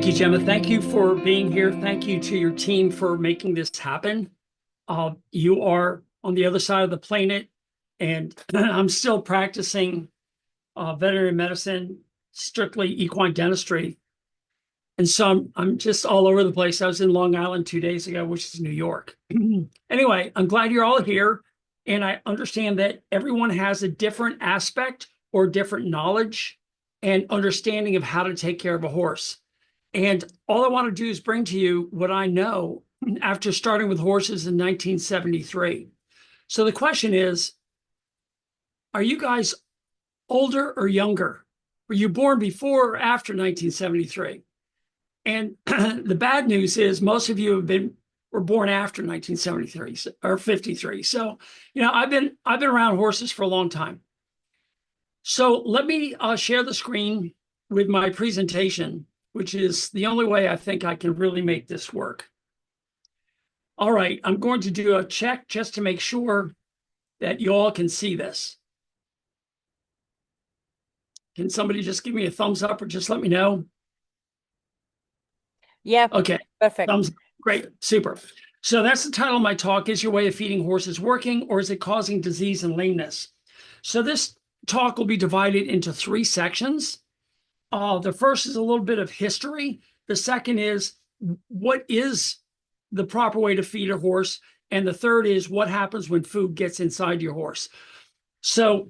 you, Gemma. Thank you for being here. Thank you to your team for making this happen. You are on the other side of the planet, and I'm still practicing veterinary medicine, strictly equine dentistry. And so I'm just all over the place. I was in Long Island 2 days ago, which is New York. Anyway, I'm glad you're all here. And I understand that everyone has a different aspect or different knowledge and understanding of how to take care of a horse. And all I want to do is bring to you what I know after starting with horses in 1973. So the question is, are you guys older or younger? Were you born before or after 1973? And the bad news is most of you were born after 1973 or 53. So, I've been around horses for a long time. So let me share the screen with my presentation, which is the only way I think I can really make this work. All right, I'm going to do a check just to make sure that you all can see this. Can somebody just give me a thumbs up or just let me know? Yeah. Okay. Perfect. Thumbs up. Great. Super. So that's the title of my talk. Is your way of feeding horses working, or is it causing disease and lameness? So this talk will be divided into 3 sections. The first is a little bit of history. The second is what is the proper way to feed a horse. And the third is what happens when food gets inside your horse. So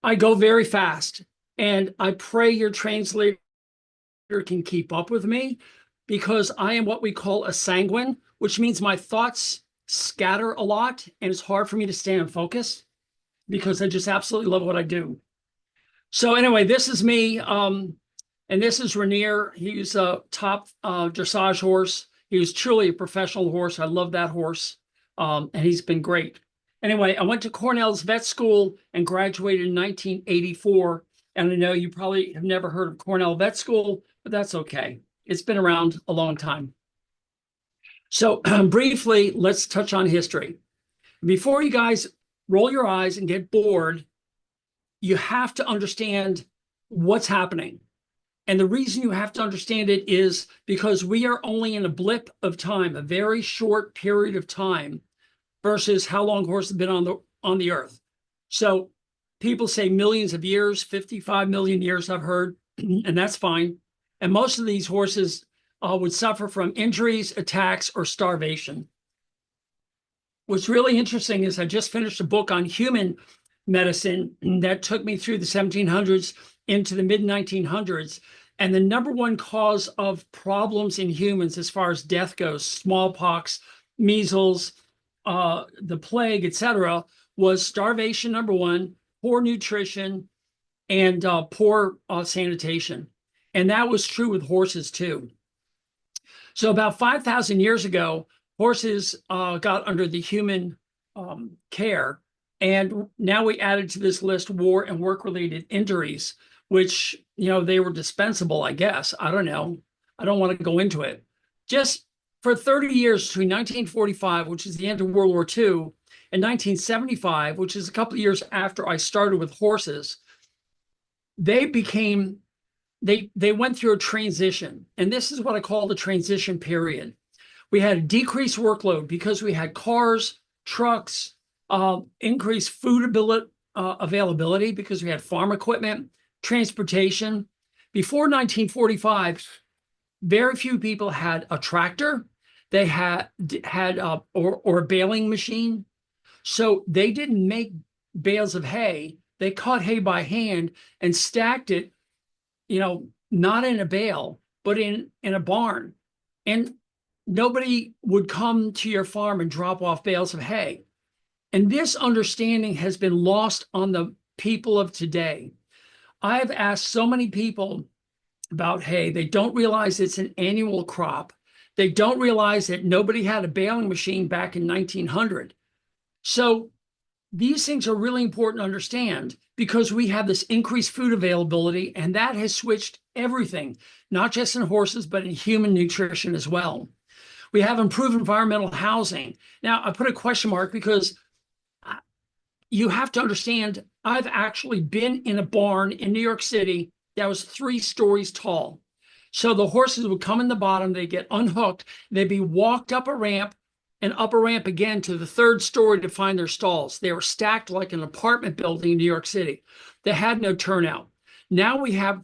I go very fast, and I pray your translator can keep up with me, because I am what we call a sanguine, which means my thoughts scatter a lot and it's hard for me to stay in focus because I just absolutely love what I do. So anyway, this is me. And this is Rainier. He's a top dressage horse. He was truly a professional horse. I love that horse. And he's been great. Anyway, I went to Cornell's vet school and graduated in 1984. And I know you probably have never heard of Cornell Vet School, but that's okay. It's been around a long time. So briefly, let's touch on history. Before you guys roll your eyes and get bored, you have to understand what's happening. And the reason you have to understand it is because we are only in a blip of time, a very short period of time, versus how long horses have been on the earth. So people say millions of years, 55 million years, I've heard, and that's fine. And most of these horses would suffer from injuries, attacks, or starvation. What's really interesting is I just finished a book on human medicine that took me through the 1700s into the mid-1900s. And the number one cause of problems in humans as far as death goes, smallpox, measles, the plague, etc., was starvation, number one, poor nutrition, and poor sanitation. And that was true with horses too. So about 5,000 years ago, horses got under the human care. And now we added to this list war and work-related injuries, which, they were dispensable, I guess. I don't know. I don't want to go into it. Just for 30 years, between 1945, which is the end of World War II, and 1975, which is a couple of years after I started with horses, they went through a transition. And this is what I call the transition period. We had a decreased workload because we had cars, trucks, increased food availability because we had farm equipment, transportation. Before 1945, very few people had a tractor. They had or a baling machine. So they didn't make bales of hay. They cut hay by hand and stacked it, not in a bale, but in a barn. And nobody would come to your farm and drop off bales of hay. And this understanding has been lost on the people of today. I've asked so many people about hay. They don't realize it's an annual crop. They don't realize that nobody had a baling machine back in 1900. So these things are really important to understand because we have this increased food availability, and that has switched everything, not just in horses, but in human nutrition as well. We have improved environmental housing. Now, I put a question mark because you have to understand, I've actually been in a barn in New York City that was 3 stories tall. So the horses would come in the bottom, they get unhooked, they'd be walked up a ramp and up a ramp again to the third story to find their stalls. They were stacked like an apartment building in New York City. They had no turnout. Now we have,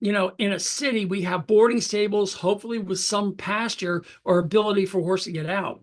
in a city, we have boarding stables, hopefully with some pasture or ability for horse to get out.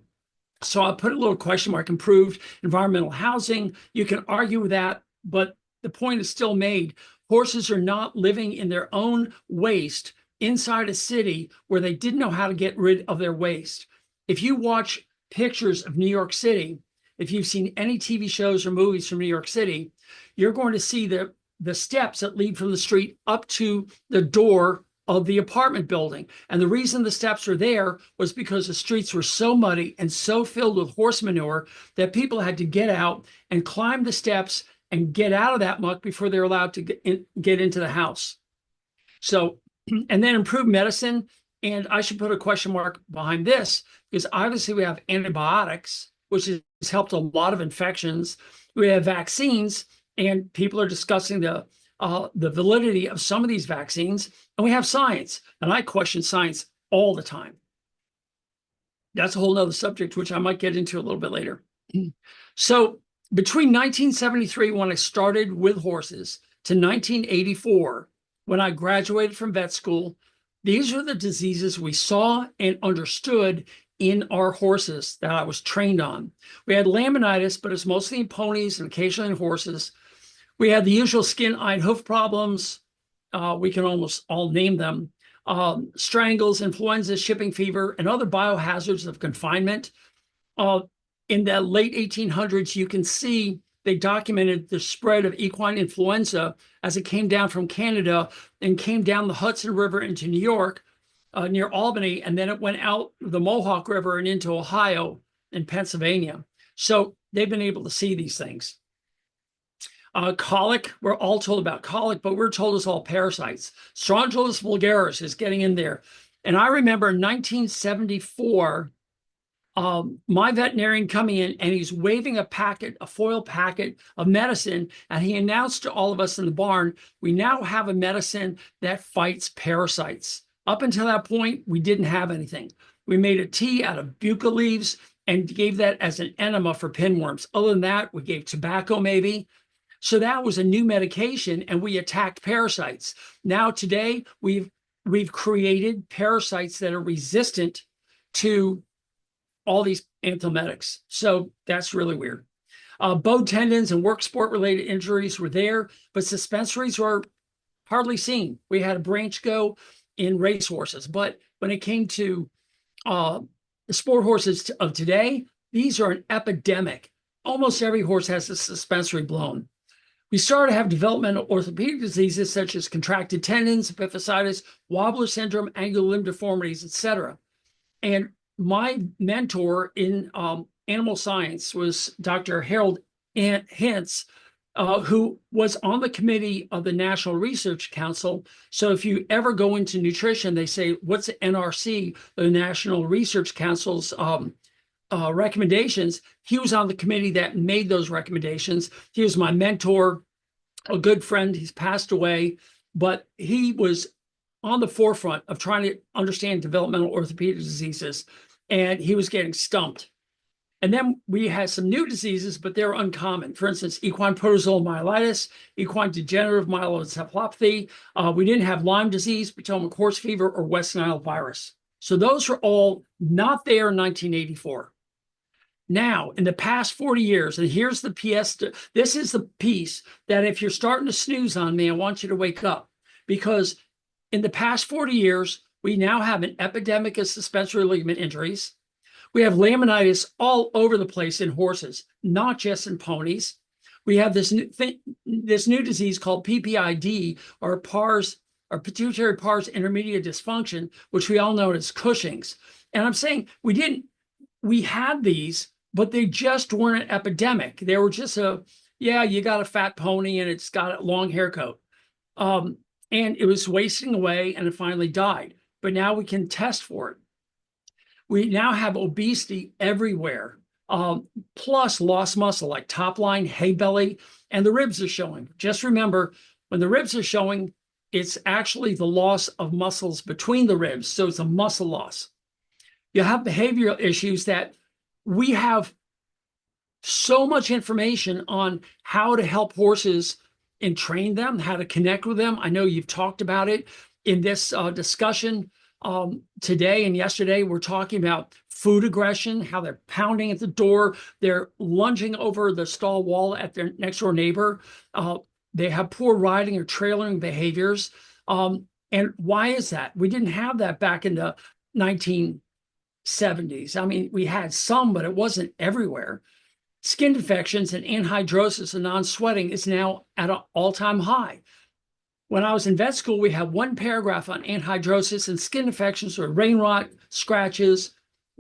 So I put a little question mark, improved environmental housing. You can argue with that, but the point is still made. Horses are not living in their own waste inside a city where they didn't know how to get rid of their waste. If you watch pictures of New York City, if you've seen any TV shows or movies from New York City, you're going to see the steps that lead from the street up to the door of the apartment building. And the reason the steps were there was because the streets were so muddy and so filled with horse manure that people had to get out and climb the steps and get out of that muck before they're allowed to get into the house. So, and then improved medicine. And I should put a question mark behind this because obviously we have antibiotics, which has helped a lot of infections. We have vaccines, and people are discussing the validity of some of these vaccines. And we have science, and I question science all the time. That's a whole nother subject, which I might get into a little bit later. So between 1973, when I started with horses, to 1984, when I graduated from vet school, these are the diseases we saw and understood in our horses that I was trained on. We had laminitis, but it's mostly in ponies and occasionally in horses. We had the usual skin, eye, and hoof problems. We can almost all name them. Strangles, influenza, shipping fever, and other biohazards of confinement. In the late 1800s, you can see they documented the spread of equine influenza as it came down from Canada and came down the Hudson River into New York, near Albany, and then it went out the Mohawk River and into Ohio and Pennsylvania. So they've been able to see these things. Colic, we're all told about colic, but we're told it's all parasites. Strongylosis vulgaris is getting in there. And I remember in 1974, my veterinarian coming in and he's waving a foil packet of medicine. And he announced to all of us in the barn, we now have a medicine that fights parasites. Up until that point, we didn't have anything. We made a tea out of bucca leaves and gave that as an enema for pinworms. Other than that, we gave tobacco maybe. So that was a new medication and we attacked parasites. Now today, we've created parasites that are resistant to all these antiemetics. So that's really weird. Bowed tendons and work sport related injuries were there, but suspensories were hardly seen. We had a branch go in race horses, but when it came to the sport horses of today, these are an epidemic. Almost every horse has a suspensory blown. We started to have developmental orthopedic diseases such as contracted tendons, epiphysitis, wobbler syndrome, angular limb deformities, etc. And my mentor in animal science was Dr. Harold Hintz, who was on the committee of the National Research Council. So if you ever go into nutrition, they say, what's the NRC, the National Research Council's recommendations? He was on the committee that made those recommendations. He was my mentor, a good friend. He's passed away, but he was on the forefront of trying to understand developmental orthopedic diseases, and he was getting stumped. And then we had some new diseases, but they're uncommon. For instance, equine protozoal myelitis, equine degenerative myeloencephalopathy. We didn't have Lyme disease, Potomac horse fever, or West Nile virus. So those are all not there in 1984. Now, in the past 40 years, and here's the PS, this is the piece that if you're starting to snooze on me, I want you to wake up. Because in the past 40 years, we now have an epidemic of suspensory ligament injuries. We have laminitis all over the place in horses, not just in ponies. We have this new disease called PPID, or pituitary pars intermedia dysfunction, which we all know as Cushing's. And I'm saying we had these, but they just weren't an epidemic. They were just you got a fat pony and it's got a long hair coat. And it was wasting away and it finally died. But now we can test for it. We now have obesity everywhere, plus lost muscle like top line, hay belly, and the ribs are showing. Just remember, when the ribs are showing, it's actually the loss of muscles between the ribs. So it's a muscle loss. You have behavioral issues that we have so much information on how to help horses and train them, how to connect with them. I know you've talked about it in this discussion today and yesterday. We're talking about food aggression, how they're pounding at the door, they're lunging over the stall wall at their next door neighbor. They have poor riding or trailering behaviors. And why is that? We didn't have that back in the 1970s. I mean, we had some, but it wasn't everywhere. Skin infections and anhidrosis and non-sweating is now at an all-time high. When I was in vet school, we had one paragraph on anhidrosis and skin infections or rain rot, scratches,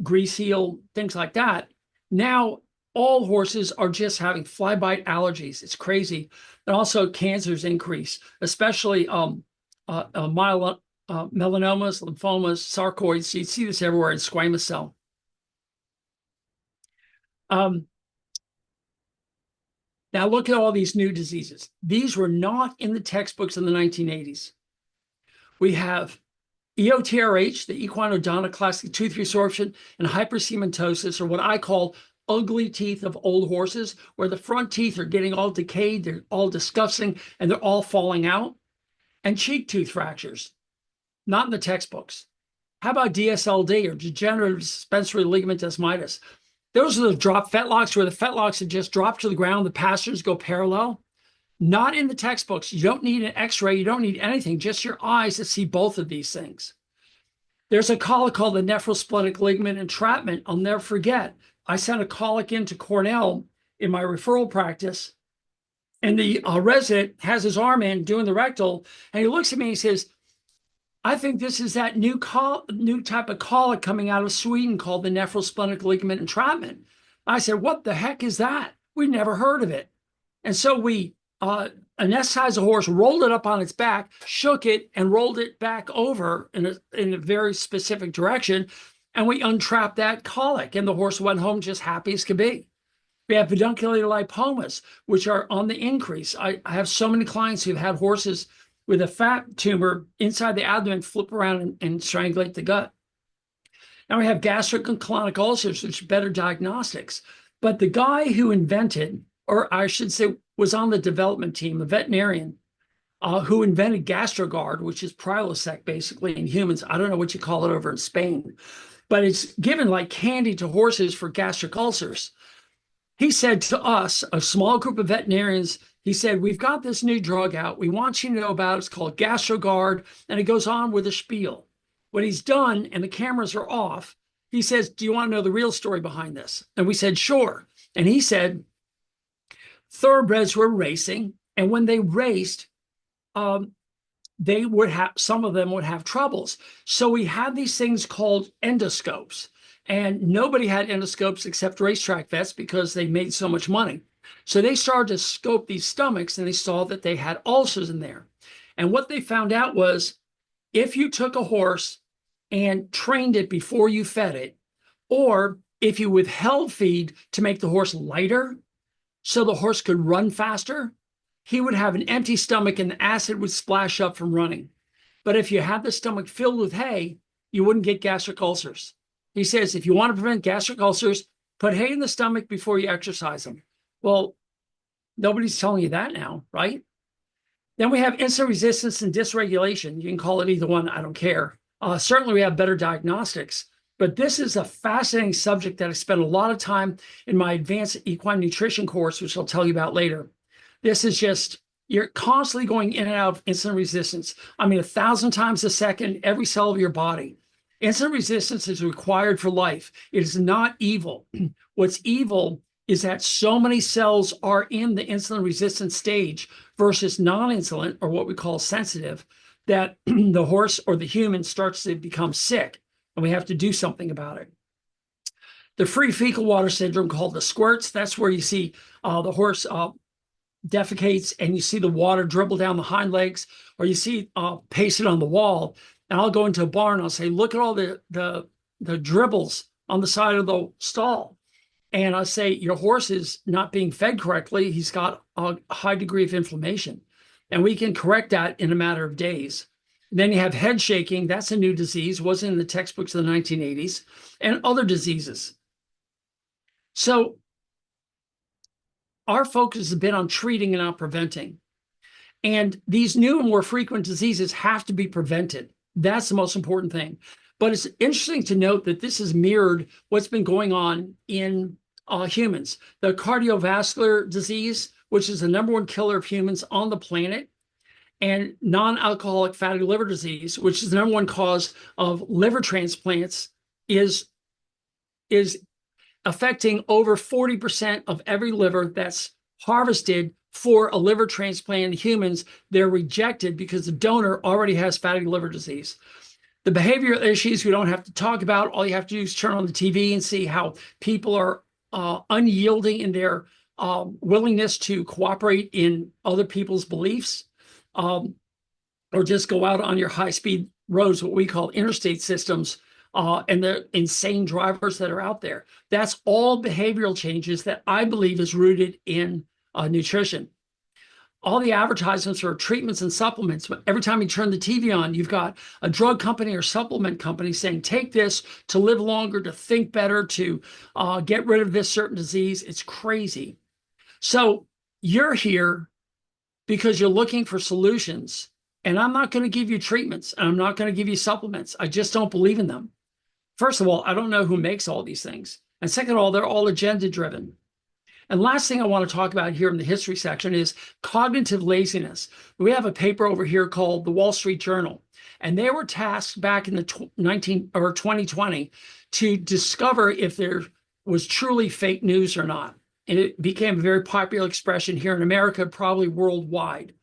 grease heel, things like that. Now, all horses are just having fly bite allergies. It's crazy. And also cancers increase, especially melanomas, lymphomas, sarcoids. You see this everywhere in squamous cell. Now look at all these new diseases. These were not in the textbooks in the 1980s. We have EOTRH, the equine odontoclastic tooth resorption, and hypercementosis, or what I call ugly teeth of old horses, where the front teeth are getting all decayed, they're all disgusting, and they're all falling out. And cheek tooth fractures, not in the textbooks. How about DSLD, or degenerative suspensory ligament desmitis? Those are the drop fetlocks where the fetlocks have just dropped to the ground. The pastures go parallel. Not in the textbooks. You don't need an x-ray. You don't need anything, just your eyes to see both of these things. There's a colic called the nephrosplenic ligament entrapment. I'll never forget. I sent a colic into Cornell in my referral practice, and the resident has his arm in doing the rectal, and he looks at me and he says, I think this is that new type of colic coming out of Sweden called the nephrosplenic ligament entrapment. I said, what the heck is that? We never heard of it. And so we anesthetized the horse, rolled it up on its back, shook it, and rolled it back over in a very specific direction. And we untrapped that colic, and the horse went home just happy as could be. We have pedunculated lipomas, which are on the increase. I have so many clients who've had horses with a fat tumor inside the abdomen flip around and strangulate the gut. Now we have gastric and colonic ulcers, which are better diagnostics. But the guy who invented, or I should say was on the development team, a veterinarian, who invented GastroGuard, which is Prilosec basically in humans. I don't know what you call it over in Spain, but it's given like candy to horses for gastric ulcers. He said to us, a small group of veterinarians, he said, we've got this new drug out. We want you to know about it. It's called GastroGuard. And it goes on with a spiel. When he's done and the cameras are off, he says, do you want to know the real story behind this? And we said, sure. And he said, thoroughbreds were racing. And when they raced, they would have, some of them would have troubles. So we had these things called endoscopes. And nobody had endoscopes except racetrack vets because they made so much money. So they started to scope these stomachs, and they saw that they had ulcers in there. And what they found out was if you took a horse and trained it before you fed it, or if you withheld feed to make the horse lighter so the horse could run faster, he would have an empty stomach and the acid would splash up from running. But if you had the stomach filled with hay, you wouldn't get gastric ulcers. He says, if you want to prevent gastric ulcers, put hay in the stomach before you exercise them. Well, nobody's telling you that now, right? Then we have insulin resistance and dysregulation. You can call it either one. I don't care. Certainly, we have better diagnostics. But this is a fascinating subject that I spent a lot of time in my advanced equine nutrition course, which I'll tell you about later. This is just, you're constantly going in and out of insulin resistance. I mean, 1,000 times a second, every cell of your body. Insulin resistance is required for life. It is not evil. What's evil is that so many cells are in the insulin resistant stage versus non-insulin, or what we call sensitive, that the horse or the human starts to become sick, and we have to do something about it. The free fecal water syndrome, called the squirts, that's where you see the horse defecates and you see the water dribble down the hind legs, or you see pasted on the wall. And I'll go into a barn and I'll say, look at all the dribbles on the side of the stall. And I say, your horse is not being fed correctly. He's got a high degree of inflammation. And we can correct that in a matter of days. Then you have head shaking. That's a new disease, wasn't in the textbooks of the 1980s, and other diseases. So our focus has been on treating and not preventing. And these new and more frequent diseases have to be prevented. That's the most important thing. But it's interesting to note that this has mirrored what's been going on in humans. The cardiovascular disease, which is the #1 killer of humans on the planet, and non-alcoholic fatty liver disease, which is the #1 cause of liver transplants, is affecting over 40% of every liver that's harvested for a liver transplant in humans. They're rejected because the donor already has fatty liver disease. The behavioral issues we don't have to talk about. All you have to do is turn on the TV and see how people are unyielding in their willingness to cooperate in other people's beliefs, or just go out on your high-speed roads, what we call interstate systems, and the insane drivers that are out there. That's all behavioral changes that I believe is rooted in nutrition. All the advertisements are treatments and supplements. But every time you turn the TV on, you've got a drug company or supplement company saying, take this to live longer, to think better, to get rid of this certain disease. It's crazy. So you're here because you're looking for solutions. And I'm not going to give you treatments, and I'm not going to give you supplements. I just don't believe in them. First of all, I don't know who makes all these things. And second of all, they're all agenda driven. And last thing I want to talk about here in the history section is cognitive laziness. We have a paper over here called the Wall Street Journal, and they were tasked back in the 2020 to discover if there was truly fake news or not. And it became a very popular expression here in America, probably worldwide.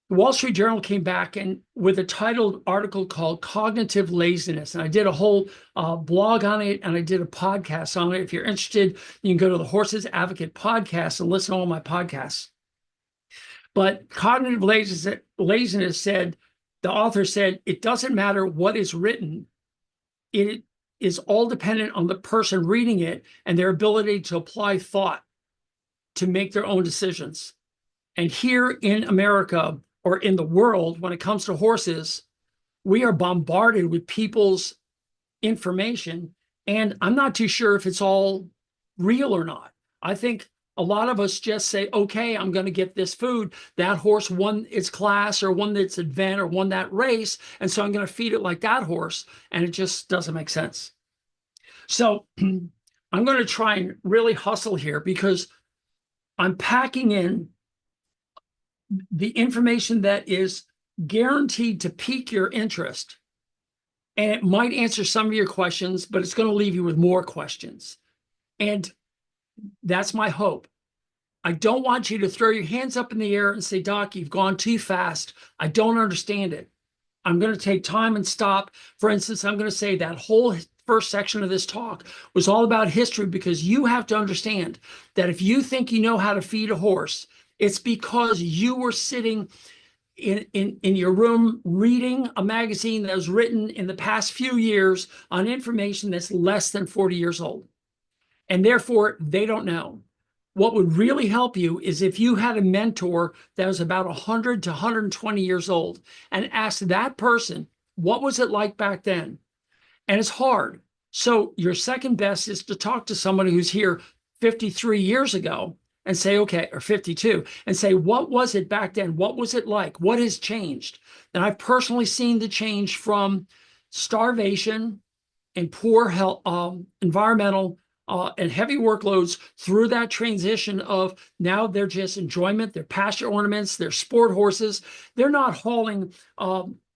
The Wall Street Journal came back and with a titled article called Cognitive Laziness. And I did a whole blog on it, and I did a podcast on it. If you're interested, you can go to the Horses Advocate podcast and listen to all my podcasts. But cognitive laziness said, the author said, it doesn't matter what is written. It is all dependent on the person reading it and their ability to apply thought to make their own decisions. And here in America, or in the world, when it comes to horses, we are bombarded with people's information, and I'm not too sure if it's all real or not. I think a lot of us just say, okay, I'm going to get this food. That horse won its class or won its event or won that race, and so I'm going to feed it like that horse, and it just doesn't make sense. So I'm going to try and really hustle here because I'm packing in the information that is guaranteed to pique your interest. And it might answer some of your questions, but it's going to leave you with more questions. And that's my hope. I don't want you to throw your hands up in the air and say, Doc, you've gone too fast. I don't understand it. I'm going to take time and stop. For instance, I'm going to say that whole first section of this talk was all about history, because you have to understand that if you think you know how to feed a horse, it's because you were sitting in your room reading a magazine that was written in the past few years on information that's less than 40 years old. And therefore, they don't know. What would really help you is if you had a mentor that was about 100 to 120 years old and asked that person, what was it like back then? And it's hard. So your second best is to talk to somebody who's here 53 years ago and say, okay, or 52, and say, what was it back then? What was it like? What has changed? And I've personally seen the change from starvation and poor health, environmental and heavy workloads through that transition of now they're just enjoyment, they're pasture ornaments, they're sport horses. They're not hauling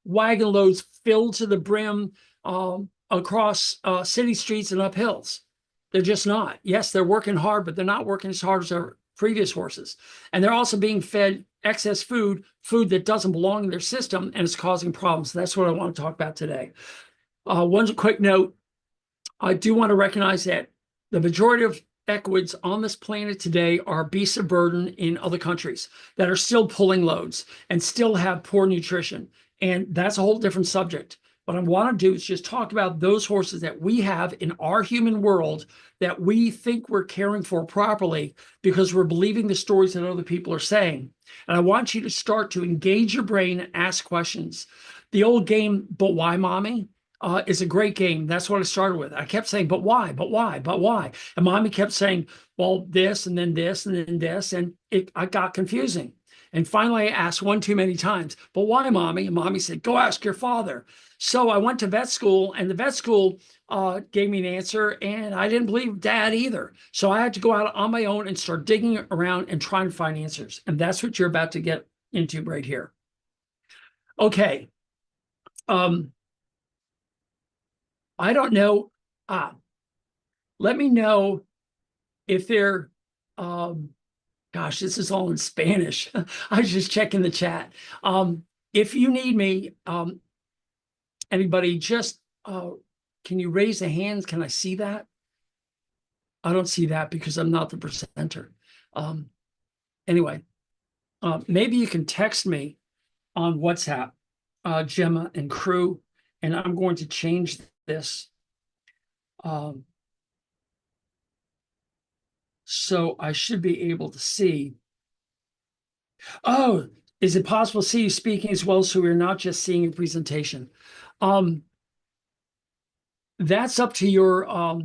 wagon loads filled to the brim across city streets and up hills. They're just not. Yes, they're working hard, but they're not working as hard as their previous horses. And they're also being fed excess food that doesn't belong in their system, and it's causing problems. That's what I want to talk about today. One quick note, I do want to recognize that the majority of equids on this planet today are beasts of burden in other countries that are still pulling loads and still have poor nutrition. And that's a whole different subject. What I want to do is just talk about those horses that we have in our human world that we think we're caring for properly because we're believing the stories that other people are saying. And I want you to start to engage your brain and ask questions. The old game, But Why, Mommy? Is a great game. That's what I started with. I kept saying, but why, but why, but why? And Mommy kept saying, well, this, and then this, and then this. And I got confusing. And finally, I asked one too many times, but why, Mommy? And Mommy said, go ask your father. So I went to vet school, and the vet school gave me an answer, and I didn't believe Dad either. So I had to go out on my own and start digging around and trying to find answers. And that's what you're about to get into right here. Okay. I don't know. Let me know if they're, gosh, this is all in Spanish. I was just checking the chat. If you need me, anybody, just can you raise a hand? Can I see that? I don't see that because I'm not the presenter. Anyway, maybe you can text me on WhatsApp, Gemma and crew, and I'm going to change this. So I should be able to see. Oh, is it possible to see you speaking as well so we're not just seeing your presentation? That's up to your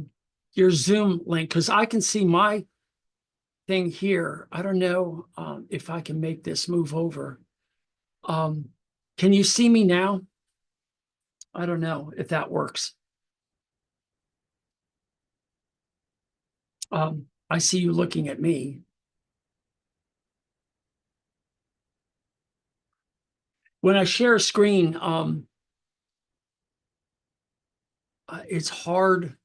Zoom link because I can see my thing here. I don't know if I can make this move over. Can you see me now? I don't know if that works. I see you looking at me. When I share a screen, it's hard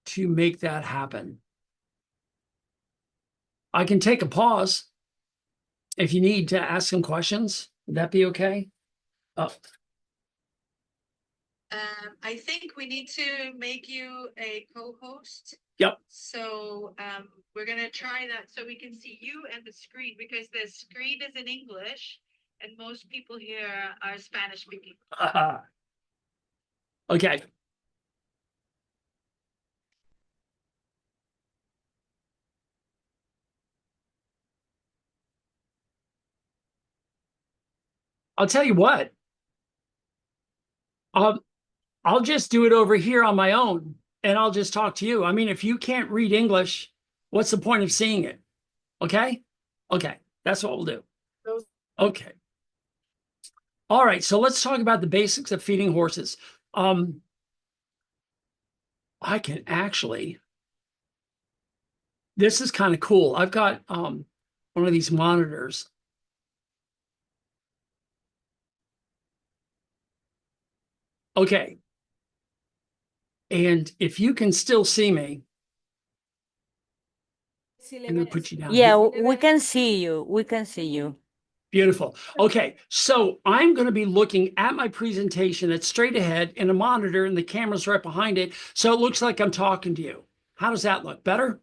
to make that happen. I can take a pause if you need to ask some questions. Would that be okay? I think we need to make you a co-host. Yep. So we're going to try that so we can see you and the screen because the screen is in English and most people here are Spanish speaking. Okay. I'll tell you what. I'll just do it over here on my own and I'll just talk to you. I mean, if you can't read English, what's the point of seeing it? Okay? Okay. That's what we'll do. Okay. All right. So let's talk about the basics of feeding horses. I can actually, this is kind of cool. I've got one of these monitors. Okay. And if you can still see me, I'm going to put you down. Yeah, we can see you. We can see you. Beautiful. Okay, so I'm going to be looking at my presentation that's straight ahead in a monitor and the camera's right behind it. So it looks like I'm talking to you. How does that look? Better?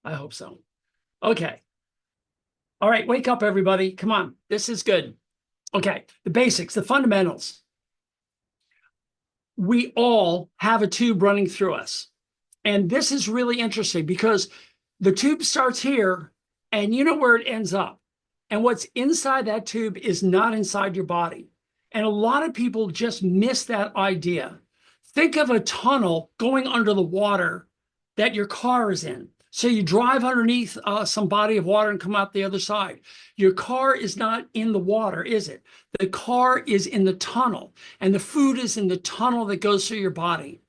I hope so. Okay. All right, wake up, everybody. Come on. This is good. Okay, the basics, the fundamentals. We all have a tube running through us. And this is really interesting because the tube starts here and you know where it ends up. And what's inside that tube is not inside your body. And a lot of people just miss that idea. Think of a tunnel going under the water that your car is in. So you drive underneath some body of water and come out the other side. Your car is not in the water, is it? The car is in the tunnel, and the food is in the tunnel that goes through your body.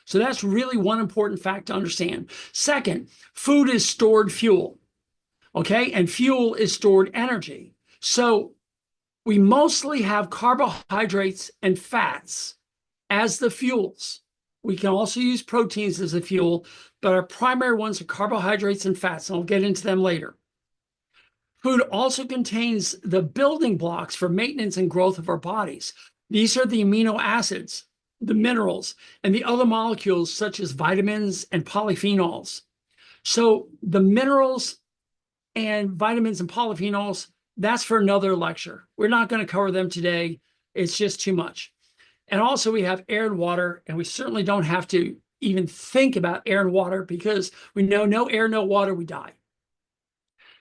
So that's really one important fact to understand. Second, food is stored fuel. Okay, and fuel is stored energy. So we mostly have carbohydrates and fats as the fuels. We can also use proteins as a fuel, but our primary ones are carbohydrates and fats, and I'll get into them later. Food also contains the building blocks for maintenance and growth of our bodies. These are the amino acids, the minerals, and the other molecules such as vitamins and polyphenols. So the minerals and vitamins and polyphenols, that's for another lecture. We're not going to cover them today. It's just too much. And also we have air and water, and we certainly don't have to even think about air and water because we know no air, no water, we die.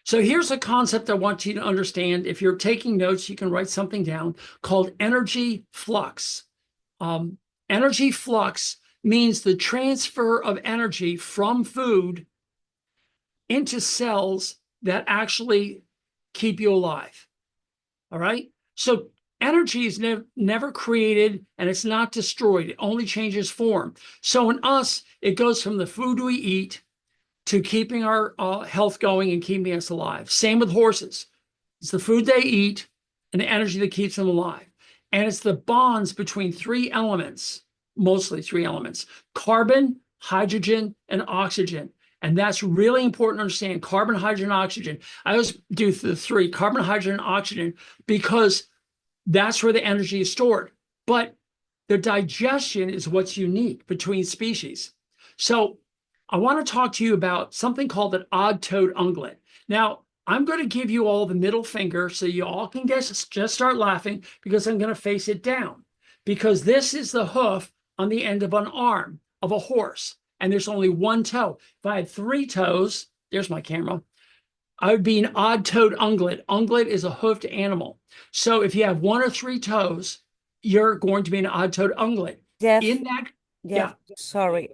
So here's a concept I want you to understand. If you're taking notes, you can write something down called energy flux. Energy flux means the transfer of energy from food into cells that actually keep you alive. All right. So energy is never created and it's not destroyed. It only changes form. So in us, it goes from the food we eat to keeping our health going and keeping us alive. Same with horses. It's the food they eat and the energy that keeps them alive. And it's the bonds between three elements, mostly three elements: carbon, hydrogen, and oxygen. And that's really important to understand: carbon, hydrogen, oxygen. I always do the three: carbon, hydrogen, and oxygen, because that's where the energy is stored. But the digestion is what's unique between species. So I want to talk to you about something called an odd-toed ungulate. Now, I'm going to give you all the middle finger so you all can just start laughing, because I'm going to face it down. Because this is the hoof on the end of an arm of a horse, and there's only one toe. If I had three toes, there's my camera, I would be an odd-toed ungulate. Ungulate is a hoofed animal. So if you have one or three toes, you're going to be an odd-toed ungulate. Jeff, In that, Jeff, sorry.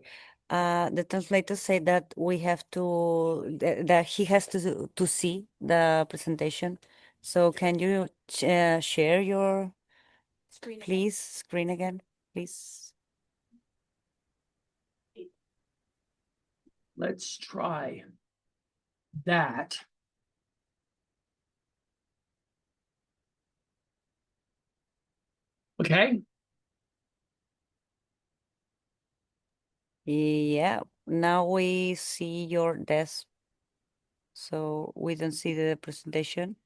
The translator said that we have to that he has to see the presentation. So can you share your screen again, please? let's try that. Okay. Yeah, now we see your desk, so we don't see the presentation.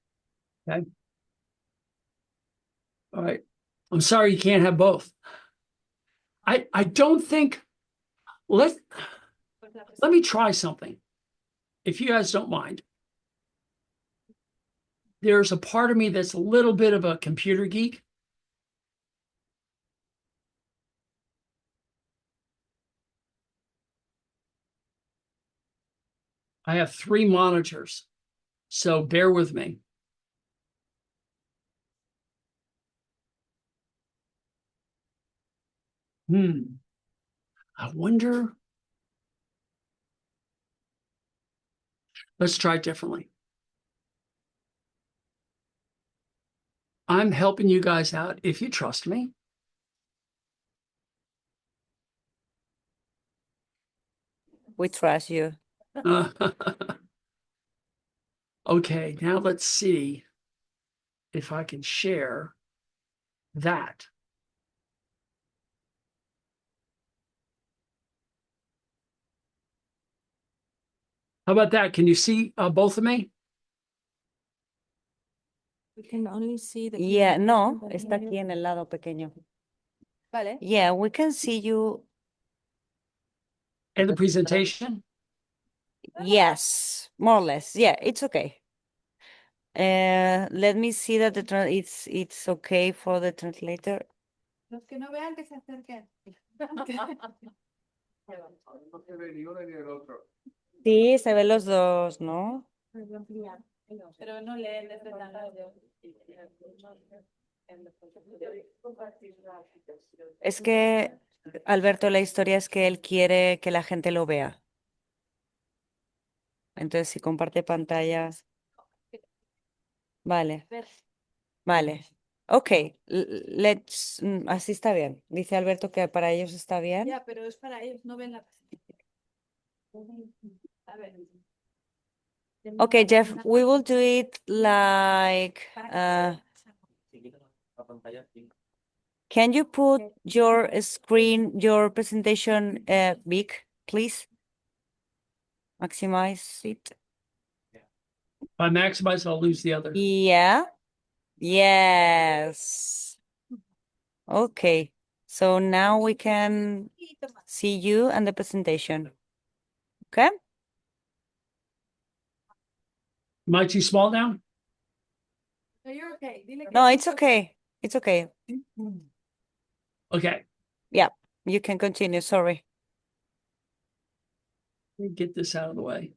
Okay. All right. I'm sorry you can't have both. I don't think, let me try something, if you guys don't mind. There's a part of me that's a little bit of a computer geek. I have three monitors, so bear with me. I wonder. Let's try it differently. I'm helping you guys out if you trust me. We trust you. Okay, now let's see if I can share that. How about that? Can you see both of me? We can only see the Yeah, keyboard. no, está aquí en el lado pequeño. Vale. Yeah, we can see you. And the presentation? Yes, more or less. Yeah, it's okay. Let me see that it's okay for the translator. Los que no vean que se acerquen. Sí, se ven los dos, ¿no? Pero no leen desde tan lejos. Es que, Alberto, la historia es que él quiere que la gente lo vea. Entonces, si comparte pantallas. Vale, vale. Ok, así está bien. Dice Alberto que para ellos está bien. Ya, pero es para ellos, no ven la A ver. Okay, Jeff, we will do it like, can you put your screen, your presentation big, please? Maximize it. If I maximize, I'll lose the other. Yeah. Yes. Okay. So now we can see you and the presentation. Okay? Am I too small now? No, you're okay. Dile que No, it's okay. It's okay. Okay, Yeah, you can continue. Sorry. let me get this out of the way.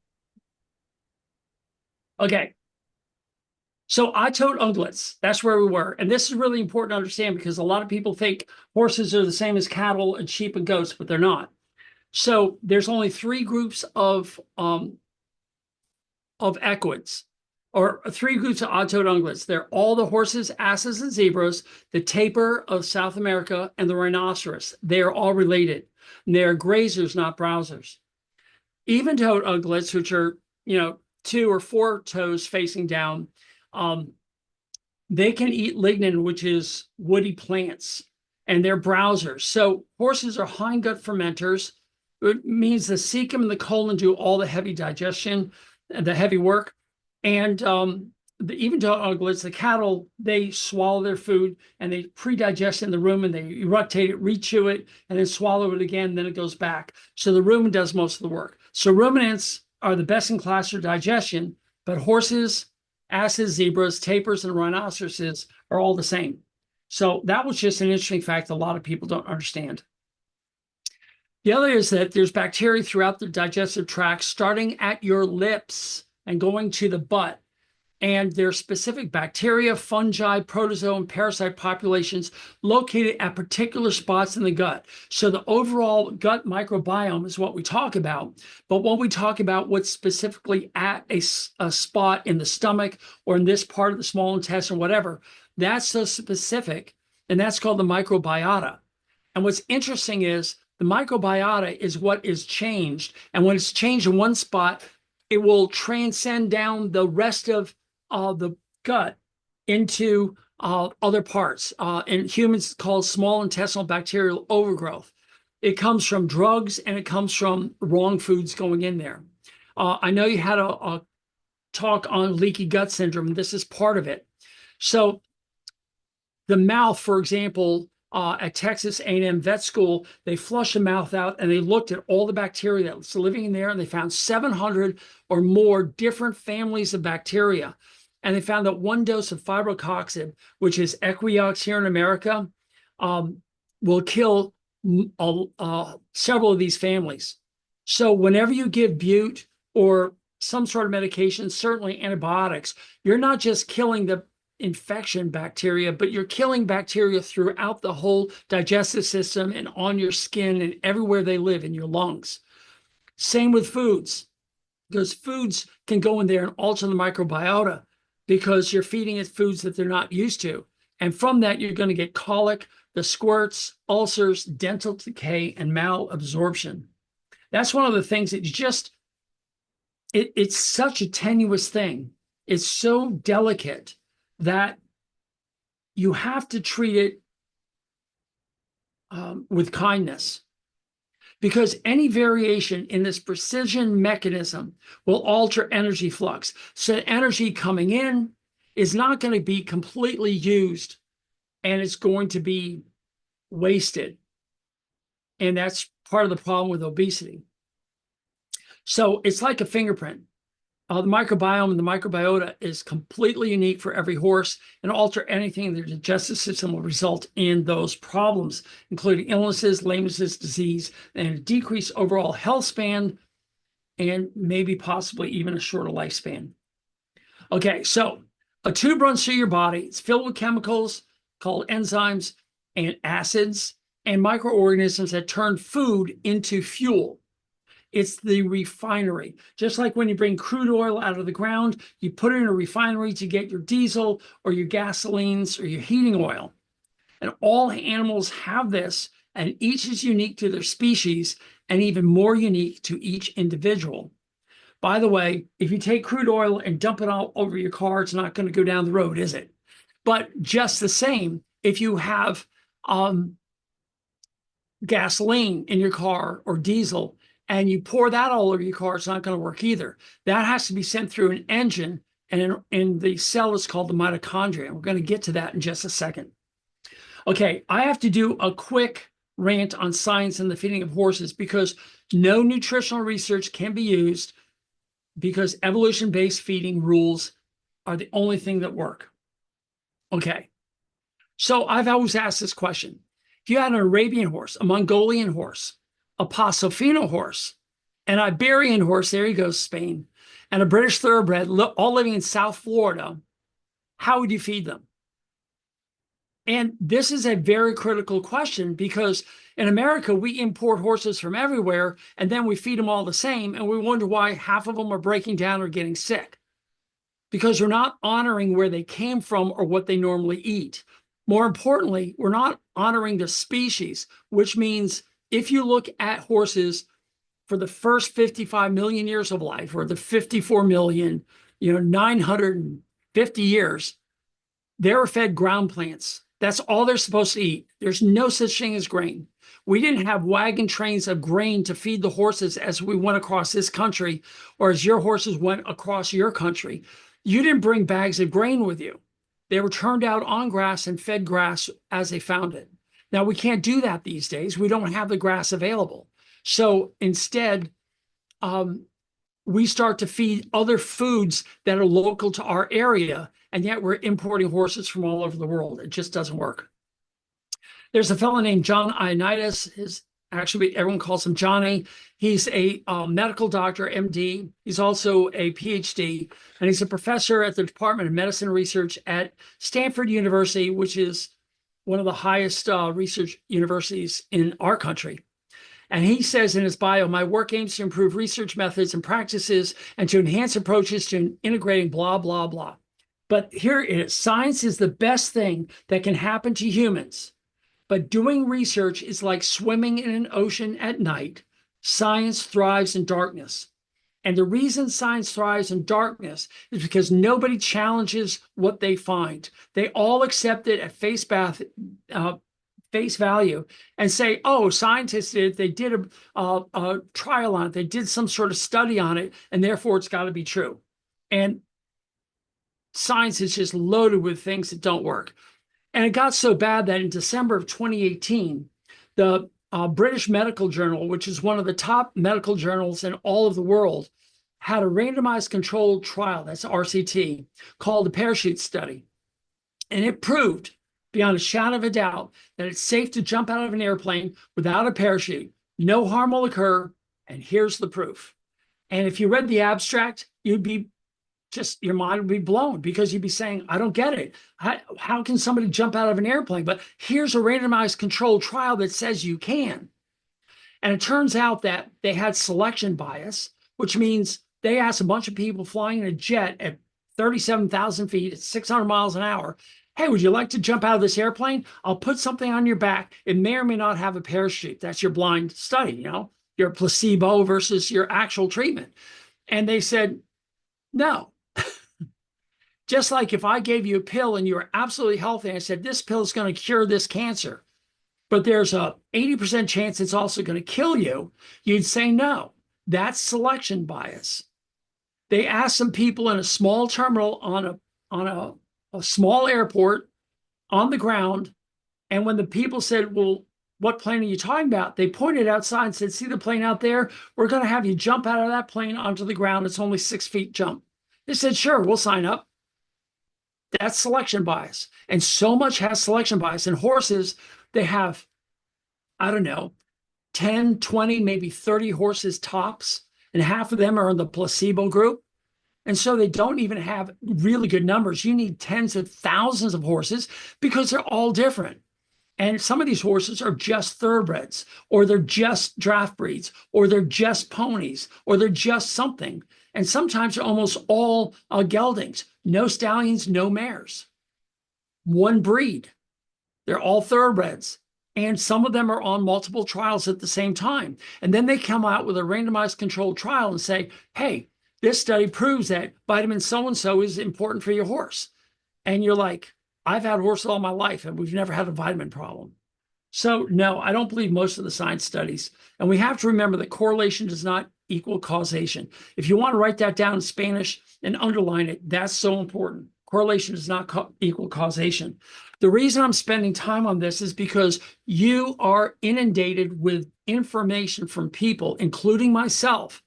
Okay. So I told ungulates. That's where we were. And this is really important to understand because a lot of people think horses are the same as cattle and sheep and goats, but they're not. So there's only three groups of equids, or three groups of odd-toed ungulates. They're all the horses, asses, and zebras, the tapir of South America, and the rhinoceros. They are all related. And they are grazers, not browsers. Even-toed ungulates, which are, 2 or 4 toes facing down, they can eat lignin, which is woody plants, and they're browsers. So horses are hindgut fermenters. It means the cecum and the colon do all the heavy digestion, the heavy work. And even to ungulates, the cattle, they swallow their food and they pre-digest in the rumen, they eructate it, rechew it, and then swallow it again, and then it goes back. So the rumen does most of the work. So ruminants are the best in class for digestion, but horses, asses, zebras, tapirs, and rhinoceroses are all the same. So that was just an interesting fact a lot of people don't understand. The other is that there's bacteria throughout the digestive tract, starting at your lips and going to the butt. And there's specific bacteria, fungi, protozoa, and parasite populations located at particular spots in the gut. So the overall gut microbiome is what we talk about. But when we talk about what's specifically at a spot in the stomach or in this part of the small intestine, whatever, that's so specific, and that's called the microbiota. And what's interesting is the microbiota is what is changed. And when it's changed in one spot, it will transcend down the rest of the gut into other parts. In humans, it's called small intestinal bacterial overgrowth. It comes from drugs and it comes from wrong foods going in there. I know you had a talk on leaky gut syndrome, and this is part of it. So the mouth, for example, at Texas A&M Vet School, they flushed the mouth out and they looked at all the bacteria that was living in there, and they found 700 or more different families of bacteria. And they found that one dose of fibrococcidin, which is Equiox here in America, will kill several of these families. So whenever you give bute or some sort of medication, certainly antibiotics, you're not just killing the infection bacteria, but you're killing bacteria throughout the whole digestive system and on your skin and everywhere they live in your lungs. Same with foods, because foods can go in there and alter the microbiota because you're feeding it foods that they're not used to. And from that, you're going to get colic, the squirts, ulcers, dental decay, and malabsorption. That's one of the things that it's such a tenuous thing. It's so delicate that you have to treat it with kindness, because any variation in this precision mechanism will alter energy flux. So energy coming in is not going to be completely used, and it's going to be wasted. And that's part of the problem with obesity. So it's like a fingerprint. The microbiome and the microbiota is completely unique for every horse, and alter anything in their digestive system will result in those problems, including illnesses, lameness, disease, and a decreased overall health span, and maybe possibly even a shorter lifespan. Okay, so a tube runs through your body. It's filled with chemicals called enzymes and acids and microorganisms that turn food into fuel. It's the refinery. Just like when you bring crude oil out of the ground, you put it in a refinery to get your diesel or your gasolines or your heating oil. And all animals have this, and each is unique to their species and even more unique to each individual. By the way, if you take crude oil and dump it all over your car, it's not going to go down the road, is it? But just the same, if you have gasoline in your car or diesel, and you pour that all over your car, it's not going to work either. That has to be sent through an engine, and in the cell is called the mitochondria. We're going to get to that in just a second. Okay, I have to do a quick rant on science and the feeding of horses, because no nutritional research can be used, because evolution-based feeding rules are the only thing that work. Okay, So I've always asked this question. If you had an Arabian horse, a Mongolian horse, a Pasofino horse, an Iberian horse, there you go, Spain, and a British thoroughbred, all living in South Florida, how would you feed them? And this is a very critical question because in America, we import horses from everywhere and then we feed them all the same. And we wonder why half of them are breaking down or getting sick because we're not honoring where they came from or what they normally eat. More importantly, we're not honoring the species, which means if you look at horses for the first 55 million years of life or the 54 million, 950 years, they were fed ground plants. That's all they're supposed to eat. There's no such thing as grain. We didn't have wagon trains of grain to feed the horses as we went across this country or as your horses went across your country. You didn't bring bags of grain with you. They were turned out on grass and fed grass as they found it. Now, we can't do that these days. We don't have the grass available. So instead, we start to feed other foods that are local to our area, and yet we're importing horses from all over the world. It just doesn't work. There's a fellow named John Ioannidis. Actually, everyone calls him Johnny. He's a medical doctor, MD. He's also a PhD, and he's a professor at the Department of Medicine Research at Stanford University, which is one of the highest research universities in our country. And he says in his bio, my work aims to improve research methods and practices and to enhance approaches to integrating blah, blah, blah. But here it is. Science is the best thing that can happen to humans. But doing research is like swimming in an ocean at night. Science thrives in darkness. And the reason science thrives in darkness is because nobody challenges what they find. They all accept it at face value and say, oh, scientists did, they did a trial on it, they did some sort of study on it, and therefore it's got to be true. And science is just loaded with things that don't work. And it got so bad that in December of 2018, the British Medical Journal, which is one of the top medical journals in all of the world, had a randomized controlled trial, that's RCT, called the Parachute Study. And it proved beyond a shadow of a doubt that it's safe to jump out of an airplane without a parachute. No harm will occur, and here's the proof. And if you read the abstract, you'd be your mind would be blown because you'd be saying, I don't get it. How can somebody jump out of an airplane? But here's a randomized controlled trial that says you can. And it turns out that they had selection bias, which means they asked a bunch of people flying in a jet at 37,000 feet at 600 miles an hour, hey, would you like to jump out of this airplane? I'll put something on your back. It may or may not have a parachute. That's your blind study, your placebo versus your actual treatment. And they said, no. Just like if I gave you a pill and you were absolutely healthy, and I said, this pill is going to cure this cancer, but there's a 80% chance it's also going to kill you, you'd say no. That's selection bias. They asked some people in a small terminal on a small airport on the ground, and when the people said, well, what plane are you talking about? They pointed outside and said, see the plane out there? We're going to have you jump out of that plane onto the ground. It's only 6 feet jump. They said, sure, we'll sign up. That's selection bias. And so much has selection bias. In horses, they have, 10, 20, maybe 30 horses tops, and half of them are in the placebo group. And so they don't even have really good numbers. You need tens of thousands of horses because they're all different. And some of these horses are just thoroughbreds, or they're just draft breeds, or they're just ponies, or they're just something. And sometimes they're almost all geldings. No stallions, no mares. One breed. They're all thoroughbreds. And some of them are on multiple trials at the same time. And then they come out with a randomized controlled trial and say, hey, this study proves that vitamin so-and-so is important for your horse. And you're like, I've had horses all my life and we've never had a vitamin problem. So no, I don't believe most of the science studies. And we have to remember that correlation does not equal causation. If you want to write that down in Spanish and underline it, that's so important. Correlation does not equal causation. The reason I'm spending time on this is because you are inundated with information from people, including myself,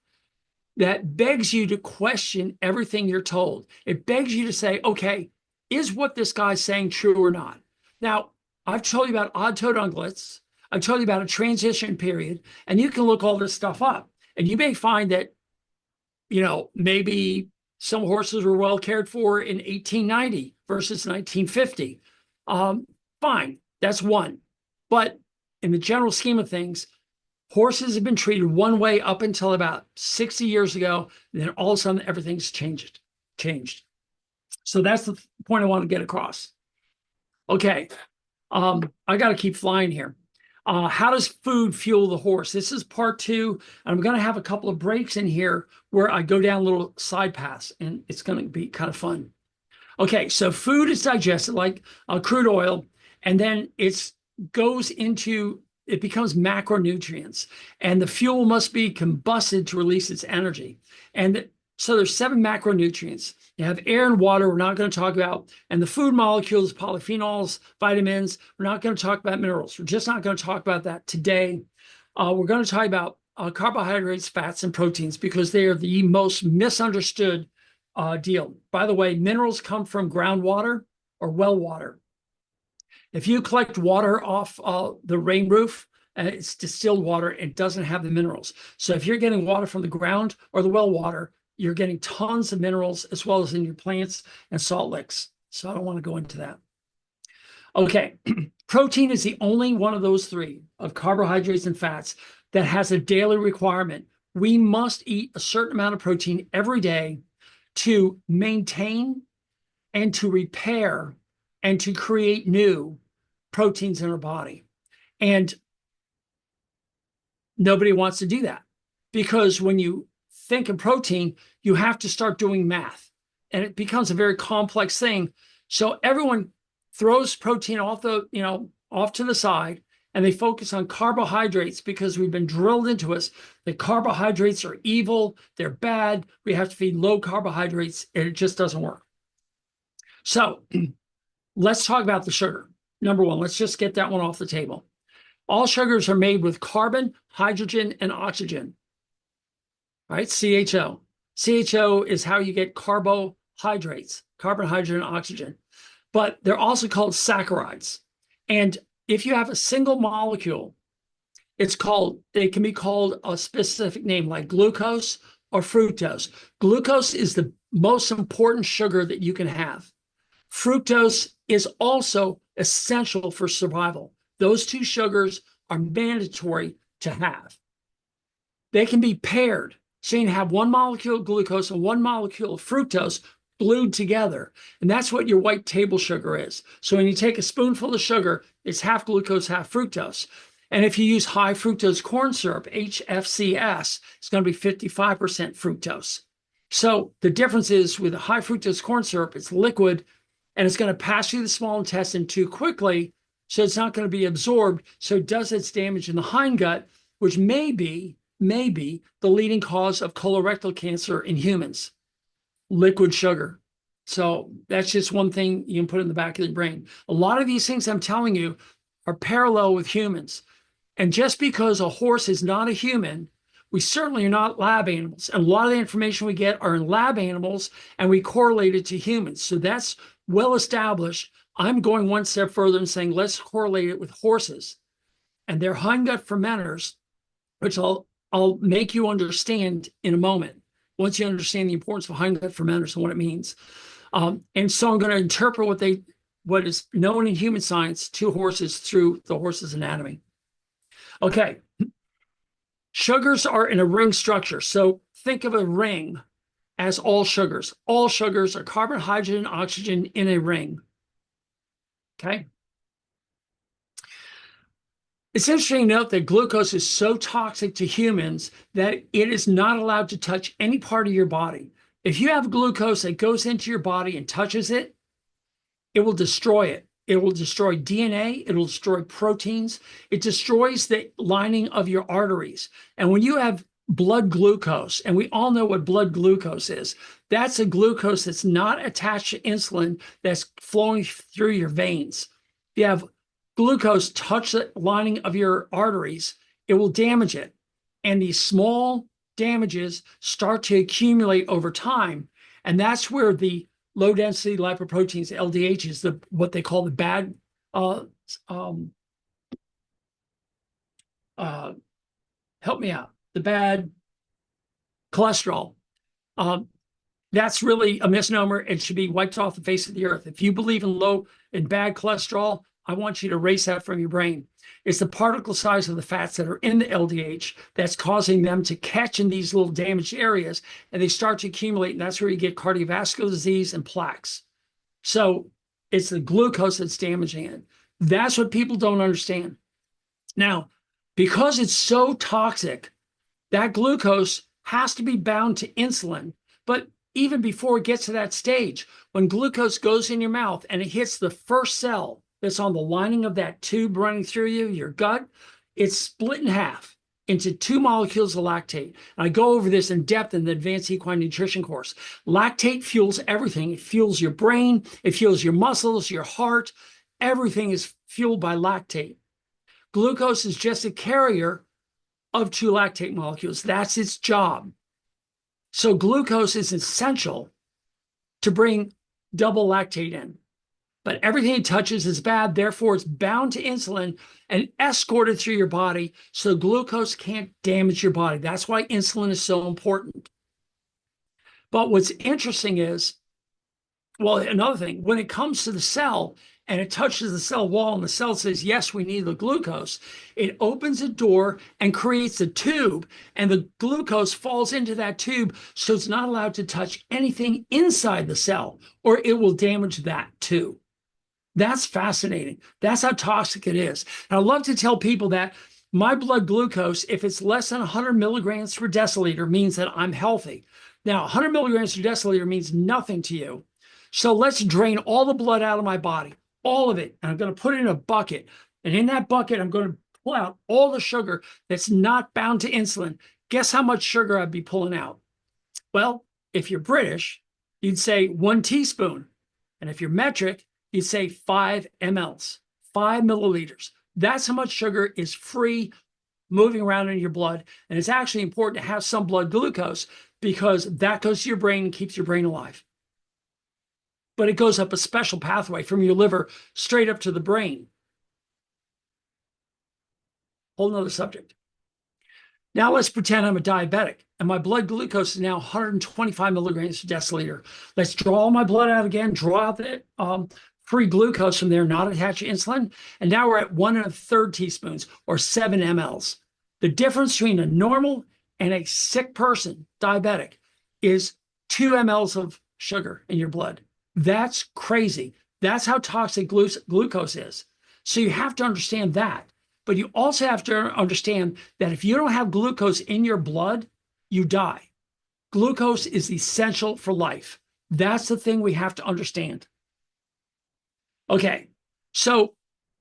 that begs you to question everything you're told. It begs you to say, okay, is what this guy's saying true or not? Now, I've told you about odd-toed ungulates. I've told you about a transition period, and you can look all this stuff up. And you may find that, maybe some horses were well cared for in 1890 versus 1950. Fine, that's one. But in the general scheme of things, horses have been treated one way up until about 60 years ago. And then all of a sudden, everything's changed. So that's the point I want to get across. Okay. I got to keep flying here. How does food fuel the horse? This is part 2. I'm going to have a couple of breaks in here where I go down little side paths, and it's going to be kind of fun. Okay, so food is digested like crude oil, and then it becomes macronutrients, and the fuel must be combusted to release its energy. And so there's 7 macronutrients. You have air and water, we're not going to talk about, and the food molecules, polyphenols, vitamins. We're not going to talk about minerals. We're just not going to talk about that today. We're going to talk about carbohydrates, fats, and proteins because they are the most misunderstood deal. By the way, minerals come from groundwater or well water. If you collect water off the rain roof, it's distilled water, it doesn't have the minerals. So if you're getting water from the ground or the well water, you're getting tons of minerals as well as in your plants and salt licks. So I don't want to go into that. Okay, protein is the only one of those 3 of carbohydrates and fats that has a daily requirement. We must eat a certain amount of protein every day to maintain and to repair and to create new proteins in our body. And nobody wants to do that because when you think of protein, you have to start doing math, and it becomes a very complex thing. So everyone throws protein off to the side, and they focus on carbohydrates because we've been drilled into us that carbohydrates are evil, they're bad, we have to feed low carbohydrates, and it just doesn't work. So let's talk about the sugar. Number 1, let's just get that one off the table. All sugars are made with carbon, hydrogen, and oxygen. Right? CHO. CHO is how you get carbohydrates, carbon, hydrogen, and oxygen. But they're also called saccharides. And if you have a single molecule, it can be called a specific name like glucose or fructose. Glucose is the most important sugar that you can have. Fructose is also essential for survival. Those 2 sugars are mandatory to have. They can be paired. So you can have 1 molecule of glucose and 1 molecule of fructose glued together. And that's what your white table sugar is. So when you take a spoonful of sugar, it's half glucose, half fructose. And if you use high fructose corn syrup, HFCS, it's going to be 55% fructose. So the difference is with a high fructose corn syrup, it's liquid, and it's going to pass through the small intestine too quickly, so it's not going to be absorbed. So it does its damage in the hindgut, which may be the leading cause of colorectal cancer in humans. Liquid sugar. So that's just one thing you can put in the back of your brain. A lot of these things I'm telling you are parallel with humans. And just because a horse is not a human, we certainly are not lab animals. And a lot of the information we get are in lab animals, and we correlate it to humans. So that's well established. I'm going one step further and saying, let's correlate it with horses and their hindgut fermenters, which I'll make you understand in a moment, once you understand the importance of hindgut fermenters and what it means. And so I'm going to interpret what is known in human science to horses through the horse's anatomy. Okay. Sugars are in a ring structure. So think of a ring as all sugars. All sugars are carbon, hydrogen, and oxygen in a ring. Okay. It's interesting to note that glucose is so toxic to humans that it is not allowed to touch any part of your body. If you have glucose that goes into your body and touches it, it will destroy it. It will destroy DNA. It will destroy proteins. It destroys the lining of your arteries. And when you have blood glucose, and we all know what blood glucose is, that's a glucose that's not attached to insulin that's flowing through your veins. If you have glucose touch the lining of your arteries, it will damage it. And these small damages start to accumulate over time. And that's where the low density lipoproteins, LDH, is what they call the bad uh, um, uh, help me out, the bad cholesterol. Um, that's really a misnomer. It should be wiped off the face of the earth. If you believe in low and bad cholesterol, I want you to erase that from your brain. It's the particle size of the fats that are in the LDH that's causing them to catch in these little damaged areas, and they start to accumulate, and that's where you get cardiovascular disease and plaques. So it's the glucose that's damaging it. That's what people don't understand. Now, because it's so toxic, that glucose has to be bound to insulin. But even before it gets to that stage, when glucose goes in your mouth and it hits the first cell that's on the lining of that tube running through you, your gut, it's split in half into 2 molecules of lactate. And I go over this in depth in the Advanced Equine Nutrition course. Lactate fuels everything. It fuels your brain, it fuels your muscles, your heart. Everything is fueled by lactate. Glucose is just a carrier of 2 lactate molecules. That's its job. So glucose is essential to bring double lactate in. But everything it touches is bad. Therefore, it's bound to insulin and escorted through your body so glucose can't damage your body. That's why insulin is so important. But what's interesting is, well, another thing, when it comes to the cell and it touches the cell wall and the cell says, yes, we need the glucose, it opens a door and creates a tube, and the glucose falls into that tube, so it's not allowed to touch anything inside the cell, or it will damage that too. That's fascinating. That's how toxic it is. And I love to tell people that my blood glucose, if it's less than 100 milligrams per deciliter, means that I'm healthy. Now, 100 milligrams per deciliter means nothing to you. So let's drain all the blood out of my body, all of it. And I'm going to put it in a bucket. And in that bucket, I'm going to pull out all the sugar that's not bound to insulin. Guess how much sugar I'd be pulling out? Well, if you're British, you'd say 1 teaspoon. And if you're metric, you'd say 5 mLs, 5 milliliters. That's how much sugar is free moving around in your blood. And it's actually important to have some blood glucose because that goes to your brain and keeps your brain alive. But it goes up a special pathway from your liver straight up to the brain. Whole nother subject. Now let's pretend I'm a diabetic and my blood glucose is now 125 milligrams per deciliter. Let's draw all my blood out again, draw out the free glucose from there, not attached to insulin. And now we're at 1 1/3 teaspoons or 7 mLs. The difference between a normal and a sick person, diabetic, is 2 mLs of sugar in your blood. That's crazy. That's how toxic glucose is. So you have to understand that. But you also have to understand that if you don't have glucose in your blood, you die. Glucose is essential for life. That's the thing we have to understand. Okay, so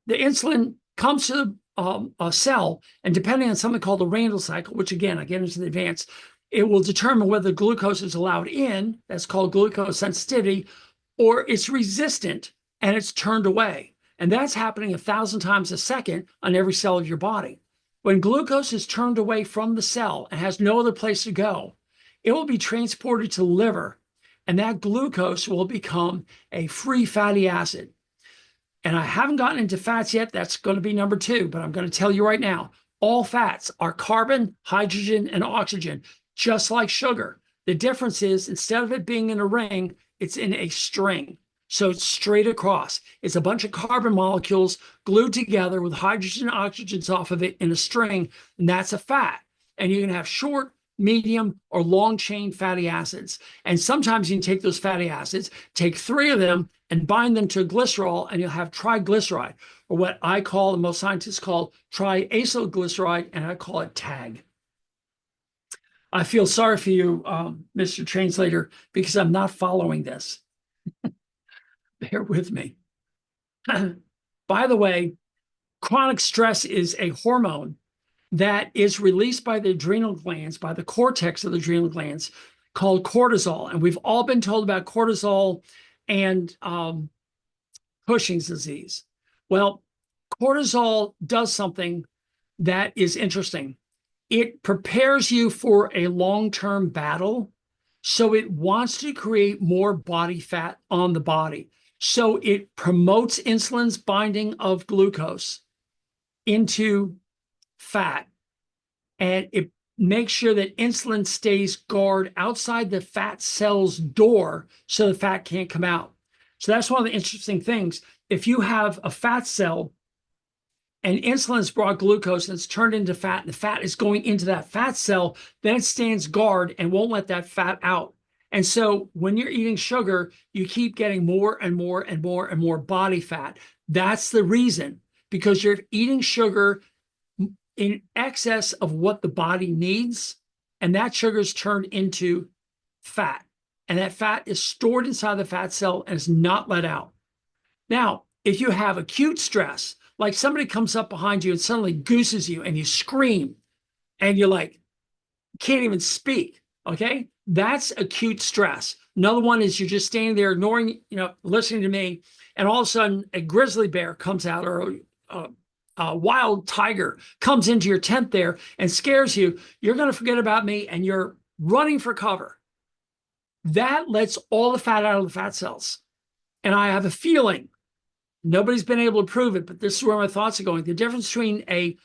the insulin comes to a cell, and depending on something called the Randle cycle, which again, I get into the advance, it will determine whether glucose is allowed in, that's called glucose sensitivity, or it's resistant and it's turned away. And that's happening 1,000 times a second on every cell of your body. When glucose is turned away from the cell and has no other place to go, it will be transported to the liver, and that glucose will become a free fatty acid. And I haven't gotten into fats yet. That's going to be number 2, but I'm going to tell you right now, all fats are carbon, hydrogen, and oxygen, just like sugar. The difference is instead of it being in a ring, it's in a string. So it's straight across. It's a bunch of carbon molecules glued together with hydrogen and oxygens off of it in a string, and that's a fat. And you can have short, medium, or long chain fatty acids. And sometimes you can take those fatty acids, take 3 of them, and bind them to a glycerol, and you'll have triglyceride, or what I call, and most scientists call, triacylglyceride, and I call it TAG. I feel sorry for you, Mr. Translator, because I'm not following this. Bear with me. By the way, chronic stress is a hormone that is released by the adrenal glands, by the cortex of the adrenal glands, called cortisol. And we've all been told about cortisol and Cushing's disease. Well, cortisol does something that is interesting. It prepares you for a long-term battle, so it wants to create more body fat on the body. So it promotes insulin's binding of glucose into fat, and it makes sure that insulin stays guard outside the fat cell's door so the fat can't come out. So that's one of the interesting things. If you have a fat cell and insulin's brought glucose and it's turned into fat, and the fat is going into that fat cell, then it stands guard and won't let that fat out. And so when you're eating sugar, you keep getting more and more and more and more body fat. That's the reason, because you're eating sugar in excess of what the body needs, and that sugar is turned into fat. And that fat is stored inside the fat cell and is not let out. Now, if you have acute stress, like somebody comes up behind you and suddenly gooses you and you scream and you're like, can't even speak, okay? That's acute stress. Another one is you're just standing there ignoring, listening to me, and all of a sudden a grizzly bear comes out, or a wild tiger comes into your tent there and scares you. You're going to forget about me and you're running for cover. That lets all the fat out of the fat cells. And I have a feeling, nobody's been able to prove it, but this is where my thoughts are going. The difference between a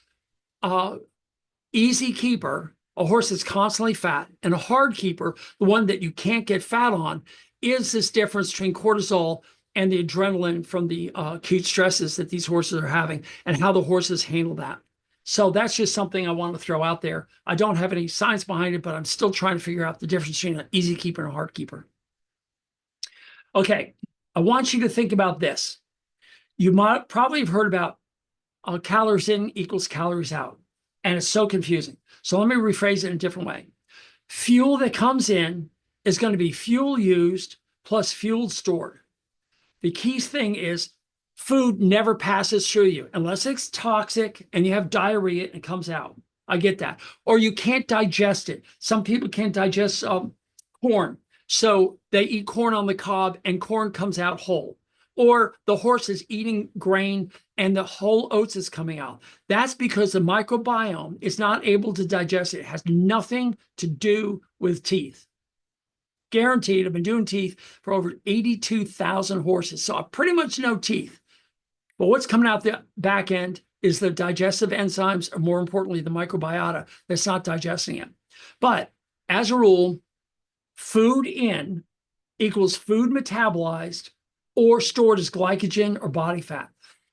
easy keeper, a horse that's constantly fat, and a hard keeper, the one that you can't get fat on, is this difference between cortisol and the adrenaline from the acute stresses that these horses are having, and how the horses handle that. So that's just something I want to throw out there. I don't have any science behind it, but I'm still trying to figure out the difference between an easy keeper and a hard keeper. Okay, I want you to think about this. You might probably have heard about calories in equals calories out, and it's so confusing. So let me rephrase it in a different way. Fuel that comes in is going to be fuel used plus fuel stored. The key thing is food never passes through you unless it's toxic and you have diarrhea and it comes out. I get that. Or you can't digest it. Some people can't digest corn. So they eat corn on the cob and corn comes out whole. Or the horse is eating grain and the whole oats is coming out. That's because the microbiome is not able to digest it. It has nothing to do with teeth. Guaranteed. I've been doing teeth for over 82,000 horses, so I pretty much know teeth. But what's coming out the back end is the digestive enzymes, or more importantly, the microbiota that's not digesting it. But as a rule, food in equals food metabolized or stored as glycogen or body fat.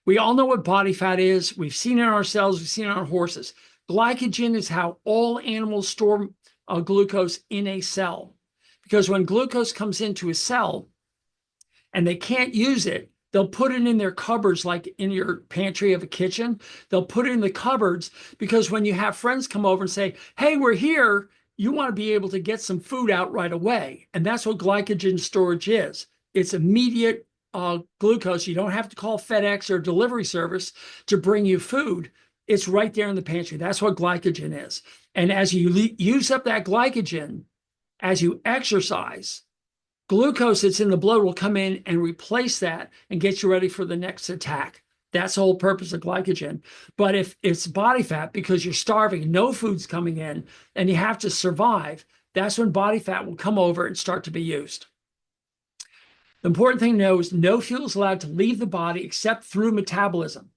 We all know what body fat is. We've seen it in ourselves. We've seen it on horses. Glycogen is how all animals store glucose in a cell. Because when glucose comes into a cell and they can't use it, they'll put it in their cupboards, like in your pantry of a kitchen. They'll put it in the cupboards because when you have friends come over and say, hey, we're here, you want to be able to get some food out right away. And that's what glycogen storage is. It's immediate glucose. You don't have to call FedEx or delivery service to bring you food. It's right there in the pantry. That's what glycogen is. And as you use up that glycogen, as you exercise, glucose that's in the blood will come in and replace that and get you ready for the next attack. That's the whole purpose of glycogen. But if it's body fat, because you're starving, no food's coming in, and you have to survive, that's when body fat will come over and start to be used. The important thing to know is no fuel is allowed to leave the body except through metabolism,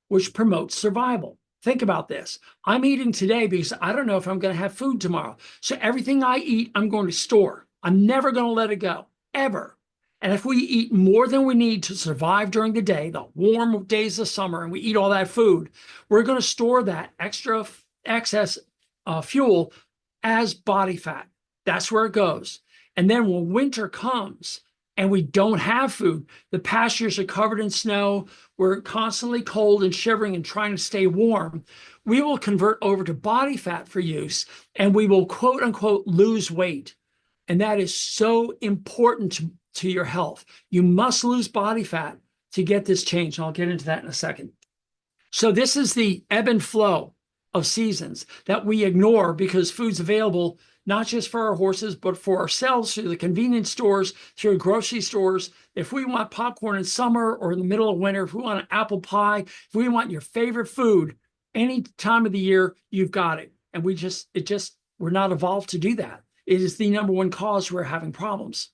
which promotes survival. Think about this. I'm eating today because I don't know if I'm going to have food tomorrow. So everything I eat, I'm going to store. I'm never going to let it go, ever. And if we eat more than we need to survive during the day, the warm days of summer, and we eat all that food, we're going to store that excess fuel as body fat. That's where it goes. And then when winter comes and we don't have food, the pastures are covered in snow, we're constantly cold and shivering and trying to stay warm, we will convert over to body fat for use, and we will, quote unquote, lose weight. And that is so important to your health. You must lose body fat to get this change. And I'll get into that in a second. So this is the ebb and flow of seasons that we ignore because food's available not just for our horses, but for ourselves through the convenience stores, through grocery stores. If we want popcorn in summer or in the middle of winter, if we want an apple pie, if we want your favorite food, any time of the year, you've got it. And we're not evolved to do that. It is the number one cause we're having problems.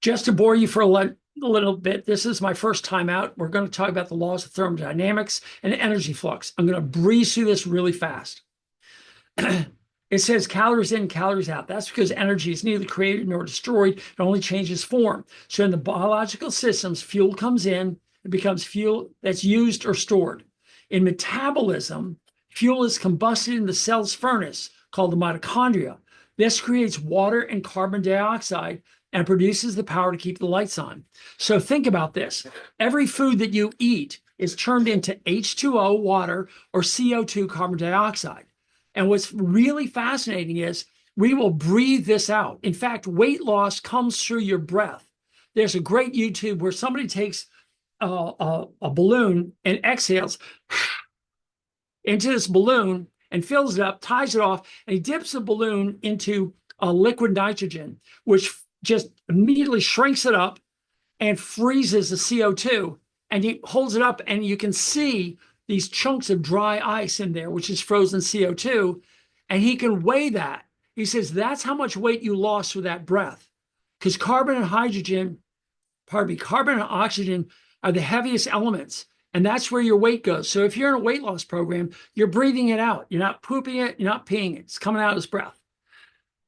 Just to bore you for a a little bit. This is my first time out. We're going to talk about the laws of thermodynamics and energy flux. I'm going to breeze through this really fast. It says calories in, calories out. That's because energy is neither created nor destroyed. It only changes form. So in the biological systems, fuel comes in, it becomes fuel that's used or stored. In metabolism, fuel is combusted in the cell's furnace called the mitochondria. This creates water and carbon dioxide and produces the power to keep the lights on. So think about this. Every food that you eat is turned into H2O, water, or CO2, carbon dioxide. And what's really fascinating is we will breathe this out. In fact, weight loss comes through your breath. There's a great YouTube where somebody takes a balloon and exhales into this balloon and fills it up, ties it off, and he dips the balloon into liquid nitrogen, which just immediately shrinks it up and freezes the CO2. And he holds it up, and you can see these chunks of dry ice in there, which is frozen CO2, and he can weigh that. He says that's how much weight you lost with that breath, because carbon and oxygen are the heaviest elements, and that's where your weight goes. So if you're in a weight loss program, you're breathing it out. You're not pooping it, you're not peeing it. It's coming out as breath.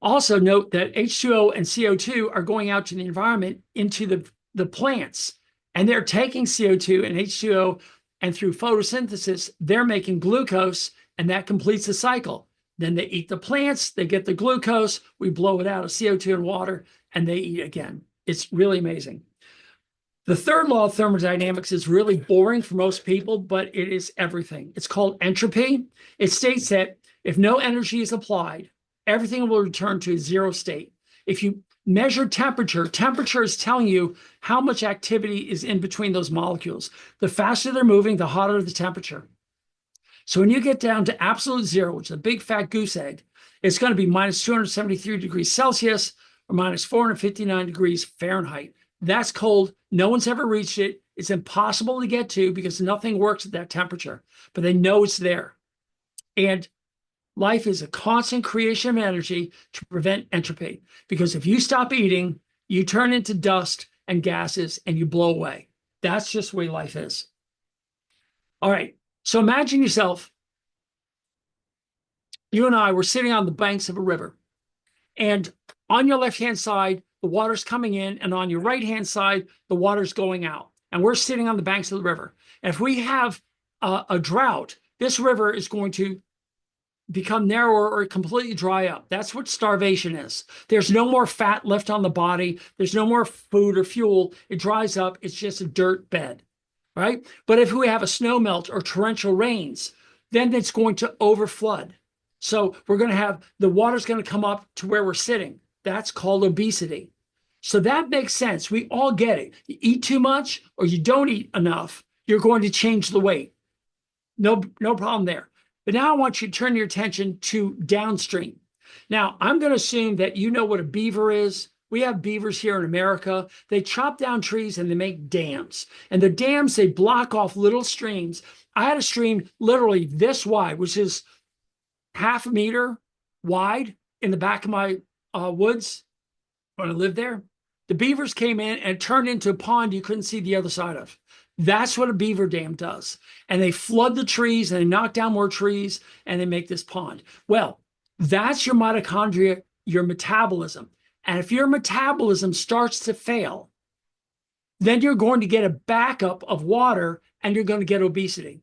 Also note that H2O and CO2 are going out to the environment into the plants, and they're taking CO2 and H2O, and through photosynthesis, they're making glucose, and that completes the cycle. Then they eat the plants, they get the glucose, we blow it out of CO2 and water, and they eat again. It's really amazing. The third law of thermodynamics is really boring for most people, but it is everything. It's called entropy. It states that if no energy is applied, everything will return to a zero state. If you measure temperature, temperature is telling you how much activity is in between those molecules. The faster they're moving, the hotter the temperature. So when you get down to absolute zero, which is a big fat goose egg, it's going to be minus 273 degrees Celsius or minus 459 degrees Fahrenheit. That's cold. No one's ever reached it. It's impossible to get to because nothing works at that temperature, but they know it's there. And life is a constant creation of energy to prevent entropy, because if you stop eating, you turn into dust and gases and you blow away. That's just the way life is. All right. So imagine yourself, you and I were sitting on the banks of a river, and on your left-hand side, the water's coming in, and on your right-hand side, the water's going out. And we're sitting on the banks of the river. And if we have a drought, this river is going to become narrower or completely dry up. That's what starvation is. There's no more fat left on the body. There's no more food or fuel. It dries up. It's just a dirt bed, right? But if we have a snow melt or torrential rains, then it's going to overflood. So we're going to have, the water's going to come up to where we're sitting. That's called obesity. So that makes sense. We all get it. You eat too much or you don't eat enough, you're going to change the weight. No problem there. But now I want you to turn your attention to downstream. Now, I'm going to assume that you know what a beaver is. We have beavers here in America. They chop down trees and they make dams. And the dams, they block off little streams. I had a stream literally this wide, which is half a meter wide in the back of my woods when I lived there. The beavers came in and turned into a pond you couldn't see the other side of. That's what a beaver dam does. And they flood the trees and they knock down more trees and they make this pond. Well, that's your mitochondria, your metabolism. And if your metabolism starts to fail, then you're going to get a backup of water and you're going to get obesity.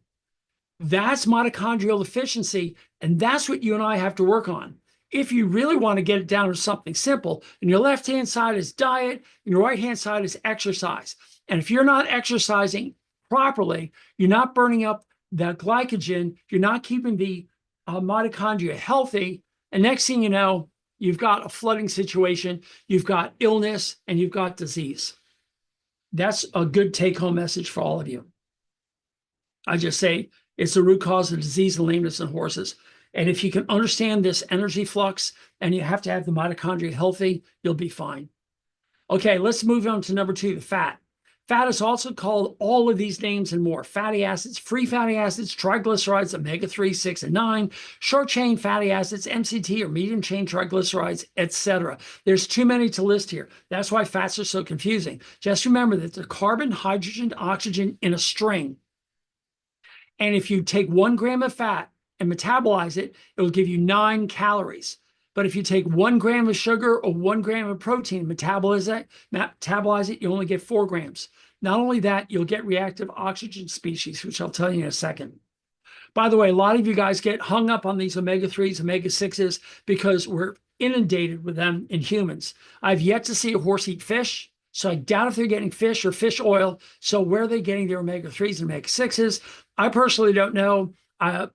That's mitochondrial deficiency. And that's what you and I have to work on. If you really want to get it down to something simple, and your left-hand side is diet, and your right-hand side is exercise. And if you're not exercising properly, you're not burning up the glycogen, you're not keeping the mitochondria healthy, and next thing you know, you've got a flooding situation, you've got illness, and you've got disease. That's a good take-home message for all of you. I just say it's the root cause of disease and lameness in horses. And if you can understand this energy flux and you have to have the mitochondria healthy, you'll be fine. Okay, let's move on to number 2, the fat. Fat is also called all of these names and more. Fatty acids, free fatty acids, triglycerides, omega-3, 6, and 9, short-chain fatty acids, MCT or medium-chain triglycerides, etc. There's too many to list here. That's why fats are so confusing. Just remember that they're carbon, hydrogen, oxygen in a string. And if you take 1 gram of fat and metabolize it, it will give you 9 calories. But if you take 1 gram of sugar or 1 gram of protein, metabolize it, you only get 4 grams. Not only that, you'll get reactive oxygen species, which I'll tell you in a second. By the way, a lot of you guys get hung up on these omega-3s, omega-6s, because we're inundated with them in humans. I've yet to see a horse eat fish, so I doubt if they're getting fish or fish oil. So where are they getting their omega-3s and omega-6s? I personally don't know.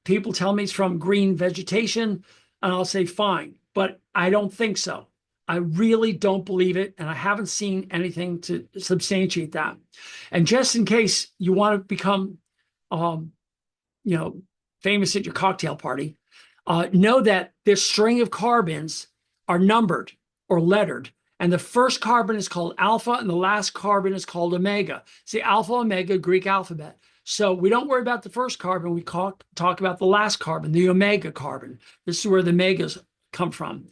People tell me it's from green vegetation, and I'll say fine, but I don't think so. I really don't believe it, and I haven't seen anything to substantiate that. And just in case you want to become, famous at your cocktail party, know that this string of carbons are numbered or lettered. And the first carbon is called alpha, and the last carbon is called omega. See, alpha, omega, Greek alphabet. So we don't worry about the first carbon. We talk about the last carbon, the omega carbon. This is where the megas come from.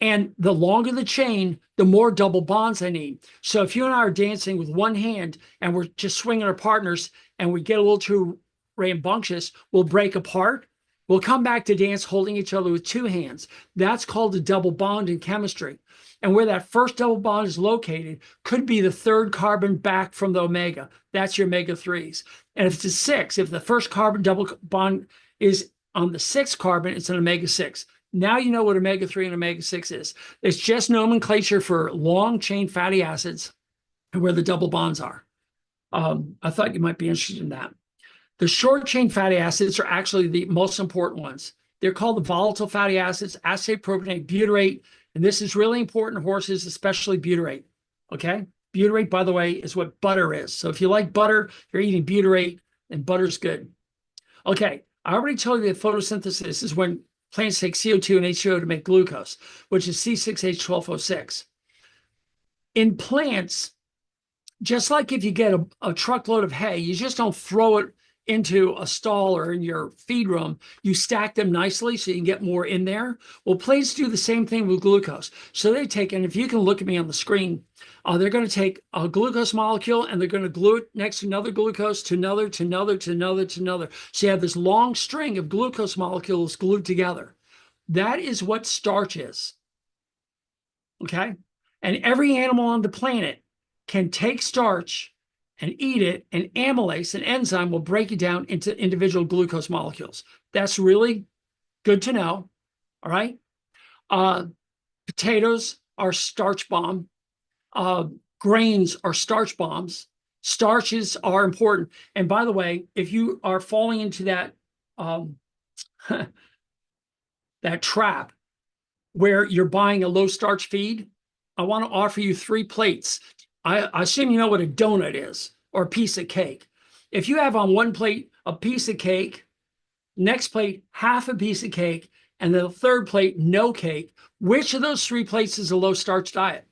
And the longer the chain, the more double bonds I need. So if you and I are dancing with one hand and we're just swinging our partners and we get a little too rambunctious, we'll break apart. We'll come back to dance holding each other with 2 hands. That's called a double bond in chemistry. And where that first double bond is located could be the 3rd carbon back from the omega. That's your omega-3s. And if it's a 6, if the first carbon double bond is on the 6th carbon, it's an omega-6. Now you know what omega-3 and omega-6 is. It's just nomenclature for long-chain fatty acids and where the double bonds are. I thought you might be interested in that. The short-chain fatty acids are actually the most important ones. They're called the volatile fatty acids, acetate, propionate, butyrate, and this is really important in horses, especially butyrate, okay? Butyrate, by the way, is what butter is. So if you like butter, you're eating butyrate, and butter's good. Okay, I already told you that photosynthesis is when plants take CO2 and H2O to make glucose, which is C6H12O6. In plants, just like if you get a truckload of hay, you just don't throw it into a stall or in your feed room. You stack them nicely so you can get more in there. Well, plants do the same thing with glucose. So they take, and if you can look at me on the screen, they're going to take a glucose molecule and they're going to glue it next to another glucose, to another, to another, to another, to another. So you have this long string of glucose molecules glued together. That is what starch is. Okay? And every animal on the planet can take starch and eat it, and amylase, an enzyme, will break it down into individual glucose molecules. That's really good to know, all right? Potatoes are starch bomb. Grains are starch bombs. Starches are important. And by the way, if you are falling into that, that trap where you're buying a low starch feed, I want to offer you 3 plates. I assume you know what a donut is, or a piece of cake. If you have on one plate a piece of cake, next plate half a piece of cake, and the 3rd plate no cake, which of those 3 plates is a low starch diet?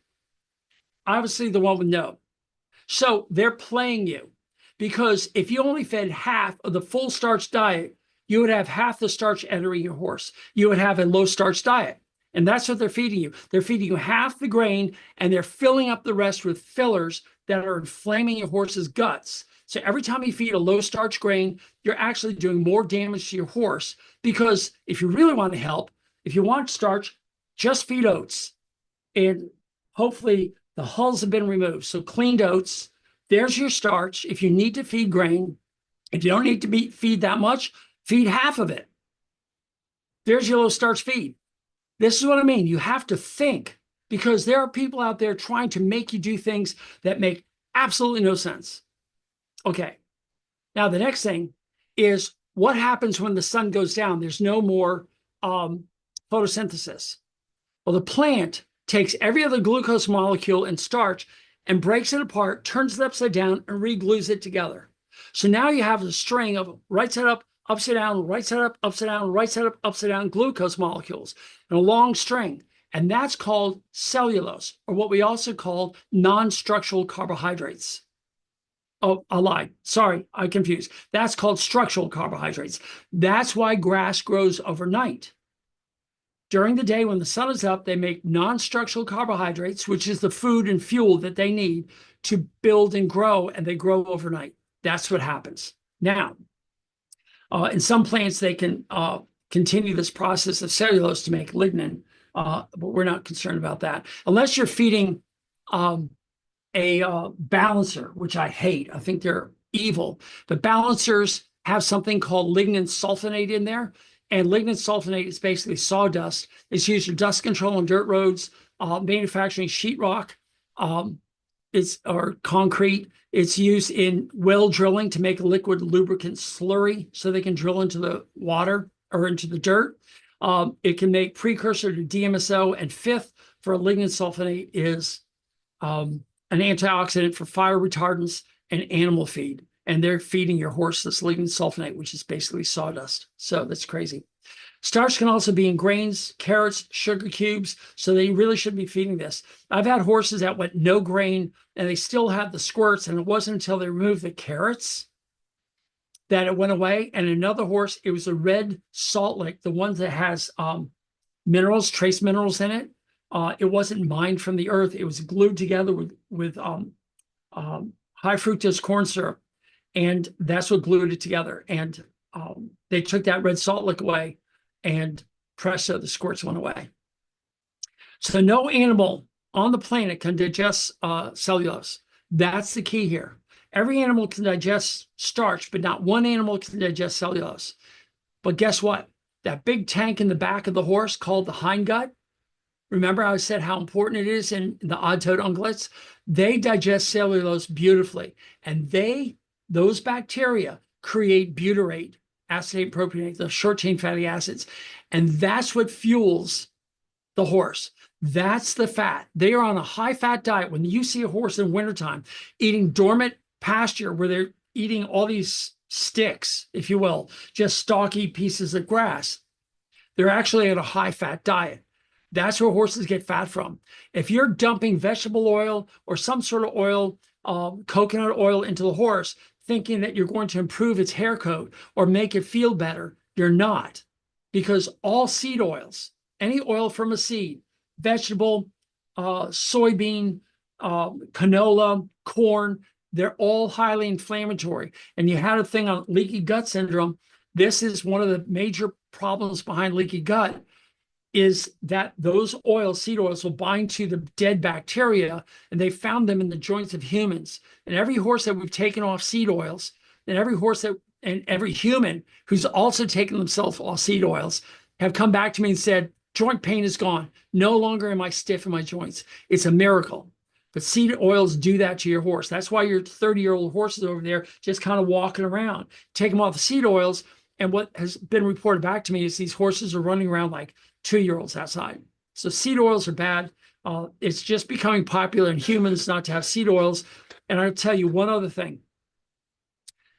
Obviously the one with no. So they're playing you, because if you only fed half of the full starch diet, you would have half the starch entering your horse. You would have a low starch diet. And that's what they're feeding you. They're feeding you half the grain, and they're filling up the rest with fillers that are inflaming your horse's guts. So every time you feed a low starch grain, you're actually doing more damage to your horse, because if you really want to help, if you want starch, just feed oats. And hopefully the hulls have been removed. So cleaned oats, there's your starch. If you need to feed grain, if you don't need to feed that much, feed half of it. There's your low starch feed. This is what I mean. You have to think, because there are people out there trying to make you do things that make absolutely no sense. Okay. Now, the next thing is what happens when the sun goes down. There's no more photosynthesis. Well, the plant takes every other glucose molecule and starch and breaks it apart, turns it upside down, and re-glues it together. So now you have a string of right side up, upside down, right side up, upside down, right side up, upside down glucose molecules in a long string. And that's called cellulose, or what we also call non-structural carbohydrates. Oh, I lied. Sorry, I confused. That's called structural carbohydrates. That's why grass grows overnight. During the day, when the sun is up, they make non-structural carbohydrates, which is the food and fuel that they need to build and grow, and they grow overnight. That's what happens. Now, in some plants, they can continue this process of cellulose to make lignin, but we're not concerned about that. Unless you're feeding a balancer, which I hate. I think they're evil. But balancers have something called lignin sulfonate in there. And lignin sulfonate is basically sawdust. It's used for dust control on dirt roads, manufacturing sheetrock, or concrete. It's used in well drilling to make a liquid lubricant slurry so they can drill into the water or into the dirt. It can make precursor to DMSO. And fifth, for lignin sulfonate is an antioxidant for fire retardants and animal feed. And they're feeding your horse this lignin sulfonate, which is basically sawdust. So that's crazy. Starch can also be in grains, carrots, sugar cubes. So they really should be feeding this. I've had horses that went no grain and they still had the squirts. And it wasn't until they removed the carrots that it went away. And another horse, it was a red salt lick, the one that has minerals, trace minerals in it. It wasn't mined from the earth. It was glued together with high fructose corn syrup. And that's what glued it together. And they took that red salt lick away, and presto, the squirts went away. So no animal on the planet can digest cellulose. That's the key here. Every animal can digest starch, but not one animal can digest cellulose. But guess what? That big tank in the back of the horse called the hindgut, remember I said how important it is in the odd-toed ungulates? They digest cellulose beautifully. And those bacteria create butyrate, acetate propionate, the short-chain fatty acids. And that's what fuels the horse. That's the fat. They are on a high-fat diet. When you see a horse in wintertime eating dormant pasture where they're eating all these sticks, if you will, just stalky pieces of grass, they're actually at a high-fat diet. That's where horses get fat from. If you're dumping vegetable oil or some sort of oil, coconut oil into the horse, thinking that you're going to improve its hair coat or make it feel better, you're not. Because all seed oils, any oil from a seed, vegetable, soybean, canola, corn, they're all highly inflammatory. And you had a thing on leaky gut syndrome. This is one of the major problems behind leaky gut, is that those oils, seed oils, will bind to the dead bacteria, and they found them in the joints of humans. And every horse that we've taken off seed oils, and every human who's also taken themselves off seed oils, have come back to me and said, joint pain is gone. No longer am I stiff in my joints. It's a miracle. But seed oils do that to your horse. That's why your 30-year-old horses over there just kind of walking around. Take them off the seed oils, and what has been reported back to me is these horses are running around like 2-year-olds outside. So seed oils are bad. It's just becoming popular in humans not to have seed oils. And I'll tell you one other thing.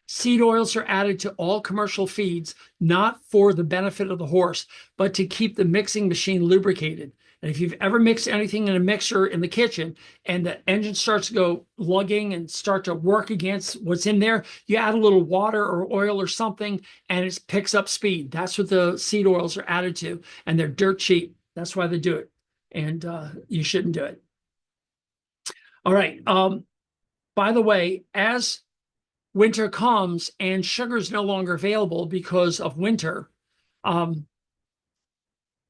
Seed oils are added to all commercial feeds, not for the benefit of the horse, but to keep the mixing machine lubricated. And if you've ever mixed anything in a mixer in the kitchen and the engine starts to go lugging and start to work against what's in there, you add a little water or oil or something and it picks up speed. That's what the seed oils are added to. And they're dirt cheap. That's why they do it. And you shouldn't do it. All right. By the way, as winter comes and sugar is no longer available because of winter,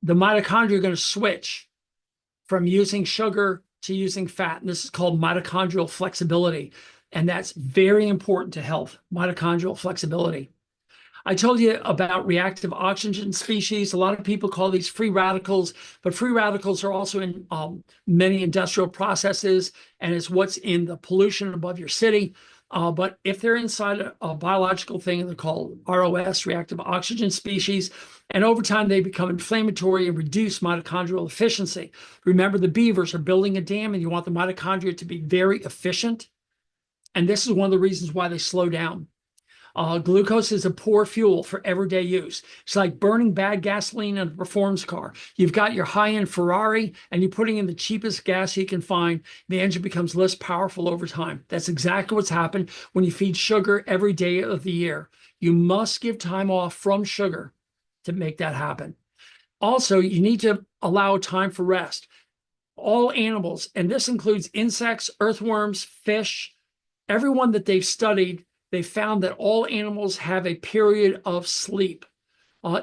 the mitochondria are going to switch from using sugar to using fat. And this is called mitochondrial flexibility. And that's very important to health, mitochondrial flexibility. I told you about reactive oxygen species. A lot of people call these free radicals, but free radicals are also in many industrial processes, and it's what's in the pollution above your city. But if they're inside a biological thing, they're called ROS, reactive oxygen species. And over time, they become inflammatory and reduce mitochondrial efficiency. Remember, the beavers are building a dam, and you want the mitochondria to be very efficient. And this is one of the reasons why they slow down. Glucose is a poor fuel for everyday use. It's like burning bad gasoline in a performance car. You've got your high-end Ferrari and you're putting in the cheapest gas you can find. The engine becomes less powerful over time. That's exactly what's happened when you feed sugar every day of the year. You must give time off from sugar to make that happen. Also, you need to allow time for rest. All animals, and this includes insects, earthworms, fish, everyone that they've studied, they found that all animals have a period of sleep.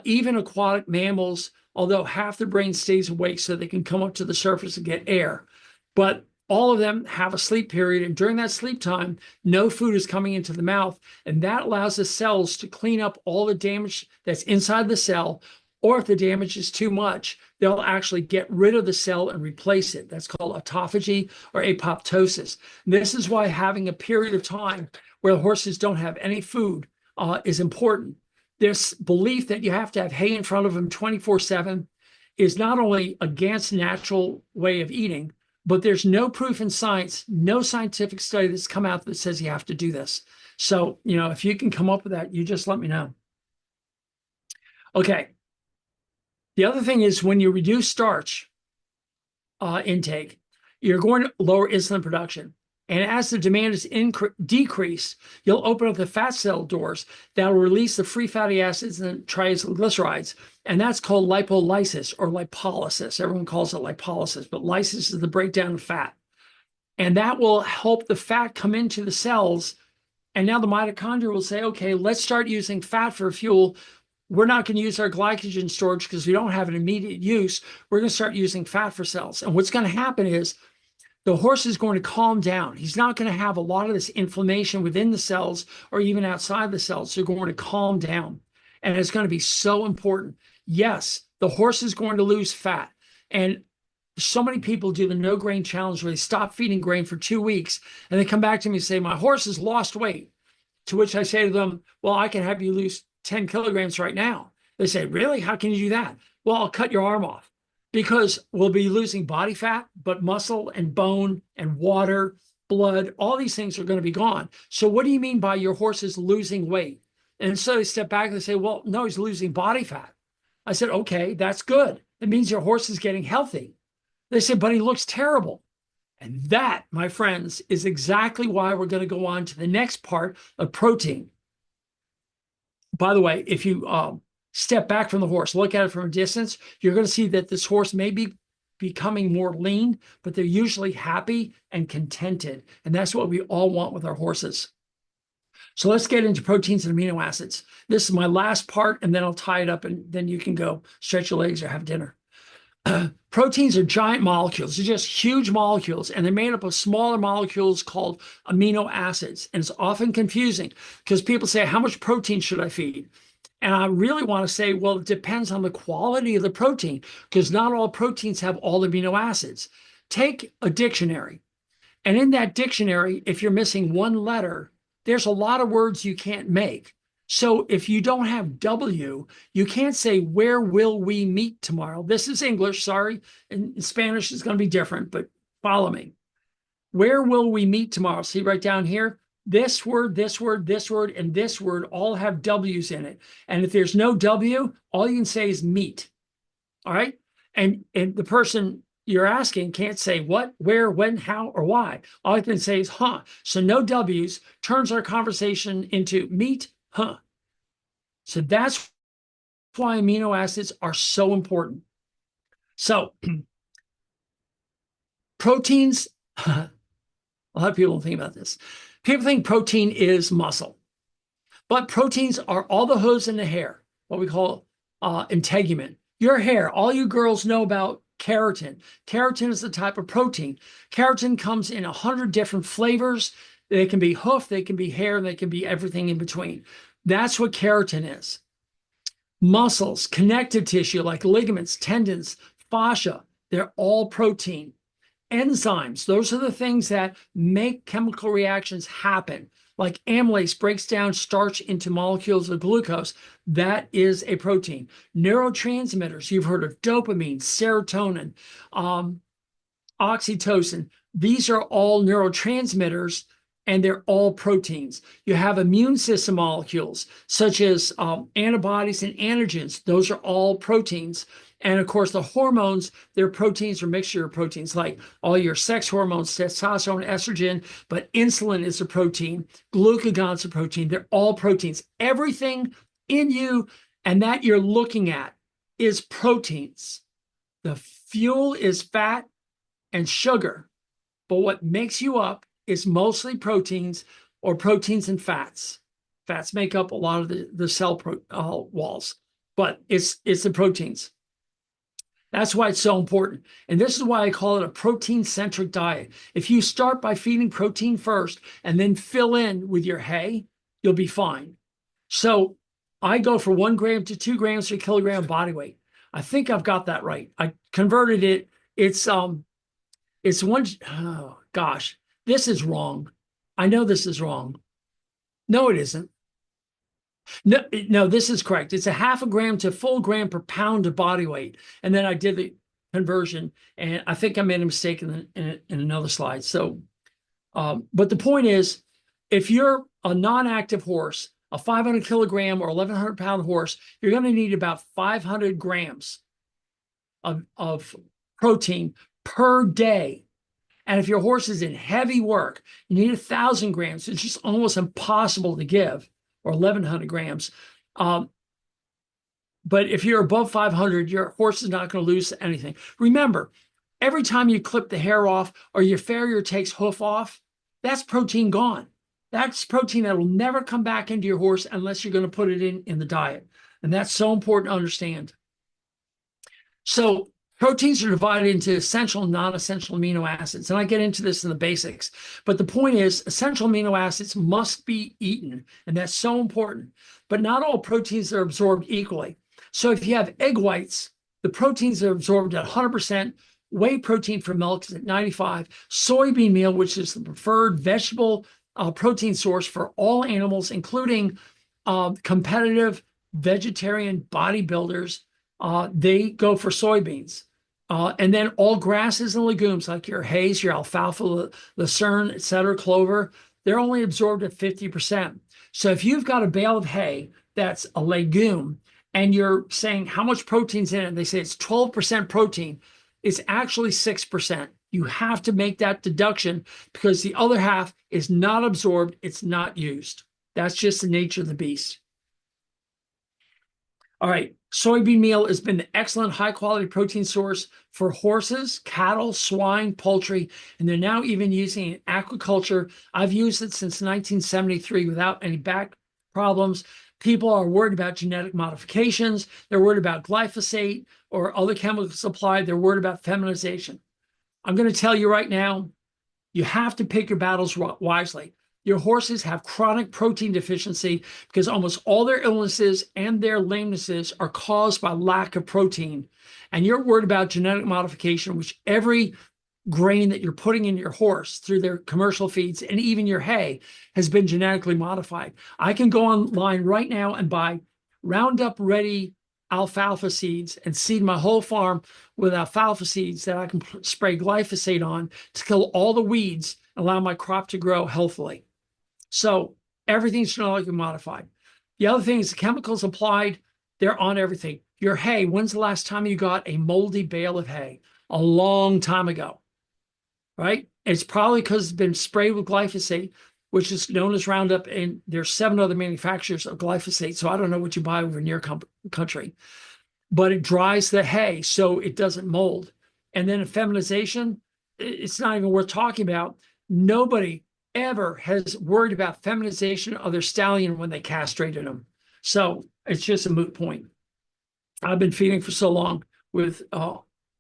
Even aquatic mammals, although half their brain stays awake so they can come up to the surface and get air. But all of them have a sleep period. And during that sleep time, no food is coming into the mouth. And that allows the cells to clean up all the damage that's inside the cell. Or if the damage is too much, they'll actually get rid of the cell and replace it. That's called autophagy or apoptosis. This is why having a period of time where the horses don't have any food is important. This belief that you have to have hay in front of them 24/7 is not only against natural way of eating, but there's no proof in science, no scientific study that's come out that says you have to do this. So, if you can come up with that, you just let me know. Okay. The other thing is when you reduce starch intake, you're going to lower insulin production. And as the demand is decreased, you'll open up the fat cell doors that will release the free fatty acids and triglycerides. And that's called lipolysis or lipolysis. Everyone calls it lipolysis, but lysis is the breakdown of fat. And that will help the fat come into the cells. And now the mitochondria will say, okay, let's start using fat for fuel. We're not going to use our glycogen storage because we don't have an immediate use. We're going to start using fat for cells. And what's going to happen is the horse is going to calm down. He's not going to have a lot of this inflammation within the cells or even outside the cells. They're going to calm down. And it's going to be so important. Yes, the horse is going to lose fat. And so many people do the no grain challenge where they stop feeding grain for 2 weeks and they come back to me and say, my horse has lost weight. To which I say to them, well, I can have you lose 10 kilograms right now. They say, really? How can you do that? Well, I'll cut your arm off because we'll be losing body fat, but muscle and bone and water, blood, all these things are going to be gone. So what do you mean by your horse is losing weight? And so they step back and they say, well, no, he's losing body fat. I said, okay, that's good. It means your horse is getting healthy. They said, but he looks terrible. And that, my friends, is exactly why we're going to go on to the next part of protein. By the way, if you step back from the horse, look at it from a distance, you're going to see that this horse may be becoming more lean, but they're usually happy and contented. And that's what we all want with our horses. So let's get into proteins and amino acids. This is my last part, and then I'll tie it up, and then you can go stretch your legs or have dinner. Proteins are giant molecules. They're just huge molecules, and they're made up of smaller molecules called amino acids. And it's often confusing because people say, how much protein should I feed? And I really want to say, well, it depends on the quality of the protein because not all proteins have all amino acids. Take a dictionary. And in that dictionary, if you're missing one letter, there's a lot of words you can't make. So if you don't have W, you can't say, where will we meet tomorrow? This is English, sorry. In Spanish, it's going to be different, but follow me. Where will we meet tomorrow? See right down here? This word, this word, this word, and this word all have W's in it. And if there's no W, all you can say is meet. All right? And the person you're asking can't say what, where, when, how, or why. All I can say is, huh. So no W's turns our conversation into meet, huh. So that's why amino acids are so important. So proteins, a lot of people don't think about this. People think protein is muscle, but proteins are all the hooves in the hair, what we call integument. Your hair, all you girls know about keratin. Keratin is the type of protein. Keratin comes in 100 different flavors. They can be hoof, they can be hair, and they can be everything in between. That's what keratin is. Muscles, connective tissue like ligaments, tendons, fascia, they're all protein. Enzymes, those are the things that make chemical reactions happen. Like amylase breaks down starch into molecules of glucose. That is a protein. Neurotransmitters, you've heard of dopamine, serotonin, oxytocin. These are all neurotransmitters and they're all proteins. You have immune system molecules, such as antibodies and antigens. Those are all proteins. And of course, the hormones, they're proteins or mixture of proteins, like all your sex hormones, testosterone, estrogen, but insulin is a protein, glucagon's a protein. They're all proteins. Everything in you and that you're looking at is proteins. The fuel is fat and sugar, but what makes you up is mostly proteins or proteins and fats. Fats make up a lot of the cell walls, but it's the proteins. That's why it's so important. And this is why I call it a protein-centric diet. If you start by feeding protein first and then fill in with your hay, you'll be fine. So I go for 1 gram to 2 grams per kilogram body weight. I think I've got that right. I converted it. It's one, oh gosh, this is wrong. I know this is wrong. No, it isn't. No, this is correct. It's a 0.5 gram to 1 gram per pound of body weight. And then I did the conversion, and I think I made a mistake in another slide. So, but the point is, if you're a non-active horse, a 500 kilogram or 1,100 pound horse, you're going to need about 500 grams of protein per day. And if your horse is in heavy work, you need 1,000 grams. It's just almost impossible to give, or 1,100 grams. But if you're above 500, your horse is not going to lose anything. Remember, every time you clip the hair off or your farrier takes hoof off, that's protein gone. That's protein that will never come back into your horse unless you're going to put it in the diet. And that's so important to understand. So proteins are divided into essential and non-essential amino acids. And I get into this in the basics. But the point is, essential amino acids must be eaten. And that's so important. But not all proteins are absorbed equally. So if you have egg whites, the proteins are absorbed at 100%. Whey protein from milk is at 95%. Soybean meal, which is the preferred vegetable protein source for all animals, including competitive vegetarian bodybuilders, they go for soybeans. And then all grasses and legumes, like your hays, your alfalfa, lucerne, etc., clover, they're only absorbed at 50%. So if you've got a bale of hay that's a legume, and you're saying how much protein's in it, and they say it's 12% protein, it's actually 6%. You have to make that deduction because the other half is not absorbed, it's not used. That's just the nature of the beast. All right, soybean meal has been an excellent high-quality protein source for horses, cattle, swine, poultry, and they're now even using it in aquaculture. I've used it since 1973 without any back problems. People are worried about genetic modifications. They're worried about glyphosate or other chemicals applied. They're worried about feminization. I'm going to tell you right now, you have to pick your battles wisely. Your horses have chronic protein deficiency because almost all their illnesses and their lamenesses are caused by lack of protein. And you're worried about genetic modification, which every grain that you're putting in your horse through their commercial feeds and even your hay has been genetically modified. I can go online right now and buy Roundup Ready alfalfa seeds and seed my whole farm with alfalfa seeds that I can spray glyphosate on to kill all the weeds and allow my crop to grow healthily. So everything's genetically modified. The other thing is the chemicals applied, they're on everything. Your hay, when's the last time you got a moldy bale of hay? A long time ago, right? It's probably because it's been sprayed with glyphosate, which is known as Roundup, and there's 7 other manufacturers of glyphosate, so I don't know what you buy over in your country. But it dries the hay so it doesn't mold. And then feminization, it's not even worth talking about. Nobody ever has worried about feminization of their stallion when they castrated them. So it's just a moot point. I've been feeding for so long with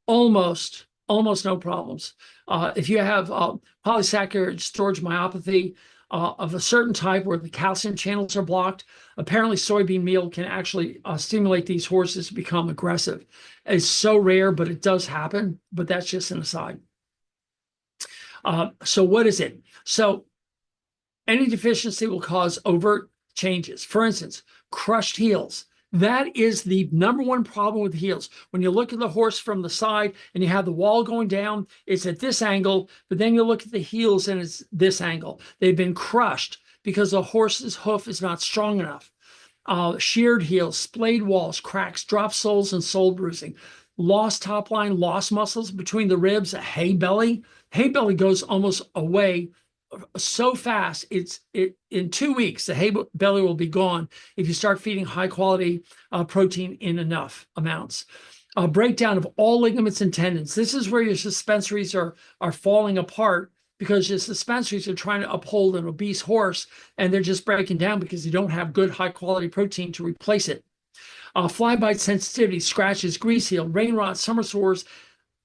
almost no problems. If you have polysaccharide storage myopathy of a certain type where the calcium channels are blocked, apparently soybean meal can actually stimulate these horses to become aggressive. It's so rare, but it does happen, but that's just an aside. So what is it? So any deficiency will cause overt changes. For instance, crushed heels, That is the number one problem with heels. When you look at the horse from the side and you have the wall going down, it's at this angle, but then you look at the heels and it's this angle. They've been crushed because the horse's hoof is not strong enough. Sheared heels, splayed walls, cracks, drop soles, and sole bruising. Lost top line, lost muscles between the ribs, a hay belly. Hay belly goes almost away so fast. In 2 weeks, the hay belly will be gone if you start feeding high quality protein in enough amounts. A breakdown of all ligaments and tendons. This is where your suspensories are falling apart because your suspensories are trying to uphold an obese horse and they're just breaking down because you don't have good high quality protein to replace it. Fly bite sensitivity, scratches, grease heel, rain rot, summer sores,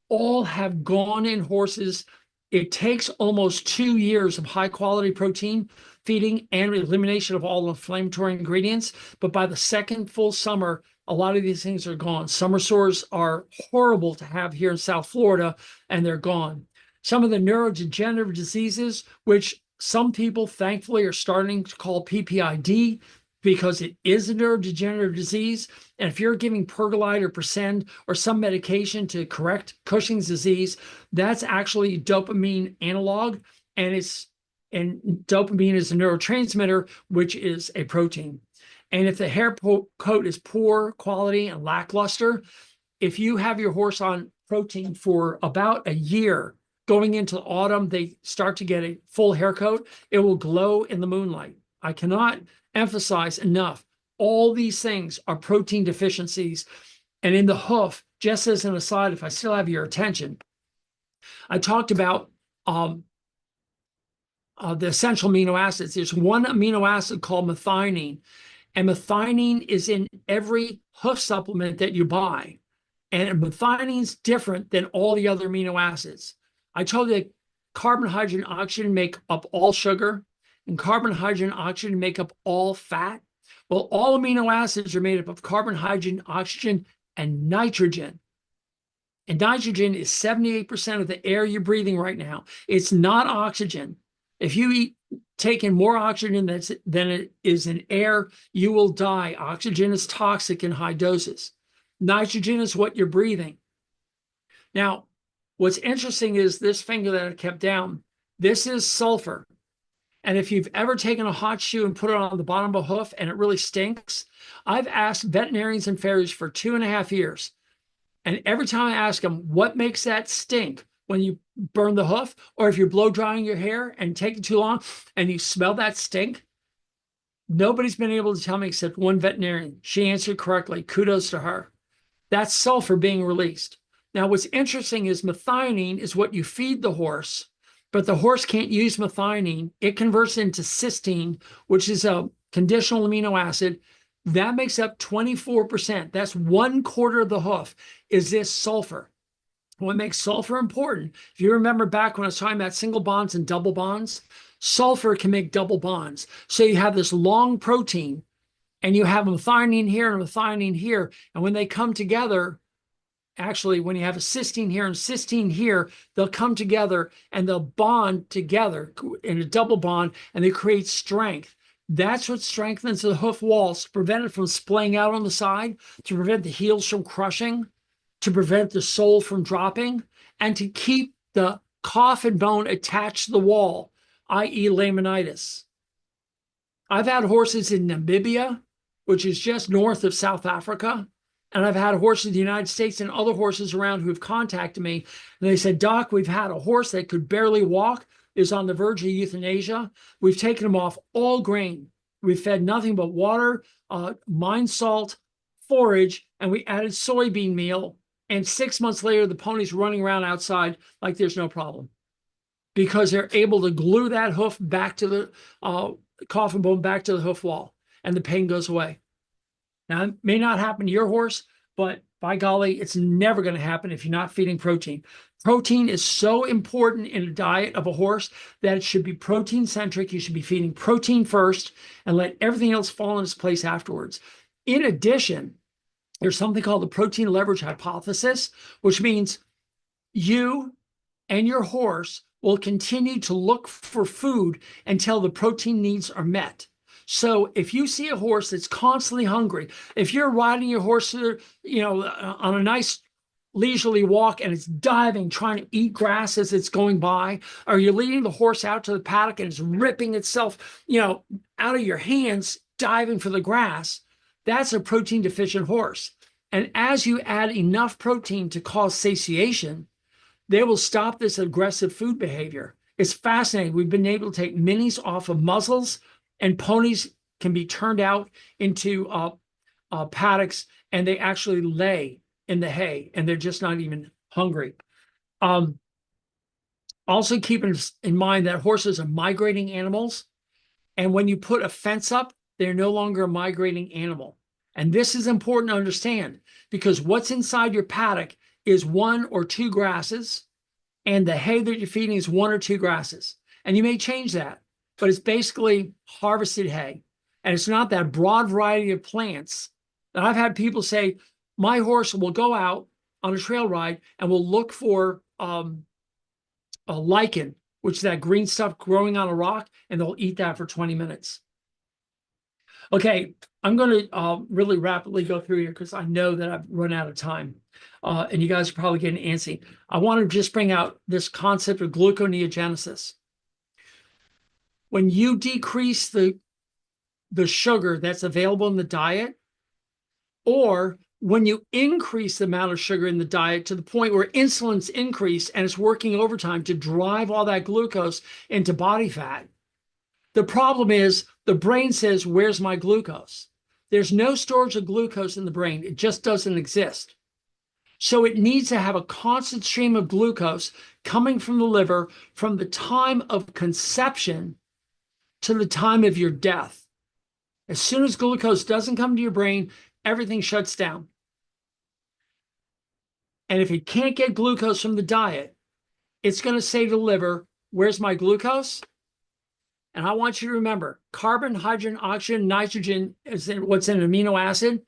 all have gone in horses. It takes almost 2 years of high quality protein feeding and elimination of all inflammatory ingredients. But by the second full summer, a lot of these things are gone. Summer sores are horrible to have here in South Florida, and they're gone. Some of the neurodegenerative diseases, which some people thankfully are starting to call PPID, because it is a neurodegenerative disease. And if you're giving Pergolide or Percend or some medication to correct Cushing's disease, that's actually dopamine analog. And dopamine is a neurotransmitter, which is a protein. And if the hair coat is poor quality and lackluster, if you have your horse on protein for about a year, going into autumn, they start to get a full hair coat, it will glow in the moonlight. I cannot emphasize enough. All these things are protein deficiencies. And in the hoof, just as an aside, if I still have your attention, I talked about the essential amino acids. There's one amino acid called methionine, and methionine is in every hoof supplement that you buy. And methionine is different than all the other amino acids. I told you that carbon, hydrogen, oxygen make up all sugar, and carbon, hydrogen, oxygen make up all fat. Well, all amino acids are made up of carbon, hydrogen, oxygen, and nitrogen. And nitrogen is 78% of the air you're breathing right now. It's not oxygen. If you take in more oxygen than it is in air, you will die. Oxygen is toxic in high doses. Nitrogen is what you're breathing. Now, what's interesting is this finger that I kept down. This is sulfur. And if you've ever taken a hot shoe and put it on the bottom of a hoof and it really stinks, I've asked veterinarians and farriers for 2.5 years. And every time I ask them, what makes that stink when you burn the hoof, or if you're blow drying your hair and take it too long and you smell that stink? Nobody's been able to tell me except one veterinarian. She answered correctly. Kudos to her. That's sulfur being released. Now, what's interesting is methionine is what you feed the horse, but the horse can't use methionine. It converts into cysteine, which is a conditional amino acid. That makes up 24%. That's 1/4 of the hoof is this sulfur. What makes sulfur important, if you remember back when I was talking about single bonds and double bonds, sulfur can make double bonds. So you have this long protein and you have a methionine here and a methionine here. And when they come together, actually, when you have a cysteine here and cysteine here, they'll come together and they'll bond together in a double bond and they create strength. That's what strengthens the hoof walls to prevent it from splaying out on the side, to prevent the heels from crushing, to prevent the sole from dropping, and to keep the coffin bone attached to the wall, i.e. laminitis. I've had horses in Namibia, which is just north of South Africa, and I've had horses in the United States and other horses around who have contacted me, and they said, Doc, we've had a horse that could barely walk, is on the verge of euthanasia. We've taken him off all grain. We've fed nothing but water, mine salt, forage, and we added soybean meal. And 6 months later, the pony's running around outside like there's no problem because they're able to glue that hoof back to the coffin bone, back to the hoof wall, and the pain goes away. Now, it may not happen to your horse, but by golly, it's never going to happen if you're not feeding protein. Protein is so important in a diet of a horse that it should be protein centric. You should be feeding protein first and let everything else fall in its place afterwards. In addition, there's something called the protein leverage hypothesis, which means you and your horse will continue to look for food until the protein needs are met. So if you see a horse that's constantly hungry, if you're riding your horse, on a nice leisurely walk and it's diving, trying to eat grass as it's going by, or you're leading the horse out to the paddock and it's ripping itself, out of your hands, diving for the grass, that's a protein deficient horse. And as you add enough protein to cause satiation, they will stop this aggressive food behavior. It's fascinating. We've been able to take minis off of muzzles, and ponies can be turned out into paddocks, and they actually lay in the hay, and they're just not even hungry. Also, keep in mind that horses are migrating animals, and when you put a fence up, they're no longer a migrating animal. And this is important to understand because what's inside your paddock is 1 or 2 grasses, and the hay that you're feeding is 1 or 2 grasses. And you may change that, but it's basically harvested hay. And it's not that broad variety of plants. And I've had people say, my horse will go out on a trail ride and will look for a lichen, which is that green stuff growing on a rock, and they'll eat that for 20 minutes. Okay, I'm going to really rapidly go through here because I know that I've run out of time. And you guys are probably getting antsy. I want to just bring out this concept of gluconeogenesis. When you decrease the sugar that's available in the diet, or when you increase the amount of sugar in the diet to the point where insulin's increased and it's working overtime to drive all that glucose into body fat, the problem is the brain says, where's my glucose? There's no storage of glucose in the brain. It just doesn't exist. So it needs to have a constant stream of glucose coming from the liver from the time of conception to the time of your death. As soon as glucose doesn't come to your brain, everything shuts down. And if it can't get glucose from the diet, it's going to say to the liver, where's my glucose? And I want you to remember, carbon, hydrogen, oxygen, nitrogen is what's in an amino acid.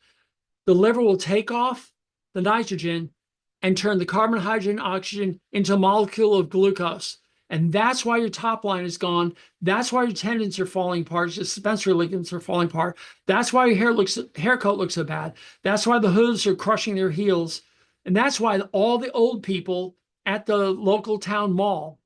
The liver will take off the nitrogen and turn the carbon, hydrogen, oxygen into a molecule of glucose. And that's why your top line is gone. That's why your tendons are falling apart. Your suspensory ligaments are falling apart. That's why your haircut looks so bad. That's why the hooves are crushing their heels. And that's why all the old people at the local town mall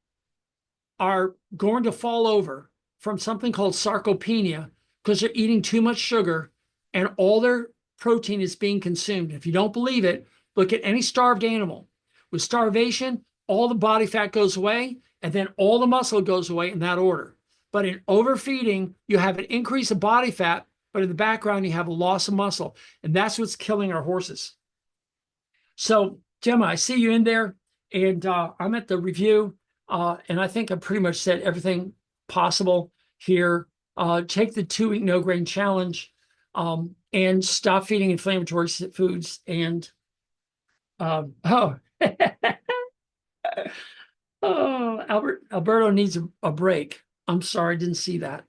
are going to fall over from something called sarcopenia because they're eating too much sugar and all their protein is being consumed. If you don't believe it, look at any starved animal. With starvation, all the body fat goes away and then all the muscle goes away in that order. But in overfeeding, you have an increase of body fat, but in the background, you have a loss of muscle. And that's what's killing our horses. So, Gemma, I see you in there, and I'm at the review, and I think I pretty much said everything possible here. Take the 2-week no grain challenge, and stop feeding inflammatory foods. And oh, Alberto needs a break. I'm sorry, I didn't see that.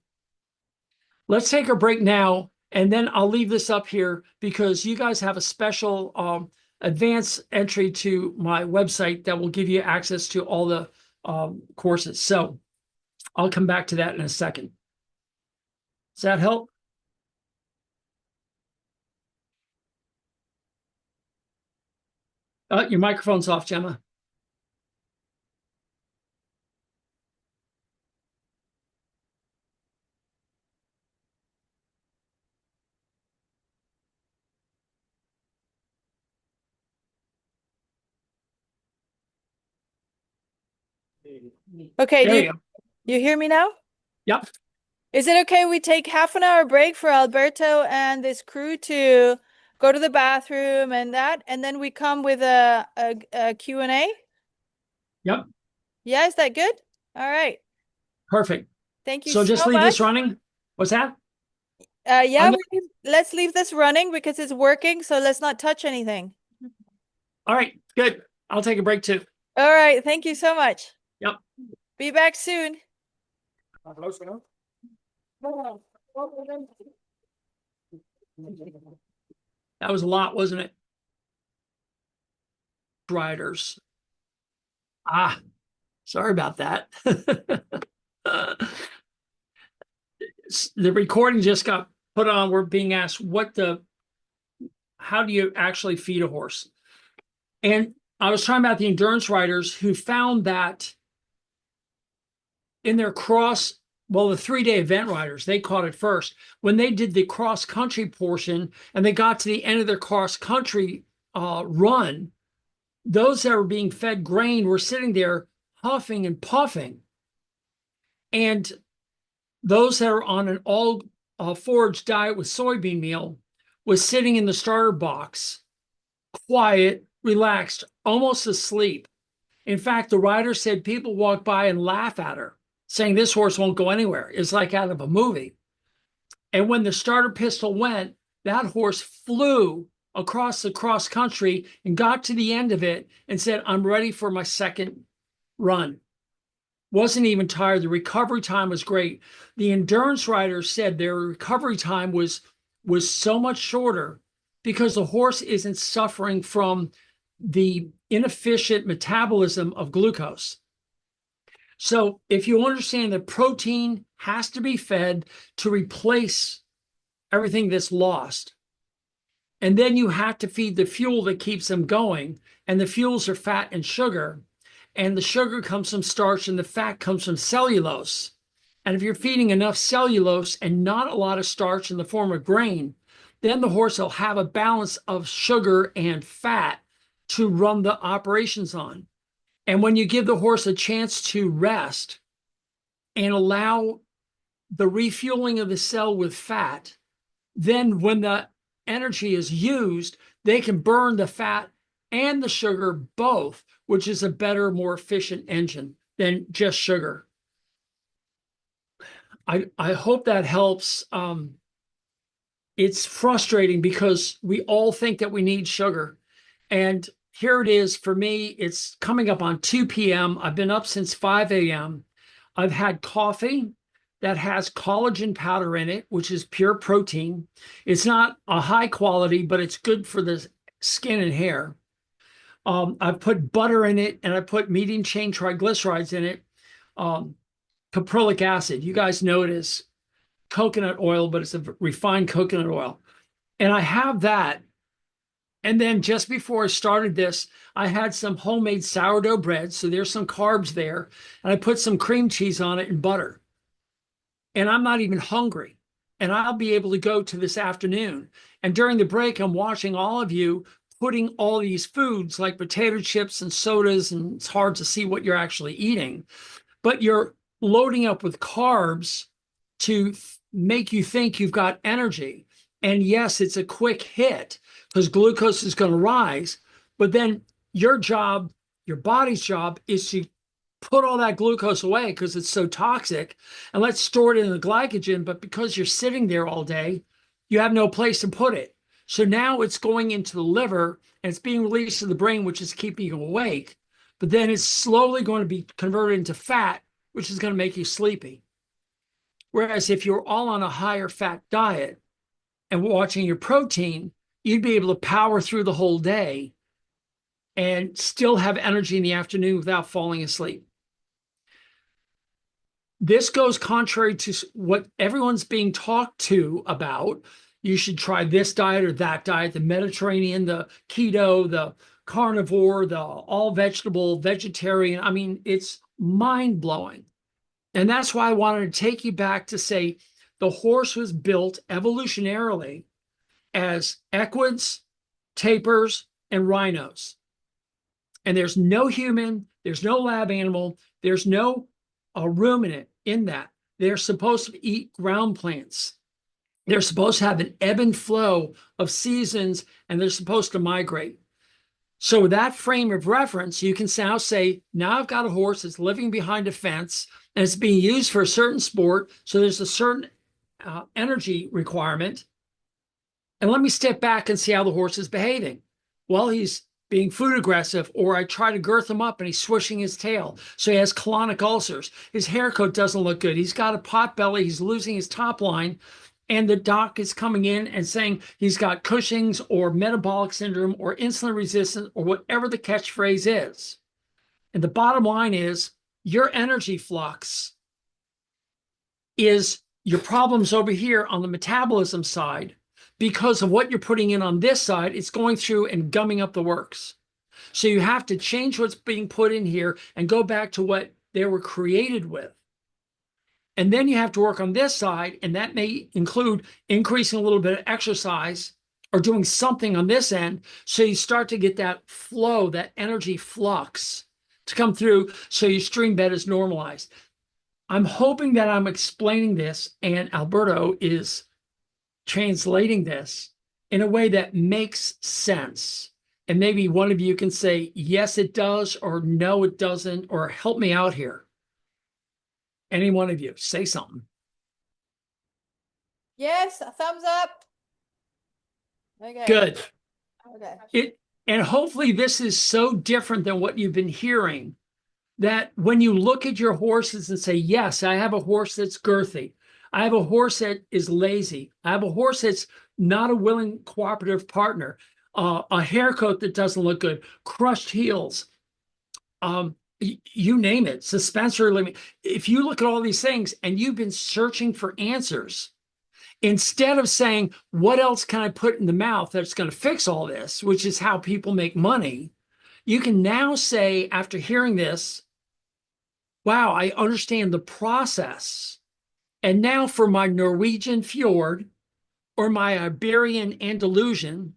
Let's take a break now, and then I'll leave this up here because you guys have a special advanced entry to my website that will give you access to all the courses. So I'll come back to that in a second. Does that help? Your microphone's off, Gemma. Okay, There you go. you hear me now? Yep. Is it okay we take half an hour break for Alberto and this crew to go to the bathroom and that, and then we come with a Q&A? Yep. Yeah, is that good? All right. Perfect. Thank you So just leave much. this running. What's that? Yeah, let's leave this running because it's working, so let's not touch anything. All right, good. I'll take a break too. All right, thank you so much. Yep. Be back soon. That was a lot, wasn't it? Riders. Sorry about that. the recording just got put on. We're being asked how do you actually feed a horse? And I was talking about the endurance riders who found that in their the 3-day event riders, they caught it first. When they did the cross country portion and they got to the end of their cross country run, those that were being fed grain were sitting there huffing and puffing. And those that are on an all forage diet with soybean meal was sitting in the starter box, quiet, relaxed, almost asleep. In fact, the rider said people walk by and laugh at her, saying this horse won't go anywhere. It's like out of a movie. And when the starter pistol went, that horse flew across the cross country and got to the end of it and said, I'm ready for my second run. Wasn't even tired. The recovery time was great. The endurance riders said their recovery time was so much shorter because the horse isn't suffering from the inefficient metabolism of glucose. So if you understand that protein has to be fed to replace everything that's lost, and then you have to feed the fuel that keeps them going, and the fuels are fat and sugar, and the sugar comes from starch and the fat comes from cellulose. And if you're feeding enough cellulose and not a lot of starch in the form of grain, then the horse will have a balance of sugar and fat to run the operations on. And when you give the horse a chance to rest and allow the refueling of the cell with fat, then when the energy is used, they can burn the fat and the sugar both, which is a better, more efficient engine than just sugar. I hope that helps. It's frustrating because we all think that we need sugar. And here it is for me. It's coming up on 2 p.m. I've been up since 5 a.m. I've had coffee that has collagen powder in it, which is pure protein. It's not a high quality, but it's good for the skin and hair. I've put butter in it, and I put medium chain triglycerides in it. Caprylic acid. You guys know it as coconut oil, but it's a refined coconut oil. And I have that. And then just before I started this, I had some homemade sourdough bread. So there's some carbs there. And I put some cream cheese on it and butter. And I'm not even hungry. And I'll be able to go to this afternoon. And during the break, I'm watching all of you putting all these foods like potato chips and sodas, and it's hard to see what you're actually eating. But you're loading up with carbs to make you think you've got energy. And yes, it's a quick hit because glucose is going to rise. But then your job, your body's job, is to put all that glucose away because it's so toxic, and let's store it in the glycogen. But because you're sitting there all day, you have no place to put it. So now it's going into the liver and it's being released to the brain, which is keeping you awake. But then it's slowly going to be converted into fat, which is going to make you sleepy. Whereas if you're all on a higher fat diet and watching your protein, you'd be able to power through the whole day and still have energy in the afternoon without falling asleep. This goes contrary to what everyone's being talked to about. You should try this diet or that diet, the Mediterranean, the keto, the carnivore, the all vegetable, vegetarian. I mean, it's mind-blowing. And that's why I wanted to take you back to say the horse was built evolutionarily as equids, tapirs, and rhinos. And there's no human, there's no lab animal, there's no ruminant in that. They're supposed to eat ground plants. They're supposed to have an ebb and flow of seasons, and they're supposed to migrate. So with that frame of reference, you can now say, now I've got a horse that's living behind a fence, and it's being used for a certain sport, so there's a certain energy requirement. And let me step back and see how the horse is behaving. Well, he's being food aggressive, or I try to girth him up and he's swishing his tail. So he has colonic ulcers. His hair coat doesn't look good. He's got a pot belly. He's losing his top line. And the doc is coming in and saying he's got Cushing's or metabolic syndrome or insulin resistance or whatever the catchphrase is. And the bottom line is your energy flux is your problem's over here on the metabolism side. Because of what you're putting in on this side, it's going through and gumming up the works. So you have to change what's being put in here and go back to what they were created with. And then you have to work on this side, and that may include increasing a little bit of exercise or doing something on this end. So you start to get that flow, that energy flux to come through so your stream bed is normalized. I'm hoping that I'm explaining this and Alberto is translating this in a way that makes sense. And maybe one of you can say, yes, it does, or no, it doesn't, or help me out here. Any one of you, say something. Yes, a thumbs up. Okay. Good. Okay. And hopefully this is so different than what you've been hearing that when you look at your horses and say, yes, I have a horse that's girthy. I have a horse that is lazy. I have a horse that's not a willing cooperative partner. A hair coat that doesn't look good, crushed heels, you name it, suspensory limit. If you look at all these things and you've been searching for answers, instead of saying, what else can I put in the mouth that's going to fix all this, which is how people make money, you can now say, after hearing this, wow, I understand the process. And now for my Norwegian fjord or my Iberian Andalusian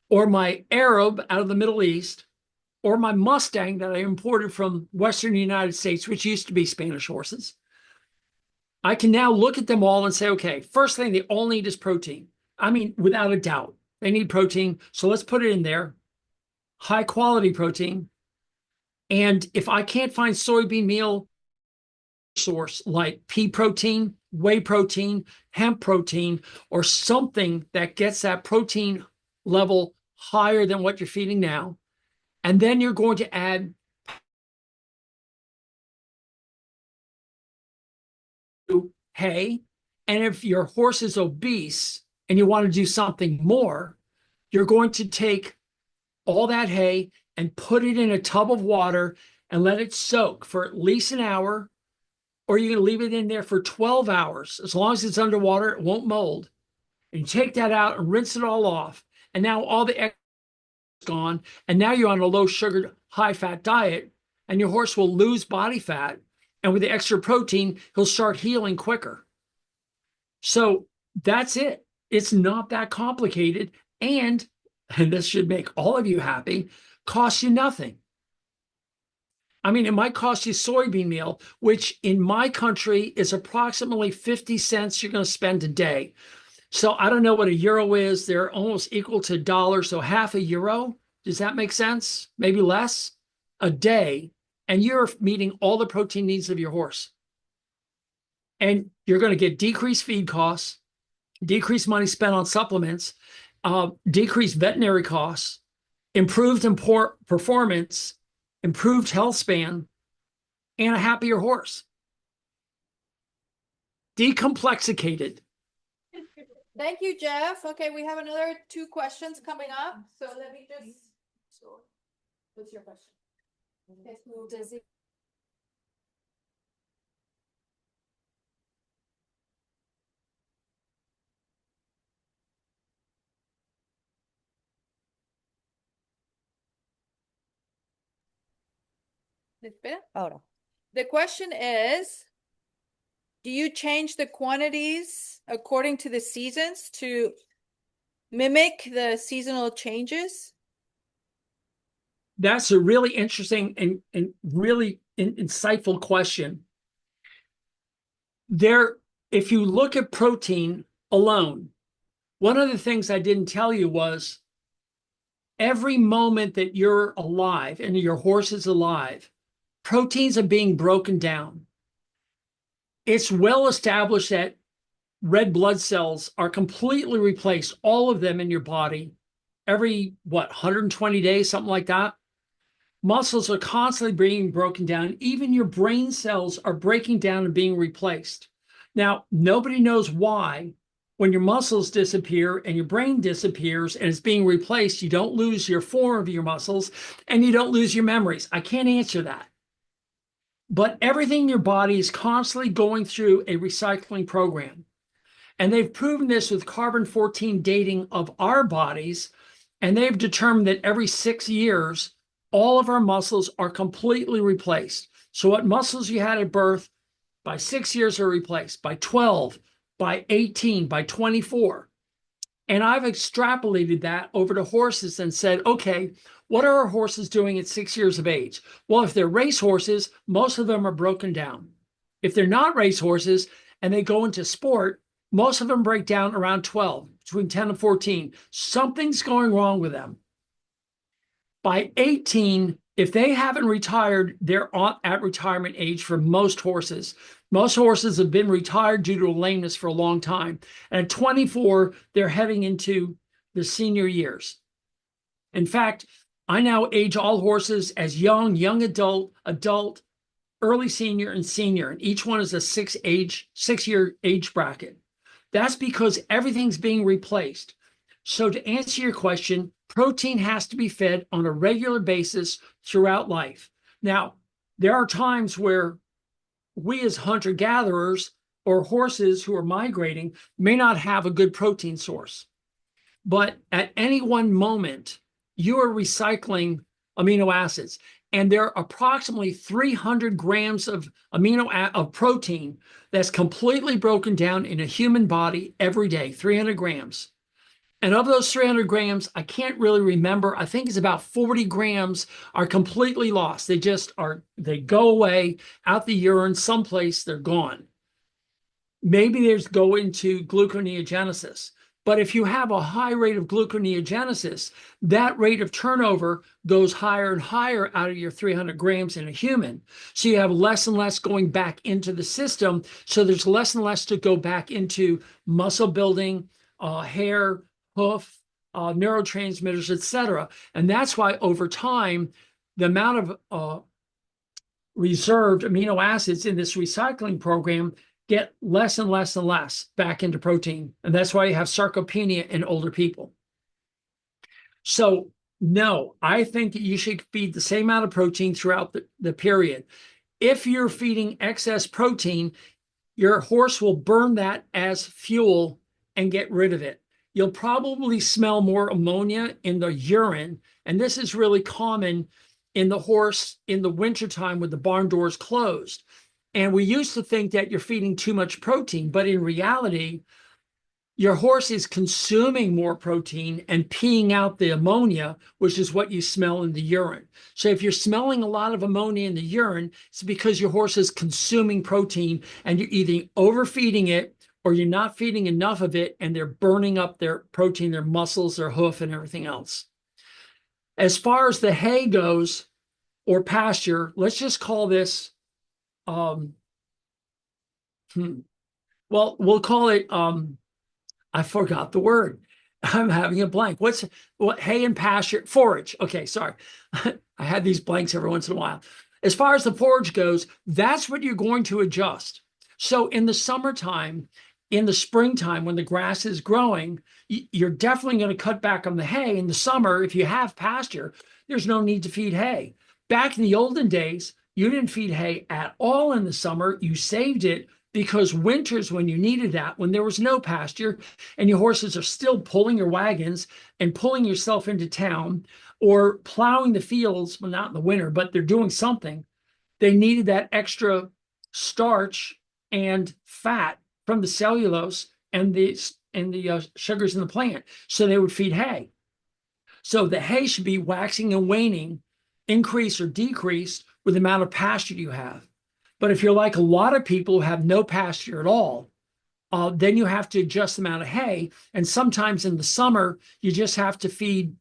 or my Arab out of the Middle East or my Mustang that I imported from Western United States, which used to be Spanish horses, I can now look at them all and say, okay, first thing they all need is protein. I mean, without a doubt, they need protein. So let's put it in there. High quality protein. And if I can't find soybean meal source like pea protein, whey protein, hemp protein, or something that gets that protein level higher than what you're feeding now, and then you're going to add hay. And if your horse is obese and you want to do something more, you're going to take all that hay and put it in a tub of water and let it soak for at least an hour, or you're going to leave it in there for 12 hours. As long as it's underwater, it won't mold. And you take that out and rinse it all off. And now all the extra is gone. And now you're on a low sugar, high fat diet, and your horse will lose body fat. And with the extra protein, he'll start healing quicker. So that's it. It's not that complicated. And this should make all of you happy, costs you nothing. I mean, it might cost you soybean meal, which in my country is approximately 50 cents you're going to spend a day. So I don't know what a euro is. They're almost equal to a dollar. So half a euro. Does that make sense? Maybe less a day. And you're meeting all the protein needs of your horse. And you're going to get decreased feed costs, decreased money spent on supplements, decreased veterinary costs, improved performance, improved health span, and a happier horse. Decomplexicated. Thank you, Geoff. Okay, we have another 2 questions coming up. So let me just. What's your question? Does it Espera. Ahora. The question is, do you change the quantities according to the seasons to mimic the seasonal changes? That's a really interesting and really insightful question. If you look at protein alone, one of the things I didn't tell you was every moment that you're alive and your horse is alive, proteins are being broken down. It's well established that red blood cells are completely replaced, all of them in your body, every, 120 days, something like that. Muscles are constantly being broken down. Even your brain cells are breaking down and being replaced. Now, nobody knows why. When your muscles disappear and your brain disappears and it's being replaced, you don't lose your form of your muscles and you don't lose your memories. I can't answer that. But everything in your body is constantly going through a recycling program. And they've proven this with carbon-14 dating of our bodies. And they've determined that every 6 years, all of our muscles are completely replaced. So what muscles you had at birth, by 6 years are replaced, by 12, by 18, by 24. And I've extrapolated that over to horses and said, okay, what are our horses doing at 6 years of age? Well, if they're race horses, most of them are broken down. If they're not race horses and they go into sport, most of them break down around 12, between 10 and 14. Something's going wrong with them. By 18, if they haven't retired, they're at retirement age for most horses. Most horses have been retired due to lameness for a long time. And at 24, they're heading into the senior years. In fact, I now age all horses as young adult, early senior, and senior. And each one is a 6-year age bracket. That's because everything's being replaced. So to answer your question, protein has to be fed on a regular basis throughout life. Now, there are times where we as hunter-gatherers or horses who are migrating may not have a good protein source. But at any one moment, you are recycling amino acids. And there are approximately 300 grams of protein that's completely broken down in a human body every day, 300 grams. And of those 300 grams, I can't really remember. I think it's about 40 grams are completely lost. They go away out the urine someplace, they're gone. Maybe there's go into gluconeogenesis. But if you have a high rate of gluconeogenesis, that rate of turnover goes higher and higher out of your 300 grams in a human. So you have less and less going back into the system. So there's less and less to go back into muscle building, hair, hoof, neurotransmitters, etc. And that's why over time, the amount of reserved amino acids in this recycling program get less and less and less back into protein. And that's why you have sarcopenia in older people. So no, I think that you should feed the same amount of protein throughout the period. If you're feeding excess protein, your horse will burn that as fuel and get rid of it. You'll probably smell more ammonia in the urine. And this is really common in the horse in the wintertime with the barn doors closed. And we used to think that you're feeding too much protein, but in reality, your horse is consuming more protein and peeing out the ammonia, which is what you smell in the urine. So if you're smelling a lot of ammonia in the urine, it's because your horse is consuming protein and you're either overfeeding it or you're not feeding enough of it and they're burning up their protein, their muscles, their hoof, and everything else. As far as the hay goes or pasture, let's just call this well, we'll call it, I forgot the word. I'm having a blank. What hay and pasture, forage. Okay, sorry. I had these blanks every once in a while. As far as the forage goes, that's what you're going to adjust. So in the summertime, in the springtime, when the grass is growing, you're definitely going to cut back on the hay. In the summer, if you have pasture, there's no need to feed hay. Back in the olden days, you didn't feed hay at all in the summer. You saved it because winters when you needed that, when there was no pasture and your horses are still pulling your wagons and pulling yourself into town or plowing the fields, well, not in the winter, but they're doing something. They needed that extra starch and fat from the cellulose and the sugars in the plant. So they would feed hay. So the hay should be waxing and waning, increase or decrease with the amount of pasture you have. But if you're like a lot of people who have no pasture at all, then you have to adjust the amount of hay. And sometimes in the summer, you just have to feed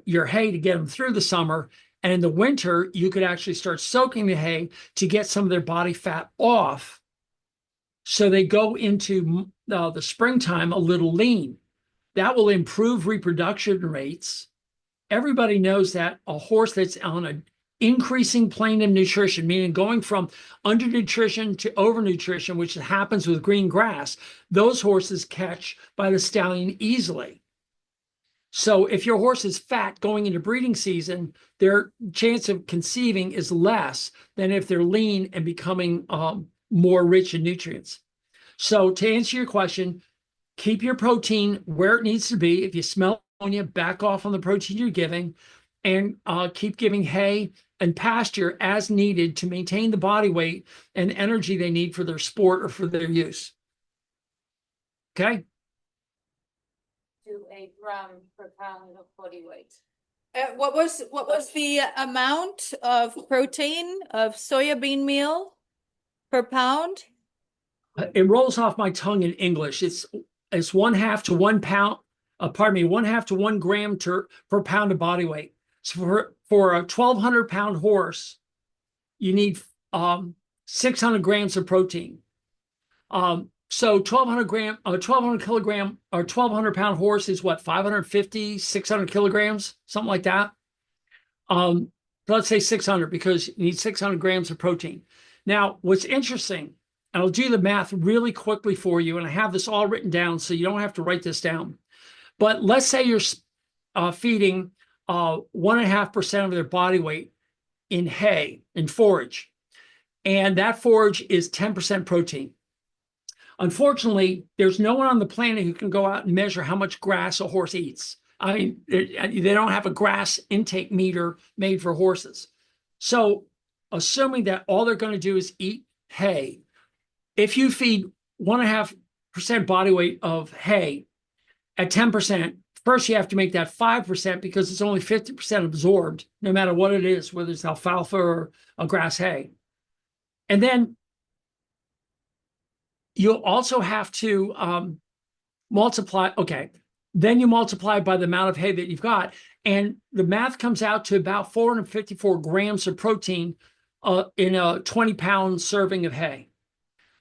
your hay to get them through the summer. And in the winter, you could actually start soaking the hay to get some of their body fat off. So they go into the springtime a little lean. That will improve reproduction rates. Everybody knows that a horse that's on an increasing plane of nutrition, meaning going from undernutrition to overnutrition, which happens with green grass, those horses catch by the stallion easily. So if your horse is fat going into breeding season, their chance of conceiving is less than if they're lean and becoming more rich in nutrients. So to answer your question, keep your protein where it needs to be. If you smell ammonia, back off on the protein you're giving, and keep giving hay and pasture as needed to maintain the body weight and energy they need for their sport or for their use. Okay? To a gram per pound of body weight. What was the amount of protein of soybean meal per pound? It rolls off my tongue in English. It's 1/2 to 1 pound. Pardon me, 1/2 to 1 gram per pound of body weight. So for a 1,200-pound horse, you need 600 grams of protein. So 1,200 kilogram or 1,200-pound horse is what, 550, 600 kilograms, something like that. Let's say 600 because you need 600 grams of protein. Now, what's interesting, and I'll do the math really quickly for you, and I have this all written down so you don't have to write this down. But let's say you're feeding 1.5% of their body weight in hay, in forage, and that forage is 10% protein. Unfortunately, there's no one on the planet who can go out and measure how much grass a horse eats. I mean, they don't have a grass intake meter made for horses. So, assuming that all they're going to do is eat hay, if you feed 1.5% body weight of hay at 10%, first you have to make that 5% because it's only 50% absorbed, no matter what it is, whether it's alfalfa or a grass hay. And then you'll also have to multiply. Okay, then you multiply by the amount of hay that you've got, and the math comes out to about 454 grams of protein in a 20-pound serving of hay.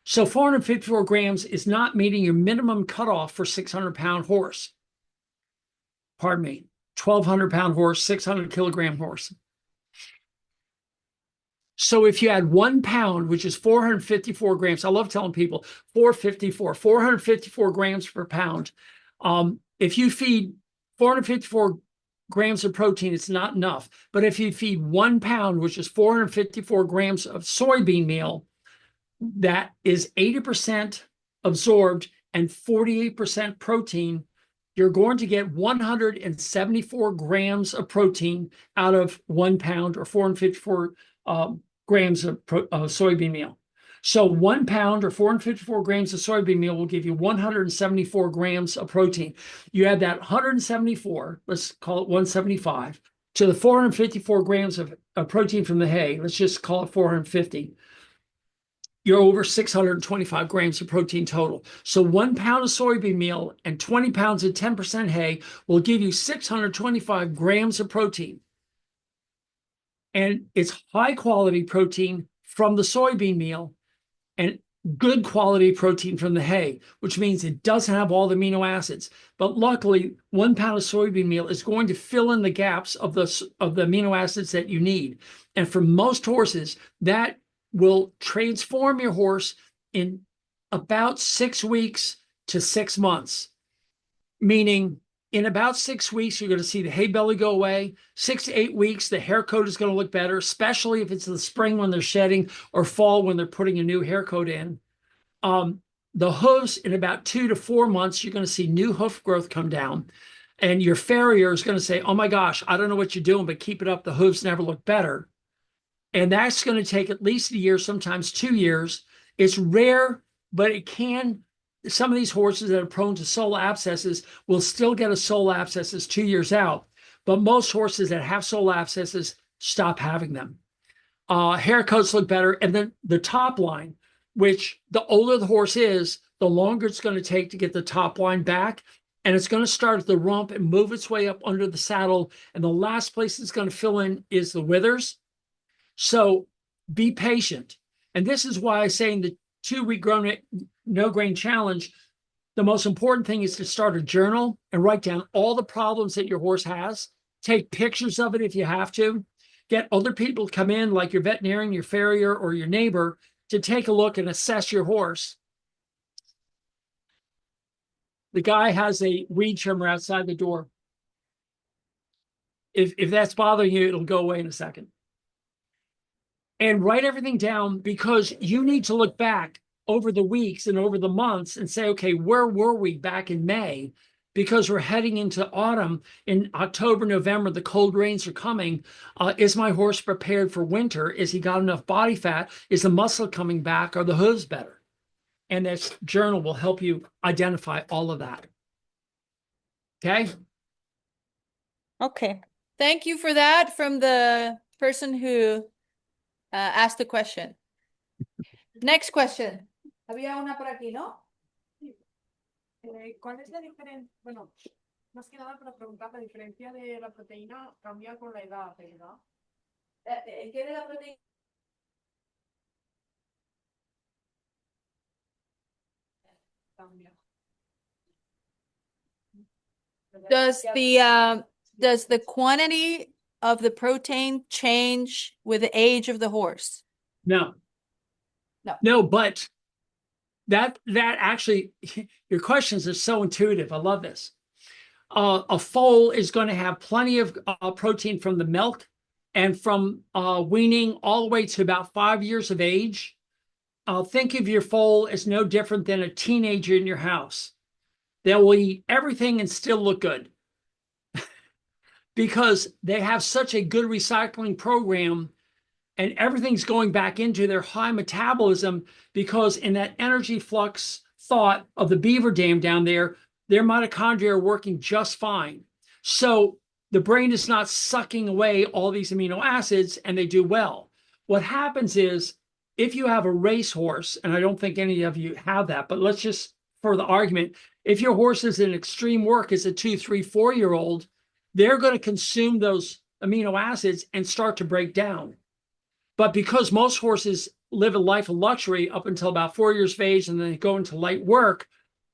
So 454 grams is not meeting your minimum cutoff for 600-pound horse. Pardon me, 1,200-pound horse, 600-kilogram horse. So if you add 1 pound, which is 454 grams, I love telling people 454 grams per pound. If you feed 454 grams of protein, it's not enough. But if you feed 1 pound, which is 454 grams of soybean meal, that is 80% absorbed and 48% protein, you're going to get 174 grams of protein out of 1 pound or 454 grams of soybean meal. So 1 pound or 454 grams of soybean meal will give you 174 grams of protein. You add that 174, let's call it 175, to the 454 grams of protein from the hay, let's just call it 450. You're over 625 grams of protein total. So 1 pound of soybean meal and 20 pounds of 10% hay will give you 625 grams of protein. And it's high quality protein from the soybean meal and good quality protein from the hay, which means it doesn't have all the amino acids. But luckily, 1 pound of soybean meal is going to fill in the gaps of the amino acids that you need. And for most horses, that will transform your horse in about 6 weeks to 6 months, meaning in about 6 weeks, you're going to see the hay belly go away. 6 to 8 weeks, the hair coat is going to look better, especially if it's the spring when they're shedding or fall when they're putting a new hair coat in. The hooves, in about 2 to 4 months, you're going to see new hoof growth come down. And your farrier is going to say, oh my gosh, I don't know what you're doing, but keep it up. The hooves never look better. And that's going to take at least a year, sometimes 2 years. It's rare, but it can. Some of these horses that are prone to sole abscesses will still get a sole abscesses 2 years out. But most horses that have sole abscesses stop having them. Hair coats look better. And then the top line, which the older the horse is, the longer it's going to take to get the top line back. And it's going to start at the rump and move its way up under the saddle. And the last place it's going to fill in is the withers. So be patient. And this is why I say in the 2-week no grain challenge, the most important thing is to start a journal and write down all the problems that your horse has. Take pictures of it if you have to. Get other people to come in, like your veterinarian, your farrier, or your neighbor, to take a look and assess your horse. The guy has a weed trimmer outside the door. If that's bothering you, it'll go away in a second. And write everything down, because you need to look back over the weeks and over the months and say, okay, where were we back in May? Because we're heading into autumn. In October, November, the cold rains are coming. Is my horse prepared for winter? Is he got enough body fat? Is the muscle coming back? Are the hooves better? And this journal will help you identify all of that. Okay. Okay. Thank you for that from the person who asked the question. Next question. Había una por aquí, ¿no? ¿Cuál es la diferencia? Bueno, más que nada para preguntar, la diferencia de la proteína cambia con la edad, ¿verdad? ¿Qué de la proteína? Cambia. Does the quantity of the protein change with the age of the horse? No. No. No, but that actually, your questions are so intuitive. I love this. A foal is going to have plenty of protein from the milk and from weaning all the way to about 5 years of age. Think of your foal as no different than a teenager in your house. They will eat everything and still look good because they have such a good recycling program and everything's going back into their high metabolism because in that energy flux thought of the beaver dam down there, their mitochondria are working just fine. So the brain is not sucking away all these amino acids and they do well. What happens is if you have a racehorse, and I don't think any of you have that, but let's just, for the argument, if your horse is in extreme work as a 2, 3, 4-year-old, they're going to consume those amino acids and start to break down. But because most horses live a life of luxury up until about 4 years of age and then they go into light work,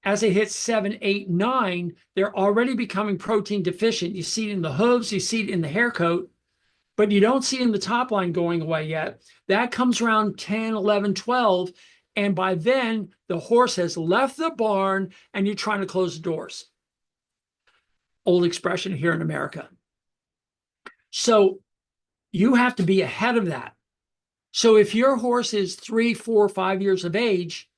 as they hit 7, 8, 9, they're already becoming protein deficient. You see it in the hooves, you see it in the hair coat, but you don't see it in the top line going away yet. That comes around 10, 11, 12. And by then, the horse has left the barn and you're trying to close the doors. Old expression here in America. So you have to be ahead of that. So if your horse is 3, 4, 5 years of age,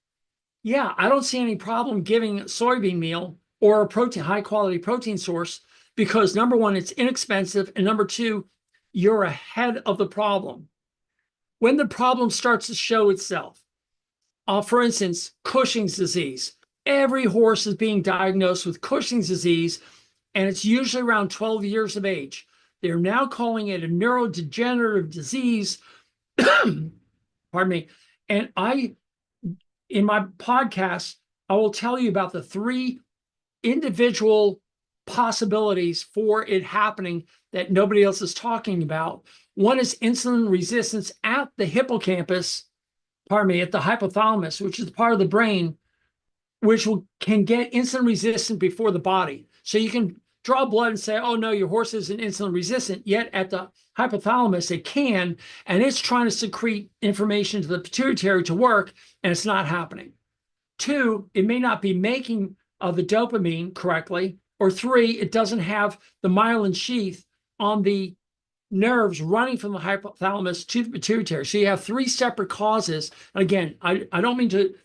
yeah, I don't see any problem giving soybean meal or a protein, high quality protein source, because number one, it's inexpensive. And number two, you're ahead of the problem. When the problem starts to show itself, for instance, Cushing's disease, every horse is being diagnosed with Cushing's disease, and it's usually around 12 years of age. They're now calling it a neurodegenerative disease. Pardon me. And in my podcast, I will tell you about the 3 individual possibilities for it happening that nobody else is talking about. One is insulin resistance at the hippocampus, at the hypothalamus, which is part of the brain, which can get insulin resistant before the body. So you can draw blood and say, oh no, your horse isn't insulin resistant, yet at the hypothalamus it can, and it's trying to secrete information to the pituitary to work, and it's not happening. 2, it may not be making the dopamine correctly, or 3, it doesn't have the myelin sheath on the nerves running from the hypothalamus to the pituitary. So you have 3 separate causes. And again, I don't mean to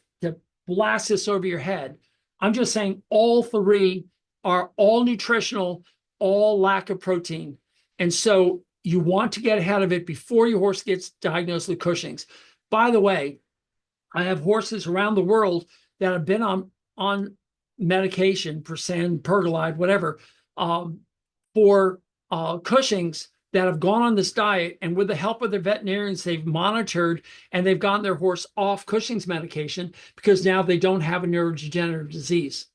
blast this over your head. I'm just saying all 3 are all nutritional, all lack of protein. And so you want to get ahead of it before your horse gets diagnosed with Cushing's. By the way, I have horses around the world that have been on medication, Persan, Pergolide, whatever, for Cushing's, that have gone on this diet, and with the help of their veterinarians, they've monitored and they've gotten their horse off Cushing's medication because now they don't have a neurodegenerative disease.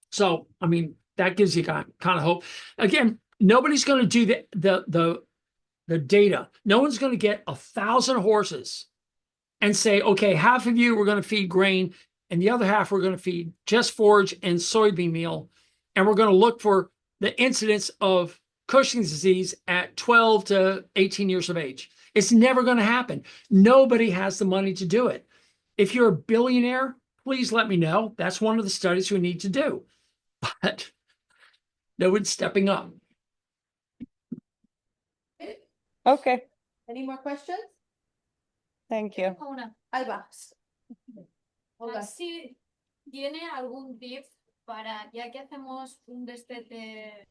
So, I mean, that gives you kind of hope. Again, nobody's going to do the data. No one's going to get 1,000 horses and say, okay, half of you we're going to feed grain and the other half we're going to feed just forage and soybean meal. And we're going to look for the incidence of Cushing's disease at 12 to 18 years of age. It's never going to happen. Nobody has the money to do it. If you're a billionaire, please let me know. That's one of the studies we need to do. But no one's stepping up. Okay. Any more questions? Thank you. Ahí va. Okay. Si tiene algún tip para, ya que hacemos un destete.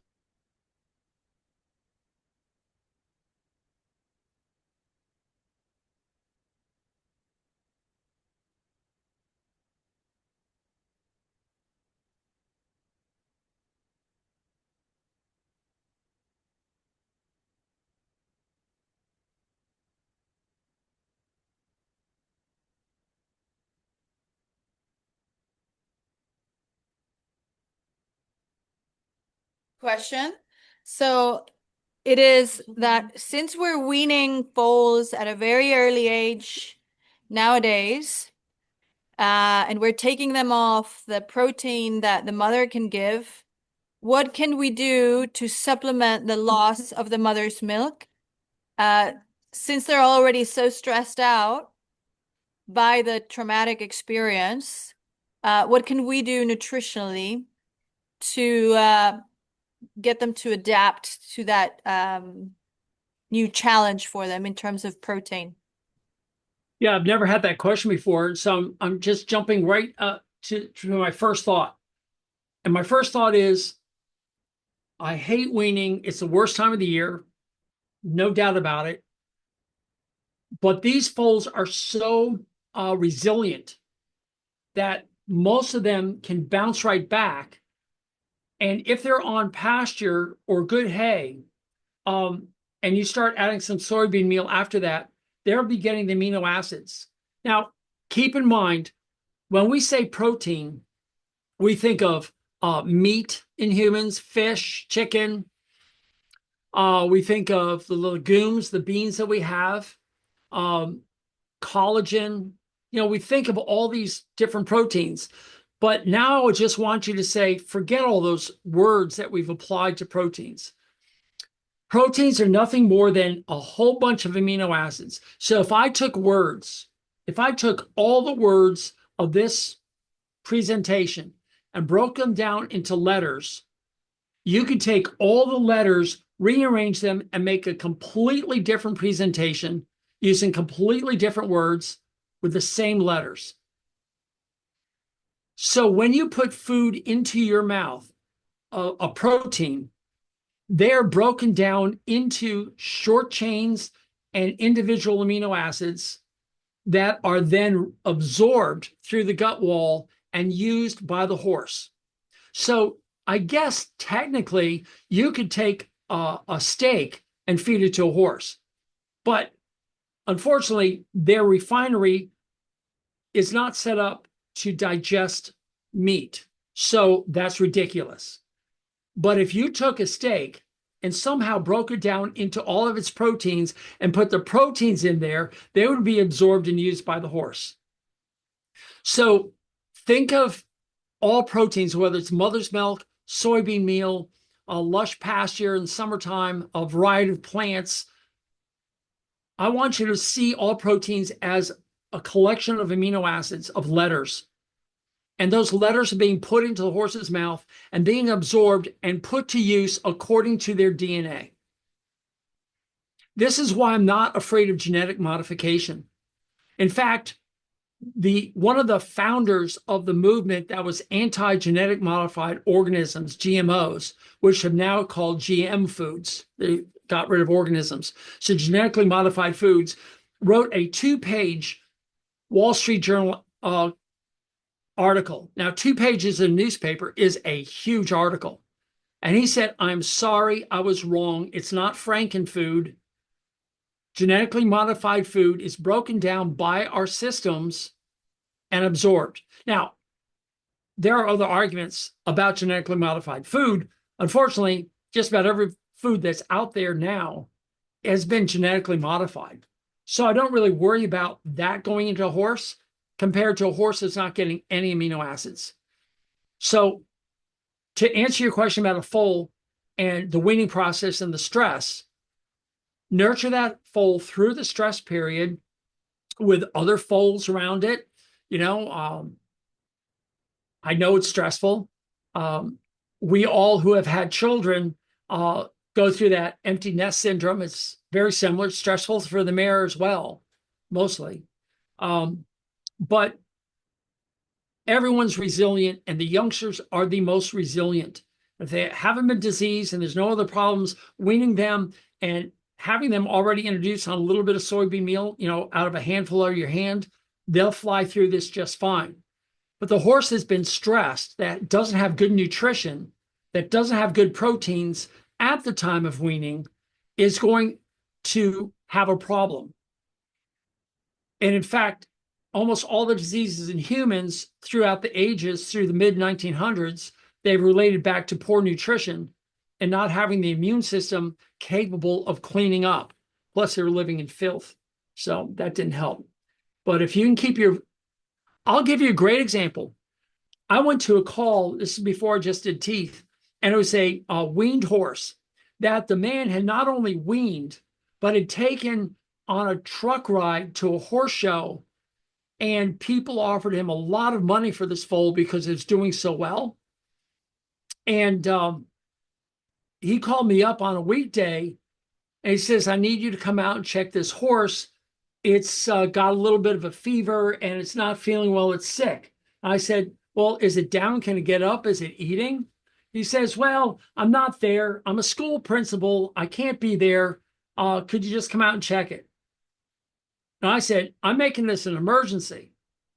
Question. So it is that since we're weaning foals at a very early age nowadays, and we're taking them off the protein that the mother can give, what can we do to supplement the loss of the mother's milk? Since they're already so stressed out by the traumatic experience, what can we do nutritionally to get them to adapt to that new challenge for them in terms of protein? Yeah, I've never had that question before, so I'm just jumping right to my first thought. And my first thought is, I hate weaning. It's the worst time of the year, no doubt about it. But these foals are so resilient that most of them can bounce right back. And if they're on pasture or good hay, and you start adding some soybean meal after that, they'll be getting the amino acids. Now, keep in mind, when we say protein, we think of meat in humans, fish, chicken. We think of the legumes, the beans that we have, collagen. We think of all these different proteins. But now I just want you to say, forget all those words that we've applied to proteins. Proteins are nothing more than a whole bunch of amino acids. So if I took all the words of this presentation and broke them down into letters, you could take all the letters, rearrange them, and make a completely different presentation using completely different words with the same letters. So when you put food into your mouth, a protein, they're broken down into short chains and individual amino acids that are then absorbed through the gut wall and used by the horse. So I guess technically you could take a steak and feed it to a horse, but unfortunately their refinery is not set up to digest meat. So that's ridiculous. But if you took a steak and somehow broke it down into all of its proteins and put the proteins in there, they would be absorbed and used by the horse. So think of all proteins, whether it's mother's milk, soybean meal, a lush pasture in summertime, a variety of plants. I want you to see all proteins as a collection of amino acids, of letters. And those letters are being put into the horse's mouth and being absorbed and put to use according to their DNA. This is why I'm not afraid of genetic modification. In fact, one of the founders of the movement that was anti-genetic modified organisms, GMOs, which have now called GM foods, they got rid of organisms. So genetically modified foods, wrote a 2-page Wall Street Journal article. Now, 2 pages in a newspaper is a huge article. And he said, I'm sorry, I was wrong. It's not frankenfood. Genetically modified food is broken down by our systems and absorbed. Now, there are other arguments about genetically modified food. Unfortunately, just about every food that's out there now has been genetically modified. So I don't really worry about that going into a horse compared to a horse that's not getting any amino acids. So to answer your question about a foal and the weaning process and the stress, nurture that foal through the stress period with other foals around it. I know it's stressful. We all who have had children go through that empty nest syndrome. It's very similar. It's stressful for the mare as well, mostly. But everyone's resilient, and the youngsters are the most resilient. If they haven't been diseased and there's no other problems, weaning them and having them already introduced on a little bit of soybean meal, out of a handful of your hand, they'll fly through this just fine. But the horse has been stressed, that doesn't have good nutrition, that doesn't have good proteins at the time of weaning, is going to have a problem. And in fact, almost all the diseases in humans throughout the ages, through the mid-1900s, they've related back to poor nutrition and not having the immune system capable of cleaning up. Plus, they were living in filth. So that didn't help. But if you can keep I'll give you a great example. I went to a call, this is before I just did teeth, and it was a weaned horse that the man had not only weaned, but had taken on a truck ride to a horse show, and people offered him a lot of money for this foal because it's doing so well. And he called me up on a weekday and he says, I need you to come out and check this horse. It's got a little bit of a fever and it's not feeling well, it's sick. I said, well, is it down? Can it get up? Is it eating? He says, well, I'm not there. I'm a school principal. I can't be there. Could you just come out and check it? And I said, I'm making this an emergency.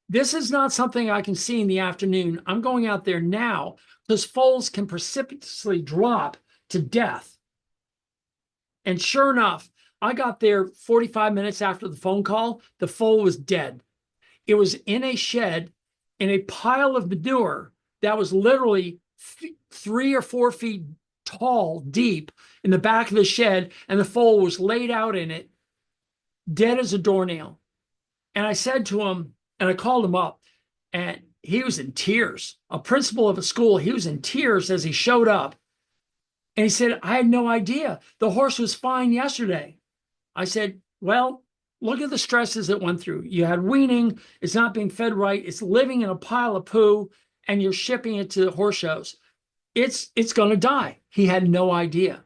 This is not something I can see in the afternoon. I'm going out there now because foals can precipitously drop to death. And sure enough, I got there 45 minutes after the phone call. The foal was dead. It was in a shed in a pile of manure that was literally 3 or 4 feet tall, deep in the back of the shed. And the foal was laid out in it, dead as a doornail. And I said to him, and I called him up, and he was in tears. A principal of a school, he was in tears as he showed up. And he said, I had no idea. The horse was fine yesterday. I said, well, look at the stresses it went through. You had weaning, it's not being fed right, it's living in a pile of poo, and you're shipping it to horse shows. It's going to die. He had no idea.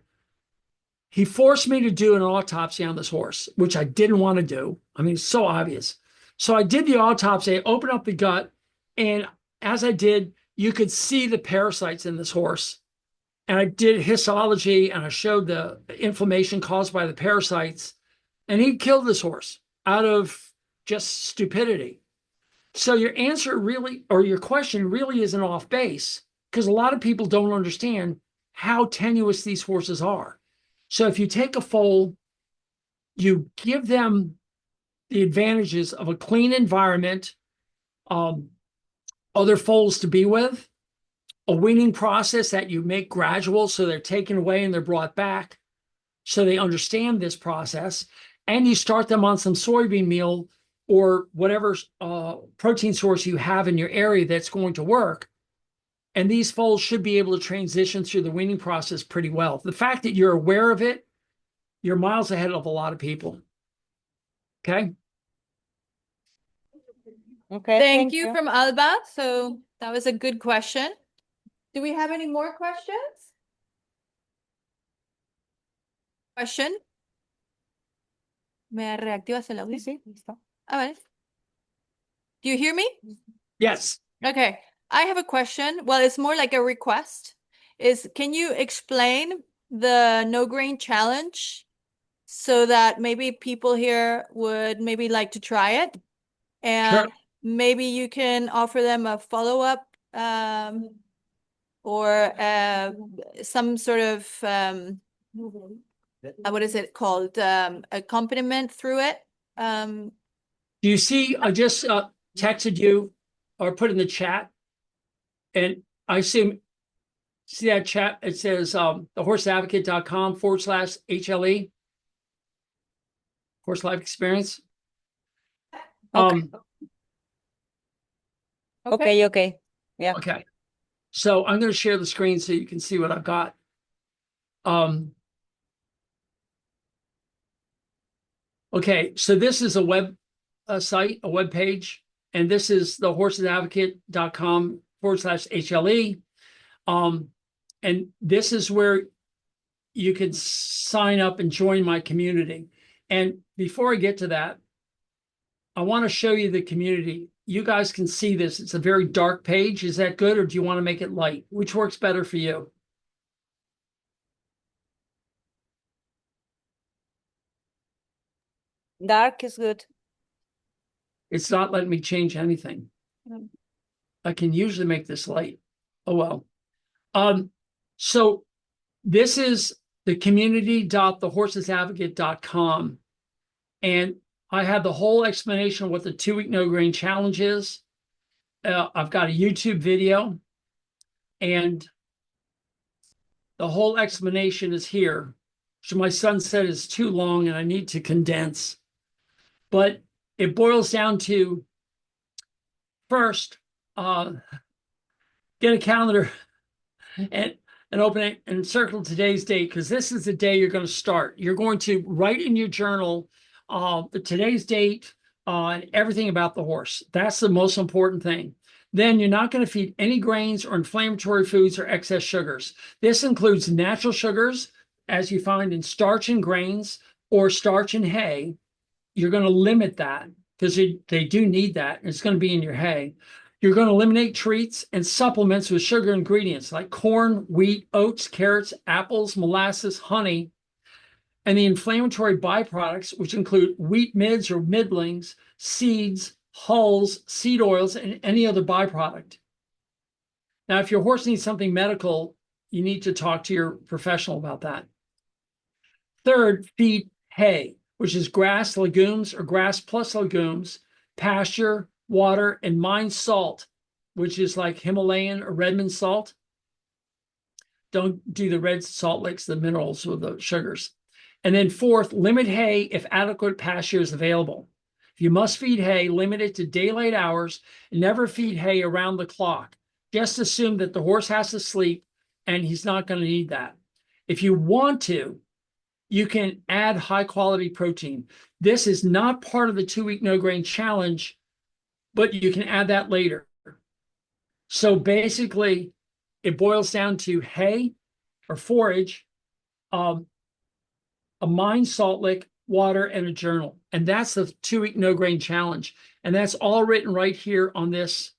He forced me to do an autopsy on this horse, which I didn't want to do. I mean, it's so obvious. So I did the autopsy, I opened up the gut, and as I did, you could see the parasites in this horse. And I did histology, and I showed the inflammation caused by the parasites. And he killed this horse out of just stupidity. So your answer really, or your question really isn't off base, because a lot of people don't understand how tenuous these horses are. So if you take a foal, you give them the advantages of a clean environment, other foals to be with, a weaning process that you make gradual so they're taken away and they're brought back so they understand this process, and you start them on some soybean meal or whatever protein source you have in your area that's going to work. And these foals should be able to transition through the weaning process pretty well. The fact that you're aware of it, you're miles ahead of a lot of people. Okay? Okay, Thank you from Alba. So that was a good question. Do we have any more questions? Question. ¿Me reactivas el audio? Sí, listo. Ah, vale. Do you hear me? Yes. Okay. I have a question. Well, it's more like a request. Can you explain the no grain challenge so that maybe people here would maybe like to try it? And Sure. maybe you can offer them a follow-up or some sort of what is it called? Accompaniment through it. Do you see, I just texted you or put in the chat, and I see that chat, it says thehorseadvocate.com/HLE, Horse Life Experience. Okay. Yeah. Okay. So I'm going to share the screen so you can see what I've got. Okay, so this is a web site, a web page, and this is the horsesadvocate.com/HLE. And this is where you can sign up and join my community. And before I get to that, I want to show you the community. you guys can see this. It's a very dark page. Is that good, or do you want to make it light? Which works better for you? Dark is good. It's not letting me change anything. Mm. I can usually make this light. Oh, well. So this is the community.thehorsesadvocate.com. And I have the whole explanation of what the 2-week no grain challenge is. I've got a YouTube video, and the whole explanation is here. So my son said it's too long and I need to condense. But it boils down to, first, get a calendar and open it and circle today's date, because this is the day you're going to start. You're going to write in your journal today's date and everything about the horse. That's the most important thing. Then you're not going to feed any grains or inflammatory foods or excess sugars. This includes natural sugars, as you find in starch and grains or starch and hay. You're going to limit that because they do need that. It's going to be in your hay. You're going to eliminate treats and supplements with sugar ingredients like corn, wheat, oats, carrots, apples, molasses, honey, and the inflammatory byproducts, which include wheat midds or middlings, seeds, hulls, seed oils, and any other byproduct. Now, if your horse needs something medical, you need to talk to your professional about that. Third, feed hay, which is grass, legumes, or grass plus legumes, pasture, water, and mine salt, which is like Himalayan or Redmond salt. Don't do the red salt licks, the minerals or the sugars. And then fourth, limit hay if adequate pasture is available. If you must feed hay, limit it to daylight hours and never feed hay around the clock. Just assume that the horse has to sleep and he's not going to need that. If you want to, you can add high quality protein. This is not part of the 2-week no grain challenge, but you can add that later. So basically, it boils down to hay or forage, a mine salt lick, water, and a journal. And that's the 2-week no grain challenge. And that's all written right here on this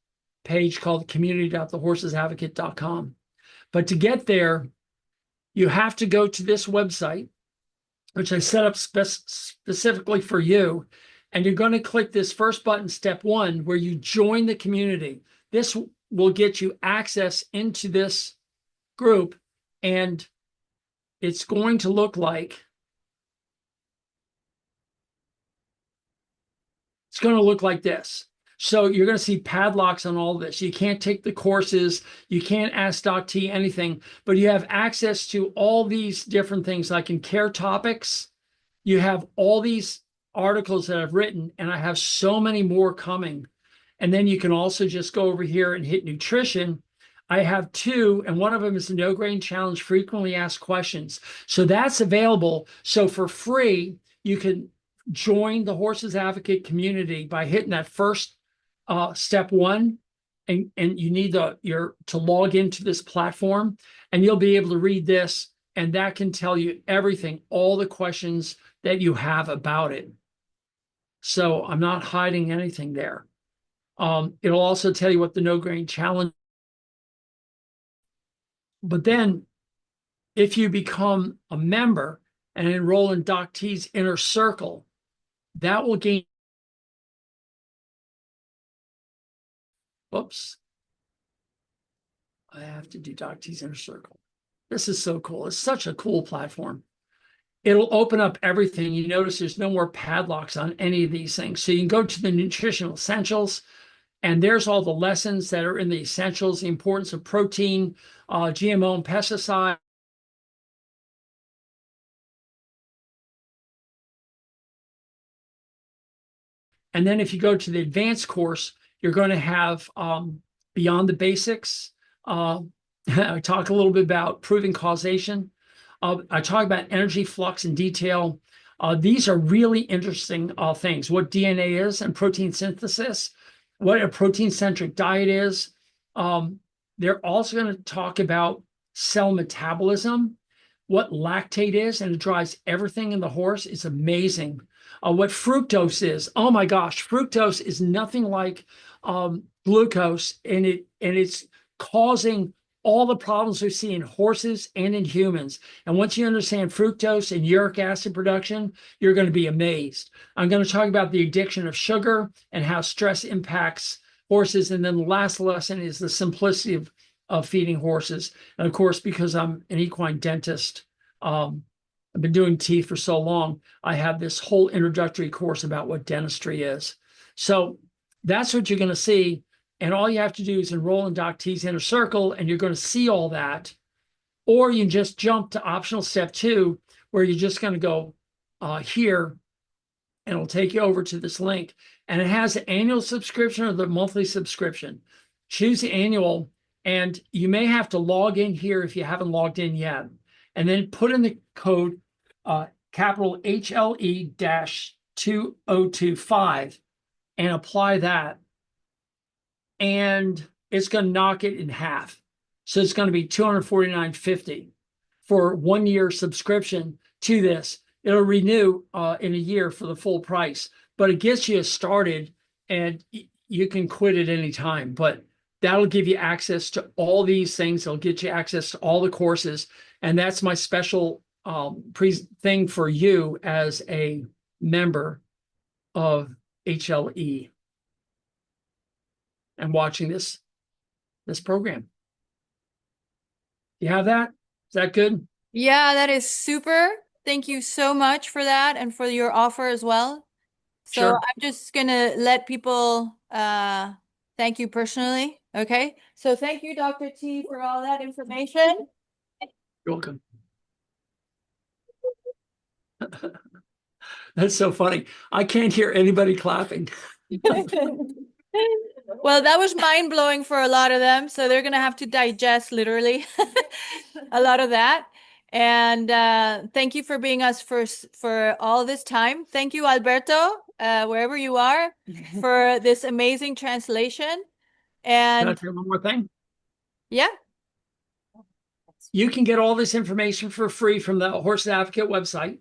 page called community.thehorsesadvocate.com. But to get there, you have to go to this website, which I set up specifically for you. And you're going to click this first button, step 1, where you join the community. This will get you access into this group. And it's going to look like, this. So you're going to see padlocks on all this. You can't take the courses. You can't ask Doc T anything, but you have access to all these different things. Like in care topics, you have all these articles that I've written, and I have so many more coming. And then you can also just go over here and hit nutrition. I have 2, and one of them is the No Grain Challenge frequently asked questions. So that's available. So for free, you can join the Horses Advocate community by hitting that first step 1, and you need to log into this platform, and you'll be able to read this, and that can tell you everything, all the questions that you have about it. So I'm not hiding anything there. It'll also tell you what the No Grain Challenge. But then if you become a member and enroll in Doc T's Inner Circle, that will gain. Whoops. I have to do Doc T's Inner Circle. This is so cool. It's such a cool platform. It'll open up everything. You notice there's no more padlocks on any of these things. So you can go to the nutritional essentials, and there's all the lessons that are in the essentials, the importance of protein, GMO and pesticide. And then if you go to the advanced course, you're going to have Beyond the Basics. I talk a little bit about proving causation. I talk about energy flux in detail. These are really interesting things. What DNA is and protein synthesis, what a protein-centric diet is. They're also going to talk about cell metabolism, what lactate is, and it drives everything in the horse. It's amazing. What fructose is. Oh my gosh, fructose is nothing like glucose, and it's causing all the problems we see in horses and in humans. And once you understand fructose and uric acid production, you're going to be amazed. I'm going to talk about the addiction of sugar and how stress impacts horses. And then the last lesson is the simplicity of feeding horses. And of course, because I'm an equine dentist, I've been doing teeth for so long, I have this whole introductory course about what dentistry is. So that's what you're going to see. And all you have to do is enroll in Doc T's Inner Circle, and you're going to see all that. Or you can just jump to optional step 2, where you're just going to go here, and it'll take you over to this link. And it has the annual subscription or the monthly subscription. Choose the annual, and you may have to log in here if you haven't logged in yet. And then put in the code capital HLE-2025 and apply that. And it's going to knock it in half. So it's going to be $249.50 for 1 year subscription to this. It'll renew in a year for the full price, but it gets you started, and you can quit at any time. But that'll give you access to all these things. It'll get you access to all the courses. And that's my special thing for you as a member of HLE and watching this program. You have that? Is that good? Yeah, that is super. Thank you so much for that and for your offer as well. So Sure. I'm just gonna let people thank you personally. Okay. So thank you, Dr. T, for all that information. You're welcome. That's so funny. I can't hear anybody clapping. Well, that was mind blowing for a lot of them. So they're going to have to digest literally a lot of that. And thank you for being us for all this time. Thank you, Alberto, wherever you are, for this amazing translation. Can I And say one more thing? yeah, You can get all this information for free from the Horse Advocate website.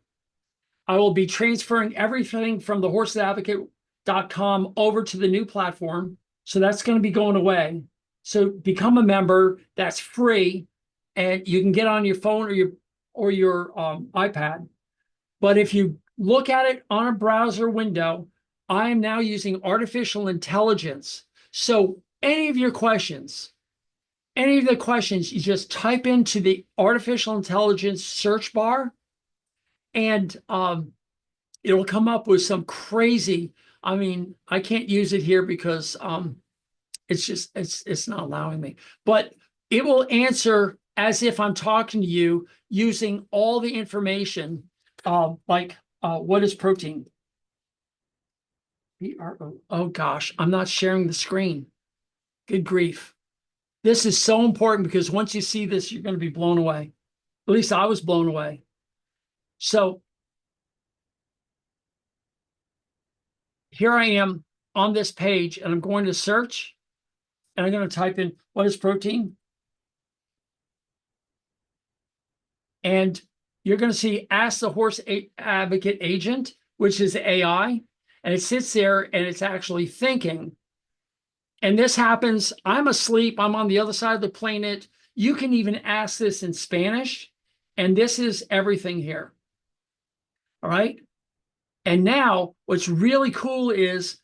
I will be transferring everything from the horseadvocate.com over to the new platform. So that's going to be going away. So become a member. That's free, and you can get on your phone or your iPad. But if you look at it on a browser window, I am now using artificial intelligence. So any of the questions, you just type into the artificial intelligence search bar, and it'll come up with some crazy. I mean, I can't use it here because it's not allowing me. But it will answer as if I'm talking to you using all the information, like what is protein? PRO. Oh gosh, I'm not sharing the screen. Good grief. This is so important because once you see this, you're going to be blown away. At least I was blown away. So here I am on this page, and I'm going to search, and I'm going to type in what is protein. And you're going to see Ask the Horse Advocate Agent, which is AI, and it sits there and it's actually thinking. And this happens, I'm asleep, I'm on the other side of the planet. You can even ask this in Spanish, and this is everything here. All right. And now what's really cool is,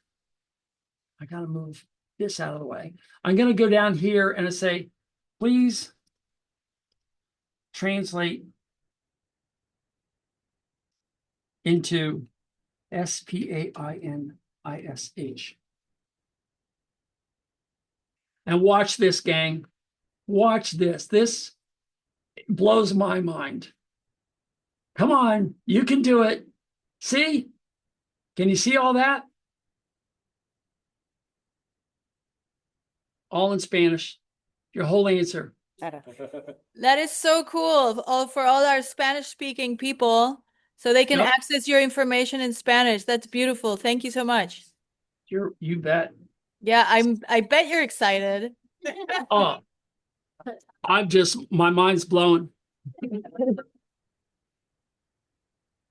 I got to move this out of the way. I'm going to go down here and say, please translate into Spanish. And watch this, gang. Watch this. This blows my mind. Come on, you can do it. See? Can you see all that? All in Spanish. Your whole answer. that is so cool for all our Spanish speaking people. So they can Yep. access your information in Spanish. That's beautiful. Thank you so much. You bet. Yeah, I bet you're excited. Oh, my mind's blown.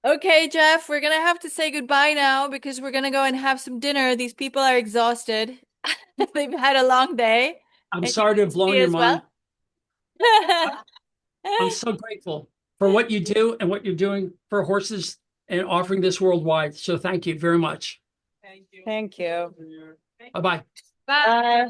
Okay, Geoff, we're gonna have to say goodbye now because we're gonna go and have some dinner. These people are exhausted. They've had a long day. I'm And sorry to have blown me your as well. mind. I'm so grateful for what you do and what you're doing for horses and offering this worldwide. So thank you very much. Thank you. Bye-bye. Bye. Bye.